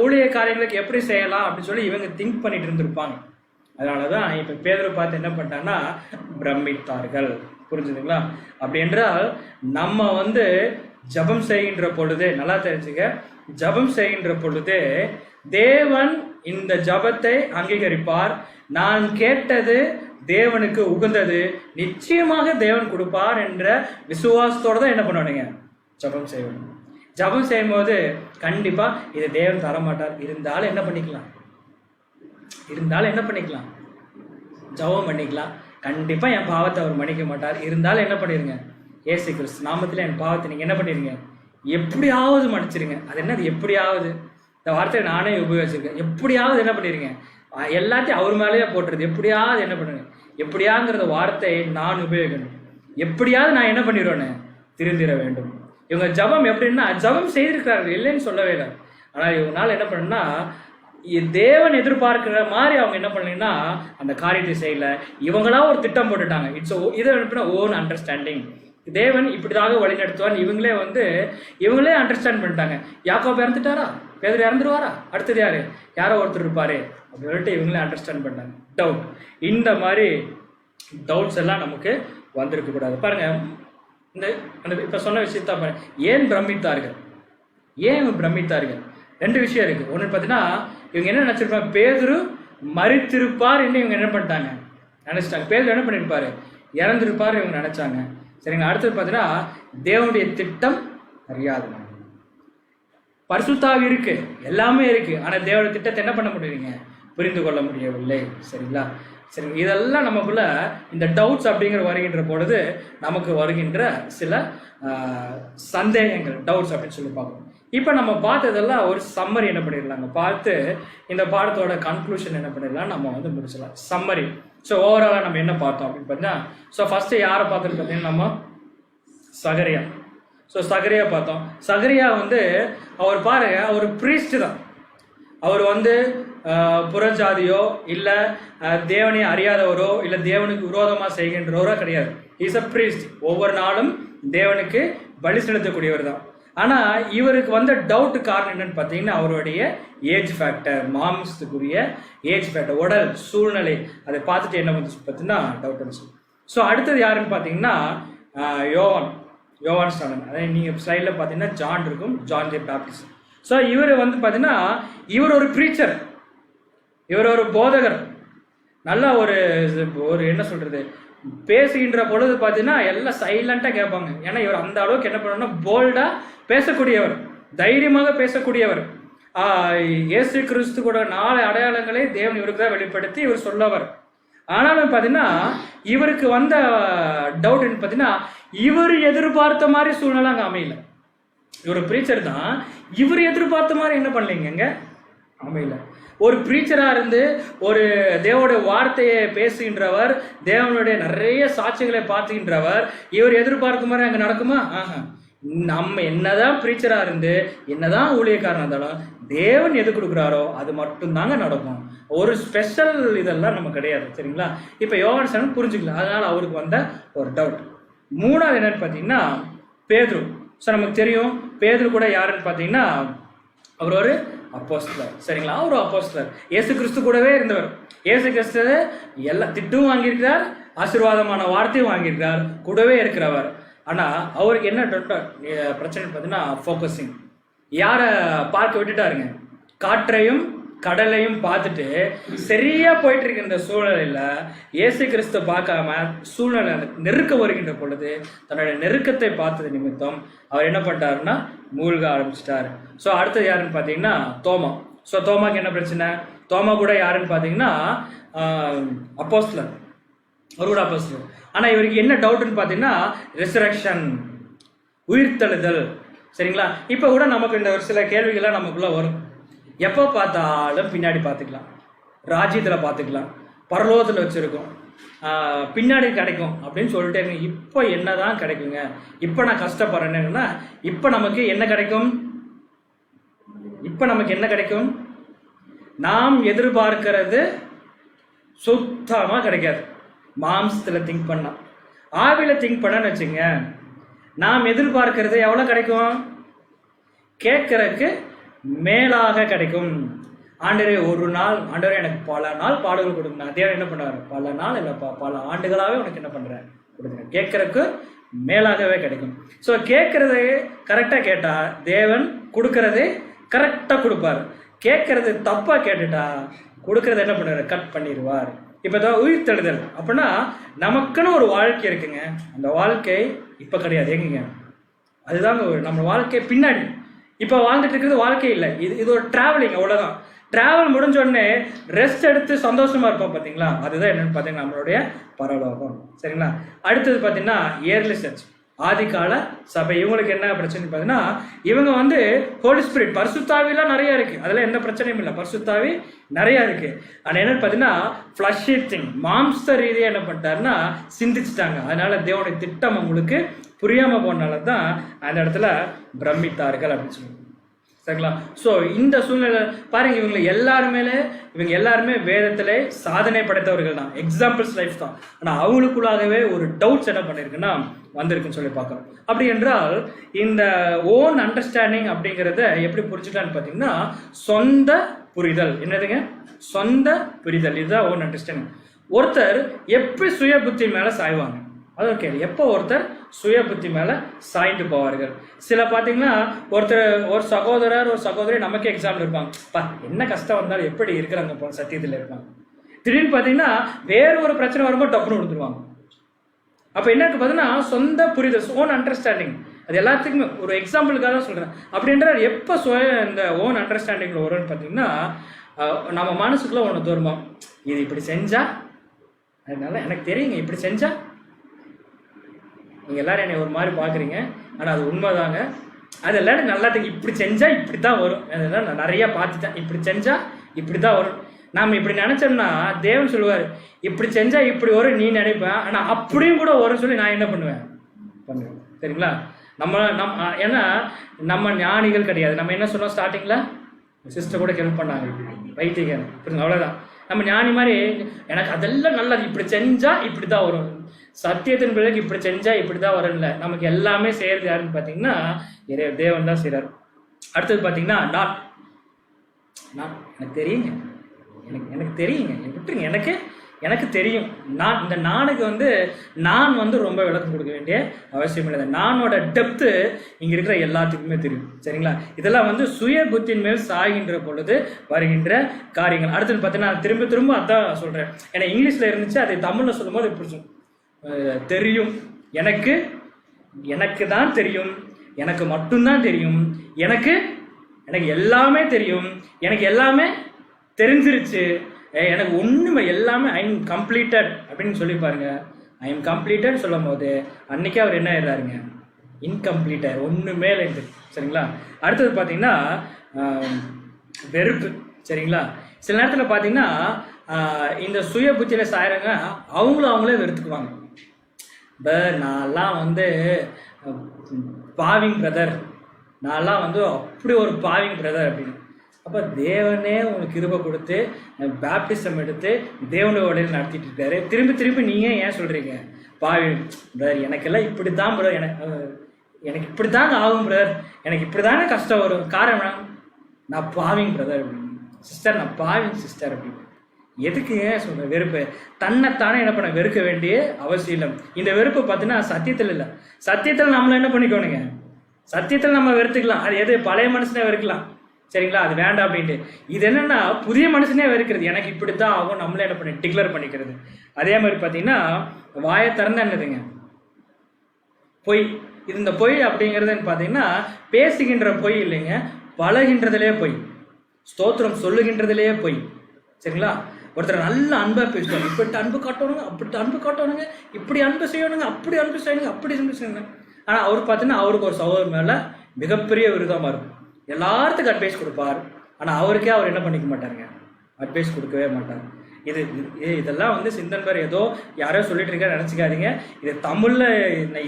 ஊழிய காரியங்களுக்கு எப்படி செய்யலாம் அப்படின்னு சொல்லி இவங்க திங்க் பண்ணிட்டு இருந்திருப்பாங்க. அதனாலதான் இப்ப பேதுரு பார்த்து என்ன பண்ணிட்டாங்கன்னா பிரமித்தார்கள். புரிஞ்சுதுங்களா? அப்படி என்றால் நம்ம ஜபம் செய்கின்ற பொழுது நல்லா தெரிஞ்சுக்க, ஜபம் செய்கின்ற பொழுது தேவன் இந்த ஜபத்தை அங்கீகரிப்பார். நான் கேட்டது தேவனுக்கு உகந்தது, நிச்சயமாக தேவன் கொடுப்பார் என்ற விசுவாசத்தோட தான் என்ன பண்ணுவானுங்க? ஜபம் செய்யணும். ஜபம் செய்யும் போது கண்டிப்பா இதை தேவன் தரமாட்டார். இருந்தாலும் என்ன பண்ணிக்கலாம்? ஜபம் பண்ணிக்கலாம். கண்டிப்பா என் பாவத்தை அவர் மன்னிக்க மாட்டார். இருந்தாலும் என்ன பண்ணிருங்க? இயேசு கிறிஸ்து நாமத்துல என் பாவத்தை நீங்க என்ன பண்ணிருங்க? எப்படியாவது மன்னிச்சிருங்க. அது என்னது எப்படியாவது? இந்த வார்த்தையை நானே உபயோகிச்சிருக்கேன். எப்படியாவது என்ன பண்ணிருங்க, எல்லாத்தையும் அவர் மேலேயே போட்டுருது. எப்படியாவது என்ன பண்ணுங்க, எப்படியாங்கிறத வார்த்தையை நான் உபயோகிக்கணும். எப்படியாவது நான் என்ன பண்ணிடுவேன்னு திருந்திட வேண்டும். இவங்க ஜபம் எப்படின்னா, ஜபம் செய்திருக்கிறார்கள், இல்லைன்னு சொல்லவே இல்லை. ஆனால் இவங்களால என்ன பண்ணுன்னா, தேவன் எதிர்பார்க்கிற மாதிரி அவங்க என்ன பண்ணீங்கன்னா அந்த காரியத்தை செய்யல. இவங்களா ஒரு திட்டம் போட்டுட்டாங்க. இதை என்ன ஓன் அண்டர்ஸ்டாண்டிங். தேவன் இப்படிதாக வழி நடத்துவார். இவங்களே அண்டர்ஸ்டாண்ட் பண்ணிட்டாங்க. யாக்கோபு இறந்துட்டாரா, பேதுரு இறந்துருவாரா, அடுத்தது யாரோ ஒருத்தர் இருப்பாரு அப்படின்னு சொல்லிட்டு இவங்களே அண்டர்ஸ்டாண்ட் பண்ணிட்டாங்க. டவுட், இந்த மாதிரி டவுட்ஸ் எல்லாம் நமக்கு வந்திருக்க கூடாது. பாருங்க, அந்த இப்ப சொன்ன விஷயத்தான் பாருங்க. ஏன் பிரமித்தார்கள்? 2 விஷயம் இருக்கு. ஒன்று பார்த்தீங்கன்னா, இவங்க என்ன நினைச்சிருப்பாங்க, பேதுரு மரித்திருப்பார் என்று இவங்க என்ன பண்ணிட்டாங்க, நினைச்சிட்டாங்க. பேதுரு என்ன பண்ணிருப்பாரு, இறந்திருப்பார் இவங்க நினைச்சாங்க. சரிங்களா. அடுத்தது பார்த்தீங்கன்னா, தேவனுடைய திட்டம் அறியாது. பரிசுத்தாவி இருக்கு, எல்லாமே இருக்கு, ஆனா தேவனுடைய திட்டத்தை என்ன பண்ண முடியுங்க, புரிந்து கொள்ள முடியவில்லை. சரிங்களா. சரிங்க. இதெல்லாம் நமக்குள்ள இந்த டவுட்ஸ் அப்படிங்கிற வருகின்ற பொழுது நமக்கு வருகின்ற சில சந்தேகங்கள், டவுட்ஸ் அப்படின்னு சொல்லி பார்க்கணும். இப்போ நம்ம பார்த்ததெல்லாம் ஒரு சம்மரி என்ன பண்ணிடலாங்க, பார்த்து இந்த பாடத்தோட கன்க்ளூஷன் என்ன பண்ணிடலாம், நம்ம முடிச்சிடலாம். சம்மரி. ஸோ ஓவராலாக நம்ம என்ன பார்த்தோம் அப்படின்னு பார்த்தீங்கன்னா, ஸோ ஃபர்ஸ்ட் யாரை பார்த்தோன்னு பார்த்தீங்கன்னா நம்ம சகரியா. ஸோ சகரியா பார்த்தோம். சகரியா அவர் பாருங்க, அவர் பிரீஸ்ட் தான். அவர் புறஜாதியோ இல்லை தேவனை அறியாதவரோ இல்லை தேவனுக்கு விரோதமாக செய்கின்றவரோ கிடையாது. Is a priest. ஒவ்வொரு நாளும் தேவனுக்கு பலி செலுத்தக்கூடியவர் தான். ஆனால் இவருக்கு டவுட்டு காரணம் என்னன்னு பார்த்தீங்கன்னா, அவருடைய ஏஜ் ஃபேக்டர், மாம்சத்துக்குரிய ஏஜ் ஃபேக்டர், உடல் சூழ்நிலை, அதை பார்த்துட்டு என்ன வந்துச்சு பார்த்தீங்கன்னா டவுட் வந்துச்சு. ஸோ அடுத்தது யாருன்னு பார்த்தீங்கன்னா யோவான் ஸ்நானன். அதே நீங்கள் ஸ்லைடில் பார்த்தீங்கன்னா ஜான் இருக்கும், ஜான் தி பேப்டிஸ்ட். ஸோ இவர் பார்த்தீங்கன்னா இவர் ஒரு ப்ரீச்சர், இவர் ஒரு போதகர். நல்ல ஒரு என்ன சொல்றது, பேசுகின்ற பொழுது பார்த்தீங்கன்னா எல்லாம் சைலண்டாக கேட்பாங்க. ஏன்னா இவர் அந்த அளவுக்கு என்ன பண்ணணும்னா போல்டாக பேசக்கூடியவர், தைரியமாக பேசக்கூடியவர். இயேசு கிறிஸ்து கூட 4 அடையாளங்களை தேவன் இவருக்கு தான் வெளிப்படுத்தி இவர் சொல்லவர். ஆனாலும் பார்த்தீங்கன்னா இவருக்கு வந்த டவுட் என்ன பார்த்தீங்கன்னா, இவர் எதிர்பார்த்த மாதிரி சூழ்நிலை அங்கே அமையல. இவர் பிரீச்சர் தான், இவர் எதிர்பார்த்த மாதிரி என்ன பண்ணலைங்க அமையல. ஒரு பிரீச்சரா இருந்து ஒரு தேவனுடைய வார்த்தையை பேசுகின்றவர், தேவனுடைய நிறைய சாட்சிகளை பார்த்துகின்றவர், இவர் எதிர்பார்க்கும் மாதிரி அங்கே நடக்குமா? நம்ம என்னதான் பிரீச்சரா இருந்து என்னதான் ஊழியக்காரன் இருந்தாலும் தேவன் எது கொடுக்குறாரோ அது மட்டும்தாங்க நடக்கும். ஒரு ஸ்பெஷல் இதெல்லாம் நம்ம கிடையாது. சரிங்களா. இப்போ யோவான் ஸ்நானன் புரிஞ்சுக்கலாம், அதனால அவருக்கு வந்த ஒரு டவுட். 3வது என்னன்னு பார்த்தீங்கன்னா பேதுரு. ஸோ நமக்கு தெரியும் பேதுரு கூட யாருன்னு பார்த்தீங்கன்னா அவர் ஒரு அப்போஸ்தலர். சரிங்களா. ஒரு அப்போஸ்தலர், இயேசு கிறிஸ்து கூடவே இருந்தவர். இயேசு கிறிஸ்து எல்லா திட்டும் வாங்கியிருக்கிறார், ஆசீர்வாதமான வார்த்தையும் வாங்கியிருக்கிறார், கூடவே இருக்கிறவர். ஆனால் அவருக்கு என்ன பிரச்சனை பார்த்தீங்கன்னா ஃபோக்கஸிங். யாரை பார்க்க விட்டுட்டாருங்க, காற்றையும் கடலையும் பார்த்துட்டு சரியா போயிட்டு இருக்க இந்த சூழ்நிலையில இயேசு கிறிஸ்து பார்க்காம சூழ்நிலை நெருக்க வருகின்ற பொழுது தன்னுடைய நெருக்கத்தை பார்த்தது நிமித்தம் அவர் என்ன பண்ணிட்டாருன்னா மூழ்க ஆரம்பிச்சிட்டாரு. ஸோ அடுத்தது யாருன்னு பார்த்தீங்கன்னா தோமா. ஸோ தோமாக்கு என்ன பிரச்சனை, தோமா கூட யாருன்னு பார்த்தீங்கன்னா அப்போஸ்தலர், அவர் கூட அப்போஸ்தலர். ஆனால் இவருக்கு என்ன டவுட்னு பார்த்தீங்கன்னா ரெசரக்ஷன், உயிர்த்தெழுதல். சரிங்களா. இப்போ கூட நமக்கு இந்த ஒரு சில கேள்விகள்லாம் நமக்குள்ள வரும். எப்போ பார்த்தாலும் பின்னாடி பார்த்துக்கலாம், ராஜ்யத்தில் பார்த்துக்கலாம், பரலோகத்தில் வச்சுருக்கோம், பின்னாடி கிடைக்கும் அப்படின்னு சொல்லிட்டு இப்போ என்னதான் கிடைக்குங்க, இப்போ நான் கஷ்டப்படுறேன்னா இப்போ நமக்கு என்ன கிடைக்கும், இப்போ நமக்கு என்ன கிடைக்கும், நாம் எதிர்பார்க்கிறது சுத்தமாக கிடைக்காது. மாம்சத்தில் திங்க் பண்ணா, ஆவில திங்க் பண்ணன்னு வச்சுங்க, நாம் எதிர்பார்க்கிறது எவ்வளோ கிடைக்கும், கேட்கறதுக்கு மேலாக கிடைக்கும். ஆண்டவரே ஒரு நாள், ஆண்டவரே எனக்கு பல நாள் பாடுகள் கொடுங்க. தேவன் என்ன பண்ணுவார், பல நாள் இல்லைப்பா பல ஆண்டுகளாகவே உனக்கு என்ன பண்ணுறேன் கொடுங்க, கேட்கறதுக்கு மேலாகவே கிடைக்கும். ஸோ கேட்கறது கரெக்டாக கேட்டால் தேவன் கொடுக்கறதே கரெக்டாக கொடுப்பார். கேட்கறது தப்பாக கேட்டுட்டா கொடுக்கறது என்ன பண்ணுவார், கட் பண்ணிடுவார். இப்போ தான் உயிர்த்தெழுதல் அப்படின்னா நமக்குன்னு ஒரு வாழ்க்கை இருக்குங்க. அந்த வாழ்க்கை இப்போ கிடையாது, எங்கங்க அதுதாங்க நம்ம வாழ்க்கை பின்னாடி. இப்போ வாழ்ந்துட்டு இருக்கிறது வாழ்க்கை இல்லை, இது ஒரு டிராவலிங், அவ்வளோதான். டிராவல் முடிஞ்ச உடனே ரெஸ்ட் எடுத்து சந்தோஷமா இருப்போம் பார்த்தீங்களா, அதுதான் என்னன்னு பார்த்தீங்கன்னா நம்மளுடைய பரலோகம். சரிங்களா. அடுத்தது பார்த்தீங்கன்னா இயர்லி சர்ச். ஆதிகால சபை. இவங்களுக்கு என்ன பிரச்சனை பார்த்தீங்கன்னா, இவங்க வந்து ஹோலி ஸ்பிரிட் பரிசுத்தாவிலாம் நிறைய இருக்கு, அதெல்லாம் எந்த பிரச்சனையும் இல்லை, பரிசுத்தாவி நிறைய இருக்கு. ஆனால் என்னன்னு பார்த்தீங்கன்னா ஃபிளஷ் திங், மாம்ச ரீதியாக என்ன பண்ணிட்டாருன்னா சிந்திச்சுட்டாங்க. அதனால தேவனுடைய திட்டம் அவங்களுக்கு புரியாம போனால தான் அந்த இடத்துல பிரமித்தார்கள் அப்படின்னு சொல்லுவாங்க. சரிங்களா? ஸோ இந்த சூழ்நிலை பாருங்க, இவங்க எல்லாருமே வேதத்திலே சாதனை படைத்தவர்கள் தான், எக்ஸாம்பிள்ஸ் லைஃப் தான். ஆனால் அவங்களுக்குள்ளாகவே ஒரு டவுட்ஸ் என்ன பண்ணிருக்குன்னா வந்திருக்குன்னு சொல்லி பார்க்கணும். அப்படி என்றால் இந்த ஓன் அண்டர்ஸ்டாண்டிங் அப்படிங்கிறத எப்படி புரிஞ்சுக்கலான்னு பார்த்தீங்கன்னா, சொந்த புரிதல். என்னதுங்க? சொந்த புரிதல். இதுதான் ஓன் அண்டர்ஸ்டாண்டிங். ஒருத்தர் எப்படி சுய புத்தி மேல சாய்வாங்க? அது ஒரு கேள்வி. எப்போ ஒருத்தர் சுய புத்தி மேல சாய்ந்து போவார்கள்? சில பார்த்தீங்கன்னா ஒரு சகோதரர் ஒரு சகோதரி நமக்கே எக்ஸாம்பிள் இருப்பாங்க, என்ன கஷ்டம் வந்தாலும் எப்படி இருக்கிறாங்க போன சத்தியத்தில் இருப்பாங்க. திடீர்னு பார்த்தீங்கன்னா வேற ஒரு பிரச்சனை வரும்போது டப்புன்னு கொடுத்துருவாங்க. அப்போ என்ன இருக்கு பார்த்தீங்கன்னா சொந்த புரிதல், ஓன் அண்டர்ஸ்டாண்டிங். அது எல்லாத்துக்குமே ஒரு எக்ஸாம்பிளுக்காக தான் சொல்கிறேன். அப்படின்ற எப்போ இந்த ஓன் அண்டர்ஸ்டாண்டிங்கில் வரும்னு பார்த்தீங்கன்னா, நம்ம மனசுக்குள்ள ஒன்று தோறுமா, இது இப்படி செஞ்சா, அதனால எனக்கு தெரியுங்க இப்படி செஞ்சா, நீங்கள் எல்லாரும் என்னை ஒரு மாதிரி பார்க்குறீங்க, ஆனால் அது உண்மைதாங்க, அது எல்லாரும் நல்லா இப்படி செஞ்சால் இப்படி தான் வரும், அதெல்லாம் நான் நிறையா பார்த்துட்டேன், இப்படி செஞ்சால் இப்படி தான் வரும். நாம் இப்படி நினச்சோம்னா தேவன் சொல்லுவார், இப்படி செஞ்சால் இப்படி வரும் நீ நினைப்பேன், ஆனால் அப்படியும் கூட வரும்னு சொல்லி நான் என்ன பண்ணுவேன். சரிங்களா? ஏன்னா நம்ம ஞானிகள் கிடையாது. நம்ம என்ன சொன்னோம் ஸ்டார்டிங்கில், சிஸ்டர் கூட ஹெல்ப் பண்ணாங்க, வைத்தியர், புரியுங்க, அவ்வளோதான். நம்ம ஞானி மாதிரி எனக்கு அதெல்லாம் நல்லது, இப்படி செஞ்சால் இப்படி தான் வரும், சத்தியத்தின் பிறகு இப்படி செஞ்சால் இப்படி தான் வரும்ல. நமக்கு எல்லாமே செய்கிறது யாருன்னு பார்த்தீங்கன்னா தேவன் தான் செய்கிறார். அடுத்தது பார்த்தீங்கன்னா நான் எனக்கு தெரியுங்க, எனக்கு தெரியுங்க, விட்டுருங்க, எனக்கு தெரியும். இந்த நானுக்கு நான் ரொம்ப விளக்கம் கொடுக்க வேண்டிய அவசியம் இல்லை. நானோட டெப்த்து இங்கே இருக்கிற எல்லாத்துக்குமே தெரியும். சரிங்களா? இதெல்லாம் சுய புத்தின் மேல் சாய்கின்ற பொழுது வருகின்ற காரியங்கள். அடுத்தது பார்த்தீங்கன்னா திரும்ப அதான் சொல்கிறேன். ஏன்னா இங்கிலீஷில் இருந்துச்சு, அதை தமிழில் சொல்லும் போது இப்படி தெரியும், எனக்கு தான் தெரியும், எனக்கு மட்டும்தான் தெரியும், எனக்கு எல்லாமே தெரியும், எனக்கு எல்லாமே தெரிஞ்சிருச்சு, எனக்கு ஒன்றுமே எல்லாமே ஐ எம் கம்ப்ளீட்டட் அப்படின்னு சொல்லி பாருங்க. ஐ எம் கம்ப்ளீட்டட் சொல்லும் போது அன்னைக்கே அவர் என்ன ஆயிடுறாருங்க, இன்கம்ப்ளீட்டர், ஒன்றுமே இல்லை. சரிங்களா? அடுத்தது பார்த்தீங்கன்னா வெறுப்பு. சரிங்களா? சில நேரத்தில் பார்த்தீங்கன்னா இந்த சுய புத்தியில் சாயிறாங்க, அவங்களே வெறுத்துக்குவாங்க. நான்லாம் பாவிங் பிரதர், நான்லாம் அப்படி ஒரு பாவிங் பிரதர் அப்படின்னு. அப்போ தேவனே உங்களுக்கு கிருபை கொடுத்து பேப்டிசம் எடுத்து தேவனுடைய வழியில் நடத்திட்டு இருக்காரு. திரும்பி நீங்கள் ஏன் சொல்கிறீங்க பாவி பிரதர், எனக்கெல்லாம் இப்படி தான் பிரதர், எனக்கு இப்படி தாங்க ஆகும் பிரதர், எனக்கு இப்படி தானே கஷ்டம் வரும், காரணம் நான் பாவிங் பிரதர் அப்படின்னு. சிஸ்டர் நான் பாவிங் சிஸ்டர் அப்படின்னு. எதுக்கு ஏன் சொல்ற வெறுப்பு? தன்னைத்தானே என்ன பண்ண வெறுக்க வேண்டிய அவசியம் இல்லை. இந்த வெறுப்பு பார்த்தீங்கன்னா சத்தியத்தில் இல்லை. சத்தியத்தில் நம்மள என்ன பண்ணிக்கோணுங்க, சத்தியத்தில் நம்ம வெறுத்துக்கலாம். அது எது பழைய மனுஷனே வெறுக்கலாம். சரிங்களா? அது வேண்டாம் அப்படின்ட்டு. இது என்னன்னா புதிய மனுஷனே வெறுக்கிறது, எனக்கு இப்படித்தான் ஆகும், நம்மளே என்ன பண்ணி டிக்ளேர் பண்ணிக்கிறது. அதே மாதிரி பார்த்தீங்கன்னா வாயை திறந்தா என்னதுங்க, பொய். இது இந்த பொய் அப்படிங்கிறதுன்னு பார்த்தீங்கன்னா பேசுகின்ற பொய் இல்லைங்க, பழகின்றதுலேயே பொய், ஸ்தோத்திரம் சொல்லுகின்றதுலேயே பொய். சரிங்களா? ஒருத்தர் நல்ல அன்பா பேசுவாங்க, இப்படி அன்பு காட்டணுங்க, அப்படி அன்பு காட்டணுங்க, இப்படி அன்பு செய்யணுங்க, அப்படி அன்பு செய்யணுங்க, அப்படி அன்பு செய்யணுங்க. ஆனால் அவர் பார்த்தீங்கன்னா அவருக்கு ஒரு சகோதரர் மேலே மிகப்பெரிய விருதமாக இருக்கும், எல்லாத்துக்கும் அட்வைஸ் கொடுப்பார். ஆனால் அவருக்கே அவர் என்ன பண்ணிக்க மாட்டாருங்க, அட்வைஸ் கொடுக்கவே மாட்டார். இதெல்லாம் சிந்தன்பர் ஏதோ யாரோ சொல்லிட்டு இருக்க நினச்சிக்காதீங்க. இது தமிழில்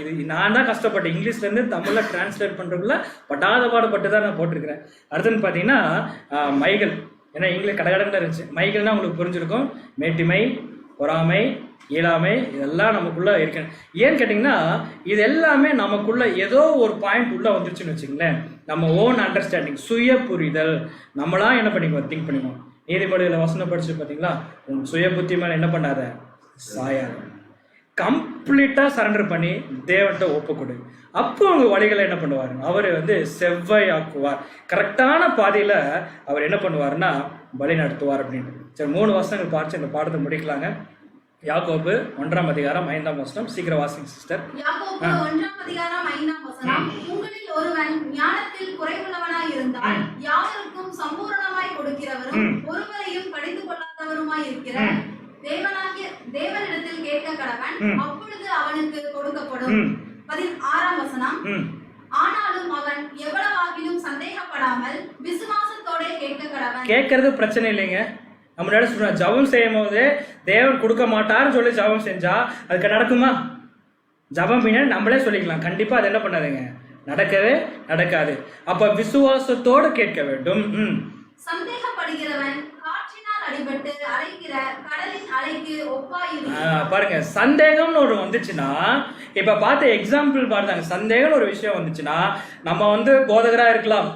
இது நான் தான் கஷ்டப்பட்டேன், இங்கிலீஷ்லேருந்து தமிழில் டிரான்ஸ்லேட் பண்ணுறதுக்குள்ள பட்டாத பாடுபட்டு தான் நான் போட்டிருக்கிறேன். அடுத்துன்னு பார்த்தீங்கன்னா மைகள், ஏன்னா இங்கிலீஷ் கடகடன்னு இருந்துச்சு. மைகள்னா உங்களுக்கு புரிஞ்சிருக்கும், மேட்டிமை, பொறாமை, இயலாமை, இதெல்லாம் நமக்குள்ளே இருக்கு. ஏன்னு கேட்டிங்கன்னா இது எல்லாமே நமக்குள்ளே ஏதோ ஒரு பாயிண்ட் உள்ளே வந்துருச்சுன்னு வச்சுங்களேன், நம்ம ஓன் அண்டர்ஸ்டாண்டிங், சுய புரிதல், நம்மளாம் என்ன பண்ணிக்குவோம், திங்க் பண்ணிக்குவோம். நீதிபதியில் வசனம் படிச்சு பார்த்தீங்களா, உன் சுய புத்தி மேலே என்ன பண்ணாத சாயாது, கம்ப்ளீட்டாக சரண்டர் பண்ணி தேவன்கிட்ட ஒப்புக்கொடு. அப்போ அவங்க வழிகளை என்ன பண்ணுவார், அவர் செவ்வாயாக்குவார், கரெக்டான பாதையில் அவர் என்ன பண்ணுவார்னா வழி நடத்துவார் அப்படின்னு. சரி, 3 வசனங்கள் பார்த்து இந்த பாடத்தை முடிக்கலாங்க. யாக்கோபு 1:5 சீக்கிரம் வாசிங்க சிஸ்டர். யாக்கோபு 1:5 உங்களில் ஒருவன் ஞானத்தில் குறைவுள்ளவனாய் இருந்தால் யாவருக்கும் சம்பூரணமாய் கொடுக்கிறவரும் ஒருவரையும் கடிந்து கொள்ளாதவருமாய் இருக்கிற தேவனிடத்தில் கேட்க கடவன், அப்பொழுது அவனுக்கு கொடுக்கப்படும். 16ஆம் வசனம். ஆனாலும் அவன் எவ்வளவாகிலும் சந்தேகப்படாமல் விசுவாசத்தோட கேட்க கடவன். கேட்கறது பிரச்சனை இல்லைங்க. நம்ம முன்னாடி சொல்ற ஜபம் செய்யும் போது தேவன் கொடுக்க மாட்டாருன்னு சொல்லி ஜபம் செஞ்சா அதுக்கு நடக்குமா? ஜபம் பின்னாடி நம்மளே சொல்லிக்கலாம், கண்டிப்பா அது என்ன பண்ணாதுங்க, நடக்கவே நடக்காது. அப்ப விசுவாசத்தோடு கேட்க வேண்டும். சந்தேகப்படுகிறவன் காற்றினால் அடிபட்டு அலைகிற கடலின் அலைக்கு ஒப்பாயிரு. பாருங்க, சந்தேகம்னு ஒரு வந்துச்சுன்னா, இப்ப பார்த்த எக்ஸாம்பிள் பார்த்தாங்க, சந்தேகம்னு ஒரு விஷயம் வந்துச்சுன்னா, நம்ம போதகரா இருக்கலாம்,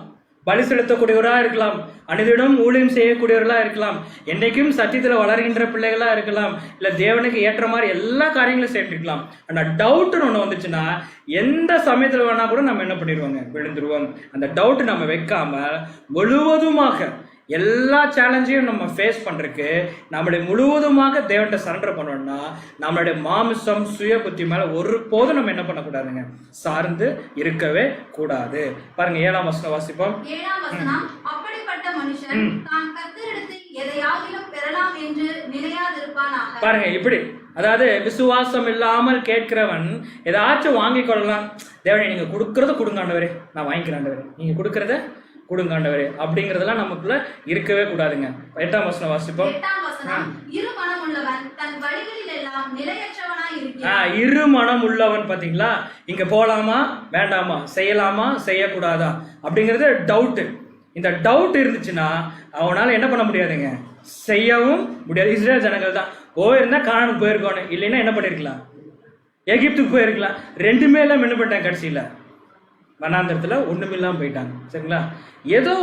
பலி செலுத்தக்கூடியவரா இருக்கலாம், அனுதினம் ஊழியம் செய்யக்கூடியவர்களா இருக்கலாம், என்னைக்கும் சத்தியத்துல வளர்கின்ற பிள்ளைகளா இருக்கலாம், இல்ல தேவனுக்கு ஏற்ற மாதிரி எல்லா காரியங்களும் செய்திருக்கலாம். ஆனா டவுட்னு ஒண்ணு வந்துச்சுன்னா எந்த சமயத்துல வேணா கூட நம்ம என்ன பண்ணிடுவோங்க, விழுந்துருவோம். அந்த டவுட் நம்ம வைக்காம முழுவதுமாக எல்லா சேலஞ்சையும் நம்ம ஃபேஸ் பண்றதுக்கு நம்மளுடைய முழுவதுமாக தேவன்கிட்ட சரண்டர் பண்ணோம்னா நம்மளுடைய மாமிசம் சுய புத்தி மேல ஒருபோதும் நம்ம என்ன பண்ணக்கூடாதுங்க, சார்ந்து இருக்கவே கூடாது. பாருங்க 7ஆம் வசனம் வாசிப்போம். 7ஆம் வசனம். அப்படிப்பட்ட மனுஷன் தான் கர்த்தரிடத்தில் எதையாகிலும் பெறலாம் என்று நினையாதிருப்பானாக. பாருங்க, இப்படி அதாவது விசுவாசம் இல்லாமல் கேட்கிறவன் ஏதாச்சும் வாங்கி கொள்ளலாம். தேவனே நீங்க கொடுக்கறத கொடுங்க ஆண்டவரே, நான் வாங்கிக்கிறேன் ஆண்டவரே, நீங்க கொடுக்கறத கொடுங்க ஆண்டவரே அப்படிங்கறதெல்லாம் நமக்குள்ள இருக்கவே கூடாதுங்க. 8ஆம் வசனம் வாசிப்போம். 8ஆம் வசனம். இரு மனம் உள்ளவன் தன் வழிகளில் எல்லாம் நிலையற்றவனாய் இருக்கிறான். இரு மனம் உள்ளவன் பாத்தீங்களா, இங்க போலாமா வேண்டாமா, செய்யலாமா செய்யக்கூடாதா அப்படிங்கிறது டவுட். இந்த டவுட் இருந்துச்சுன்னா அவனால என்ன பண்ண முடியாதுங்க, செய்யவும் முடியாது. இஸ்ரேல் ஜனங்கள் தான் போயிருந்தா கானானுக்கு போயிருக்கணும், இல்லைன்னா என்ன பண்ணிருக்கலாம், எகிப்துக்கு போயிருக்கலாம். ரெண்டுமே எல்லாம் என்ன பண்ணிட்டாங்க, கடைசியில வனாந்தரத்துல ஒண்ணுமில்லாம போயிட்டாங்க. சரிங்களா, ஏதோ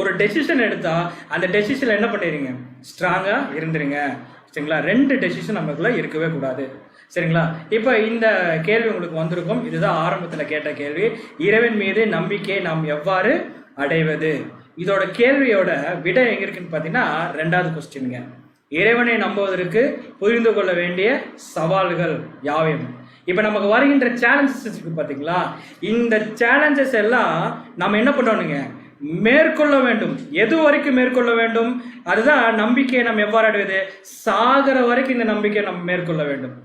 ஒரு டெசிஷன் எடுத்தா அந்த டெசிஷன்ல என்ன பண்ணிடுங்க, ஸ்ட்ராங்கா இருந்துருங்க. சரிங்களா, 2 டெசிஷன் நமக்குள்ள இருக்கவே கூடாது. சரிங்களா, இப்ப இந்த கேள்வி உங்களுக்கு வந்திருக்கும். இதுதான் ஆரம்பத்துல கேட்ட கேள்வி, இறைவன் மீது நம்பிக்கை நாம் எவ்வாறு அடைவது. இதோட கேள்வியோட விடை எங்க இருக்குன்னு பாத்தீங்கன்னா 2வது கொஸ்டின்ங்க. இறைவனை நம்புவதற்கு புரிந்து கொள்ள வேண்டிய சவால்கள் யாவையும். இப்ப நமக்கு வருகின்ற சேலஞ்சஸ் இருக்கு பாத்தீங்களா, இந்த சேலஞ்சஸ் எல்லாம் நம்ம என்ன பண்ணணுங்க, மேற்கொள்ள வேண்டும். எது வரைக்கும் மேற்கொள்ள வேண்டும், அதுதான் நம்பிக்கையை நம்ம எவ்வாறு அடைவது, சாகிற வரைக்கும் இந்த நம்பிக்கையை நம்ம மேற்கொள்ள வேண்டும்.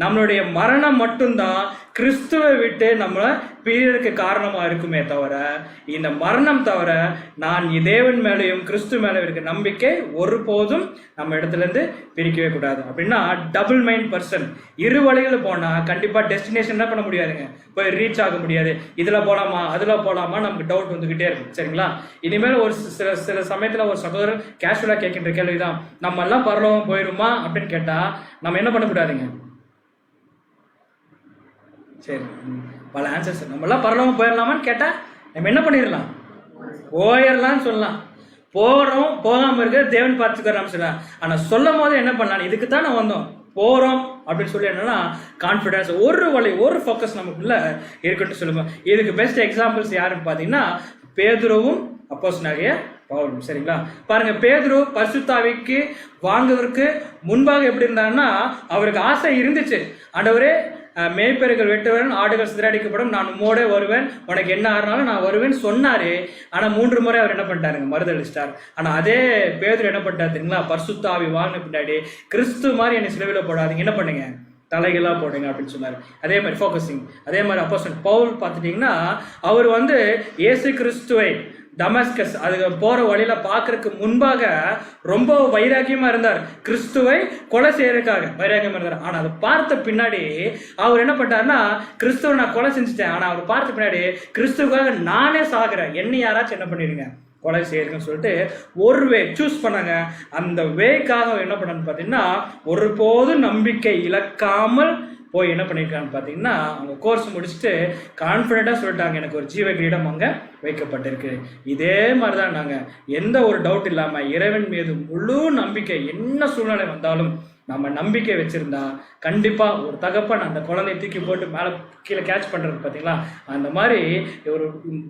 நம்மளுடைய மரணம் மட்டும்தான் கிறிஸ்துவை விட்டு நம்ம பிரியருக்கு காரணமா இருக்குமே தவிர, இந்த மரணம் தவிர நான் தேவன் மேலேயும் கிறிஸ்து மேலே இருக்க நம்பிக்கை ஒருபோதும் நம்ம இடத்துல இருந்து பிரிக்கவே கூடாது. அப்படின்னா டபுள் மைண்ட் பர்சன், இரு வழிகளை போனா கண்டிப்பா டெஸ்டினேஷன் என்ன பண்ண முடியாதுங்க, போய் ரீச் ஆக முடியாது. இதுல போலாமா அதுல போலாமா நமக்கு டவுட் வந்துகிட்டே இருக்கும். சரிங்களா, இனிமேல் ஒரு சில சமயத்துல ஒரு சகோதரர் கேஷுவலா கேட்கின்ற கேள்விதான், நம்ம எல்லாம் பரலோகம் போயிருமா அப்படின்னு கேட்டா நம்ம என்ன பண்ணக்கூடாதுங்க. சரி, பல ஆன்சர்ஸ், நம்மளாம் பரலோகம் போயிடலாமான்னு கேட்டா நம்ம என்ன பண்ணிடலாம், போயிடலாம்னு சொல்லலாம். போறோம் போகாம இருக்க தேவன் பார்த்துக்கிறான்னு சொல்லலாம். ஆனா சொல்லும் போது என்ன பண்ணலாம், இதுக்கு தான் நான் வந்தோம், போறோம் அப்படின்னு சொல்லி என்னன்னா கான்பிடன்ஸ், ஒரு வழி ஒரு ஃபோக்கஸ் நமக்குள்ள இருக்குன்னு சொல்லுவோம். இதுக்கு பெஸ்ட் எக்ஸாம்பிள்ஸ் யாருன்னு பாத்தீங்கன்னா பேதுருவும் அப்போஸ்தலனாகிய பவுலும். சரிங்களா, பாருங்க, பேதுரு பரிசுத்தாவிக்கு வாங்குவதற்கு முன்பாக எப்படி இருந்தாருன்னா அவருக்கு ஆசை இருந்துச்சு, ஆண்டவரே மேய்ப்பர்கள் வெட்டுவன் ஆடுகள் சிதறடிக்கப்படும், நான் உம்மோட வருவேன், உனக்கு என்ன ஆறுனாலும் நான் வருவேன்னு சொன்னாரு. ஆனா 3 முறை அவர் என்ன பண்ணிட்டாருங்க, மறுதளிச்சிட்டார். ஆனா அதே பேதுரு என்ன பண்ணிட்டாரு தெரியுங்களா, பரிசுத்தாவி வாங்கின பின்னாடி கிறிஸ்து மாதிரி என்னை சிலுவையில போடாதீங்க, என்ன பண்ணுங்க, தலைகளா போடுங்க அப்படின்னு சொன்னாரு. அதே மாதிரி ஃபோக்கஸிங். அதே மாதிரி அப்போஸ்தலன் பவுல் பார்த்துட்டீங்கன்னா அவர் இயேசு கிறிஸ்துவை டமாஸ்கஸ் அதுக்கு போற வழியில பாக்குறதுக்கு முன்பாக ரொம்ப வைராக்கியமா இருந்தார், கிறிஸ்துவை கொலை செய்யறதுக்காக வைராக்கியமா இருந்தார். ஆனா அதை பார்த்த பின்னாடி அவர் என்ன பண்ணாருன்னா, கிறிஸ்துவை நான் கொலை செஞ்சுட்டேன், ஆனா அவர் பார்த்த பின்னாடி கிறிஸ்துவுக்காக நானே சாகுறேன், என்ன யாராச்சும் என்ன பண்ணிருங்க, கொலை செய்யுங்கன்னு சொல்லிட்டு ஒரு வே சூஸ் பண்ணாங்க. அந்த வேக்காக என்ன பண்ணான்னு பாத்தீங்கன்னா ஒருபோதும் நம்பிக்கை இழக்காமல் போய் என்ன பண்ணியிருக்கான்னு பார்த்தீங்கன்னா அவங்க கோர்ஸ் முடிச்சுட்டு கான்ஃபிடென்ட்டாக சொல்லிட்டாங்க, எனக்கு ஒரு ஜீவ கிரீடம் அங்கே வைக்கப்பட்டிருக்கு. இதே மாதிரி தான் நாங்கள் எந்த ஒரு டவுட் இல்லாமல் இறைவன் மீது முழு நம்பிக்கை, என்ன சூழ்நிலை வந்தாலும் நம்ம நம்பிக்கை வச்சிருந்தா கண்டிப்பா ஒரு தகப்பன் அந்த குழந்தைய தூக்கி போட்டு மேலே கீழே கேட்ச் பண்றது பார்த்தீங்களா, அந்த மாதிரி ஒரு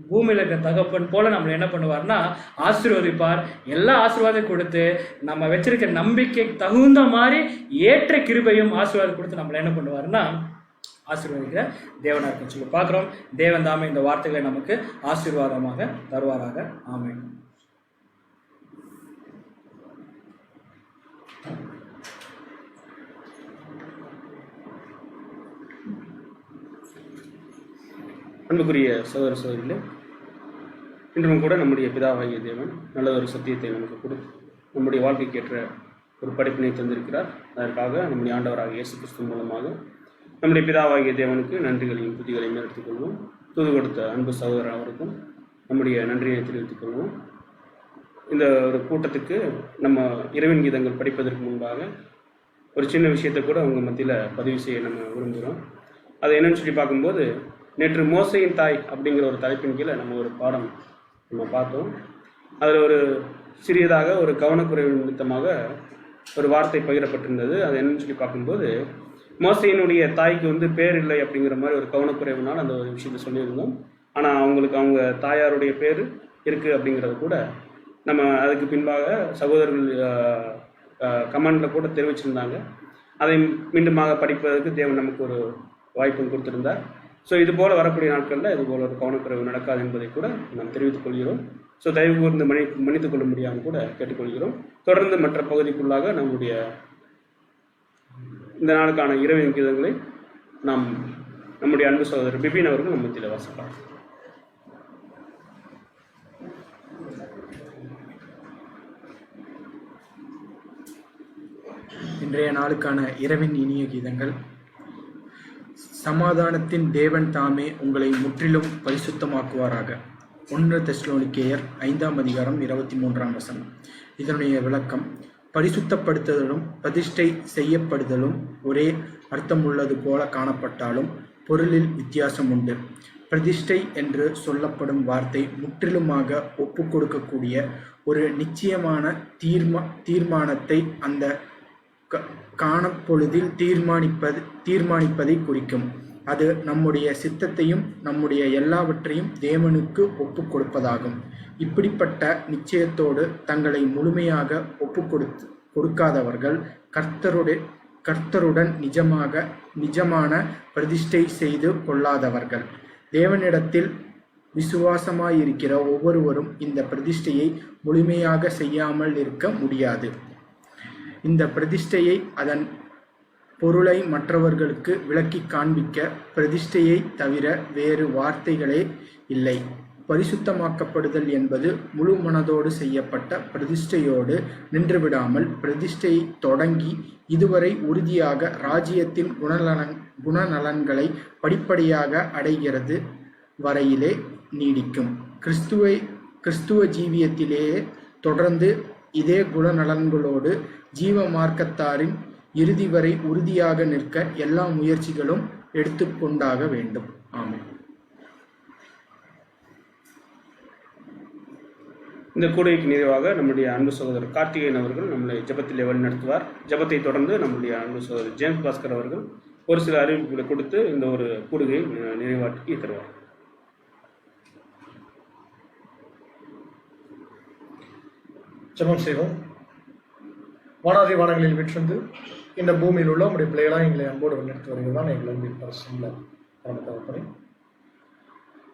பூமியில் இருக்கிற தகப்பன் போல நம்மளை என்ன பண்ணுவார்னா ஆசீர்வதிப்பார். எல்லா ஆசீர்வாதம் கொடுத்து நம்ம வச்சிருக்க நம்பிக்கை தகுந்த மாதிரி ஏற்ற கிருபையும் ஆசீர்வாதம் கொடுத்து நம்மளை என்ன பண்ணுவார்னா ஆசீர்வதிக்கிற தேவனா இருக்குன்னு சொல்லி பார்க்குறோம். தேவன் தாமே இந்த வார்த்தைகளை நமக்கு ஆசீர்வாதமாக தருவாராக. ஆமென். அன்புக்குரிய சகோதர சகோதரிகளே, இன்றும் கூட நம்முடைய பிதாவாகிய தேவன் நல்லதொரு சத்தியத்தை நமக்கு கொடுத்து நம்முடைய வாழ்க்கைக்கு ஏற்ற ஒரு படிப்பினை தந்திருக்கிறார். அதற்காக நம்முடைய ஆண்டவராகிய இயேசு கிறிஸ்து மூலமாக நம்முடைய பிதாவாகிய தேவனுக்கு நன்றிகளையும் துதிகளையும் எடுத்துக்கொள்வோம். தூது கொடுத்த அன்பு சகோதரர் அவருக்கும் நம்முடைய நன்றியை தெரிவித்துக் கொள்வோம். இந்த ஒரு கூட்டத்துக்கு நம்ம இறைவன் கீதங்கள் படிப்பதற்கு முன்பாக ஒரு சின்ன விஷயத்தை கூட அவங்க மத்தியில் பதிவு செய்ய நம்ம விரும்புகிறோம். அது என்னன்னு சொல்லி பார்க்கும்போது, நேற்று மோசையின் தாய் அப்படிங்கிற ஒரு தலைப்பின் கீழே நம்ம ஒரு பாடம் நம்ம பார்த்தோம். அதில் ஒரு சிறியதாக ஒரு கவனக்குறைவு நிமித்தமாக ஒரு வார்த்தை பகிரப்பட்டிருந்தது. அது என்னன்னு சொல்லி பார்க்கும்போது, மோசையினுடைய தாய்க்கு பேர் இல்லை அப்படிங்கிற மாதிரி ஒரு கவனக்குறைவுனால் அந்த ஒரு விஷயத்தை சொல்லியிருந்தோம். ஆனால் அவங்க தாயாருடைய பேர் இருக்குது அப்படிங்கிறது கூட நம்ம அதுக்கு பின்பாக சகோதரர்கள் கமெண்டில் கூட தெரிவிச்சிருந்தாங்க. அதை மீண்டுமாக படிப்பதற்கு தேவன் நமக்கு ஒரு வாய்ப்பும் கொடுத்திருந்தார். ஸோ இது போல் வரக்கூடிய நாட்களில் இது போல் ஒரு கவனக்குறைவு நடக்காது என்பதை கூட நாம் தெரிவித்துக் கொள்கிறோம். ஸோ தயவு கூர்ந்து மன்னித்துக் கொள்ள முடியாமல் கூட கேட்டுக்கொள்கிறோம். தொடர்ந்து மற்ற பகுதிக்குள்ளாக நம்முடைய இந்த நாளுக்கான இறைவன் கீதங்களை நாம் நம்முடைய அன்பு சகோதரர் பிபின் அவர்கள் நம்ம மத்தியில் வாசிப்பார். இன்றைய நாளுக்கான இரவின் இனிய கீதங்கள். சமாதானத்தின் தேவன் தாமே உங்களை முற்றிலும் பரிசுத்தமாக்குவாராக. 1 தெசலோனிக்கேயர் 5:23. இதனுடைய விளக்கம்: பரிசுத்தப்படுத்துதலும் பிரதிஷ்டை செய்யப்படுதலும் ஒரே அர்த்தமுள்ளது போல காணப்பட்டாலும் பொருளில் வித்தியாசம் உண்டு. பிரதிஷ்டை என்று சொல்லப்படும் வார்த்தை முற்றிலுமாக ஒப்பு கொடுக்கக்கூடிய ஒரு நிச்சயமான தீர்மானத்தை அந்த காணப்பொழுதில் தீர்மானிப்பதை குறிக்கும். அது நம்முடைய சித்தத்தையும் நம்முடைய எல்லாவற்றையும் தேவனுக்கு ஒப்பு கொடுப்பதாகும். இப்படிப்பட்ட நிச்சயத்தோடு தங்களை முழுமையாக ஒப்பு கொடுக்காதவர்கள் கர்த்தருடன் நிஜமான பிரதிஷ்டை செய்து கொள்ளாதவர்கள். தேவனிடத்தில் விசுவாசமாயிருக்கிற ஒவ்வொருவரும் இந்த பிரதிஷ்டையை முழுமையாக செய்யாமல் இருக்க முடியாது. இந்த பிரதிஷ்டையை அதன் பொருளை மற்றவர்களுக்கு விளக்கி காண்பிக்க பிரதிஷ்டையை தவிர வேறு வார்த்தைகளே இல்லை. பரிசுத்தமாக்கப்படுதல் என்பது முழு மனதோடு செய்யப்பட்ட பிரதிஷ்டையோடு நின்றுவிடாமல், பிரதிஷ்டையை தொடங்கி இதுவரை உறுதியாக ராஜ்யத்தின் குணநலன்களை படிப்படியாக அடைகிறது வரையிலே நீடிக்கும். கிறிஸ்துவ ஜீவியத்திலேயே தொடர்ந்து இதே குணநலன்களோடு ஜீவ மார்க்கத்தாரின் இறுதி வரை உறுதியாக நிற்க எல்லா முயற்சிகளும் எடுத்துக்கொண்டாக வேண்டும். ஆமென். இந்த கூடைக்கு நிறைவாக நம்முடைய அன்பு சகோதரர் கார்த்திகேயன் அவர்கள் நம்மளை ஜெபத்திலே வழிநடத்துவார். ஜெபத்தை தொடர்ந்து நம்முடைய அன்பு சகோதரர் ஜேம்ஸ் பாஸ்கர் அவர்கள் ஒரு சில அறிவிப்புகளை கொடுத்து இந்த ஒரு கூடுகையை நிறைவாட்டி தருவார். ஜெபம் செய்வோம். வானாதி வானங்களில் விற்றிருந்து இந்த பூமியில் உள்ள உடைய பிள்ளைகளாக எங்களை அன்போடு வழிநடத்தி வருகிறதான் எங்கள் அன்பின் பரிசுள்ள பரமத்தகப்பனே.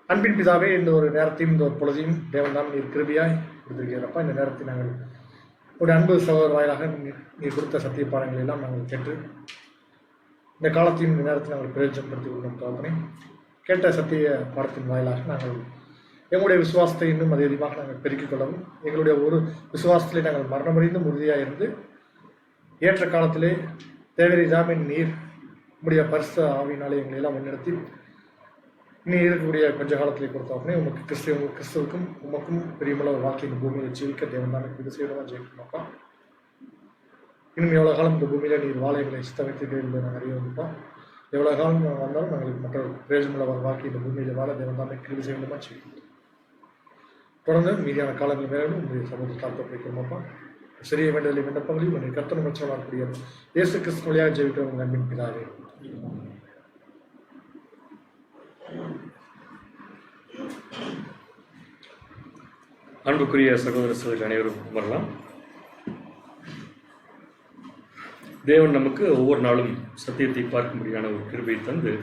அன்பின் பிதாவே, இந்த ஒரு நேரத்தையும் இந்த ஒரு பொழுதையும் தேவன் தான் நீர் கிருபையாய் கொடுத்திருக்கிறப்பா. இந்த நேரத்தை நாங்கள் உடைய அன்பு சகோதர வாயிலாக நீர் கொடுத்த சத்திய பாடங்களை எல்லாம் நாங்கள் கேட்டு இந்த காலத்தையும் இந்த நேரத்தை நாங்கள் பிரயோஜனப்படுத்திக் கொள்ளும் தகப்பனே. கேட்ட சத்திய பாடத்தின் வாயிலாக நாங்கள் எங்களுடைய விசுவாசத்தை இன்னும் அதிகமாக நாங்கள் பெருக்கிக் கொள்ளவும், எங்களுடைய ஒரு விசுவாசத்திலே நாங்கள் மரணமடைந்தும் உறுதியாக இருந்து ஏற்ற காலத்திலே தேவரீதாமின் நீர் உடைய பரிசு ஆவியினாலே எங்களை எல்லாம் முன்னெடுத்தி இனி இருக்கக்கூடிய கொஞ்ச காலத்திலே கொடுத்தோம்னே உமக்கு கிறிஸ்துவுக்கும் உமக்கும் பெரியமுள்ள ஒரு வாழ்க்கை இந்த பூமியை ஜீவிக்க தேவன் தான் இது செய்யணுமா ஜெயிக்கணும்ப்பா. இன்னும் எவ்வளோ காலம் இந்த பூமியில் நீர் வாழ எங்களை சித்த வைத்திருக்கிறீர்கள் என்பதை நாங்கள் அறிய வந்துப்பா. எவ்வளோ காலம் வந்தாலும் நாங்களுக்கு மற்ற பிரயோஜனமுள்ள ஒரு வாழ்க்கை இந்த பூமியில் வாழ தேவன் தான் கிருபை செய்யணுமா செய்யணும். தொடர்ந்து மீதியான காலங்கள் மேலும் உங்களுடைய சமூகத்தில் தாழ்த்தப்படுகிறோமாப்பா. சிறிய வேண்டலை விண்ணப்பங்களையும் உங்களுடைய கர்த்தர் மச்சம் வரக்கூடிய இயேசு கிறிஸ்து வழியாக ஜெயிக்கிற உங்கள் அன்பின் பிதாவே. அன்புக்குரிய சகோதர சகோதரி அனைவரும் வரலாம். தேவன் நமக்கு ஒவ்வொரு நாளும் சத்தியத்தை பார்க்கும்படியான ஒரு கிருபையை தந்து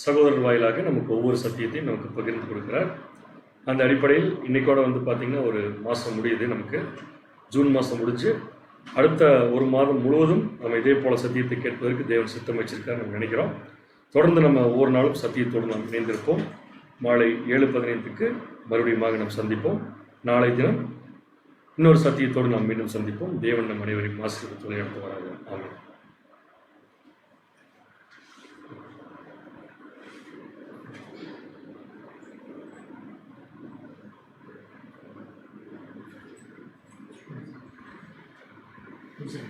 சகோதரர் வாயிலாக நமக்கு ஒவ்வொரு சத்தியத்தையும் நமக்கு பகிர்ந்து கொடுக்கிறார். அந்த அடிப்படையில் இன்றைக்கோட பார்த்திங்கன்னா ஒரு மாதம் முடியுது. நமக்கு ஜூன் மாதம் முடிஞ்சு அடுத்த ஒரு மாதம் முழுவதும் நம்ம இதே போல் சத்தியத்தை கேட்பதற்கு தேவன் சித்தம் வச்சிருக்காரு நம்ம நினைக்கிறோம். தொடர்ந்து நம்ம ஒவ்வொரு நாளும் சத்தியத்தோடு நாம் இணைந்திருப்போம். மாலை 7:15க்கு மறுபடியும் நாம் சந்திப்போம். நாளை தினம் இன்னொரு சத்தியத்தோடு நாம் மீண்டும் சந்திப்போம். தேவன் நம் அனைவரையும் ஆசீர்வதித்து நடத்துவாராக. ஆமென். சரி.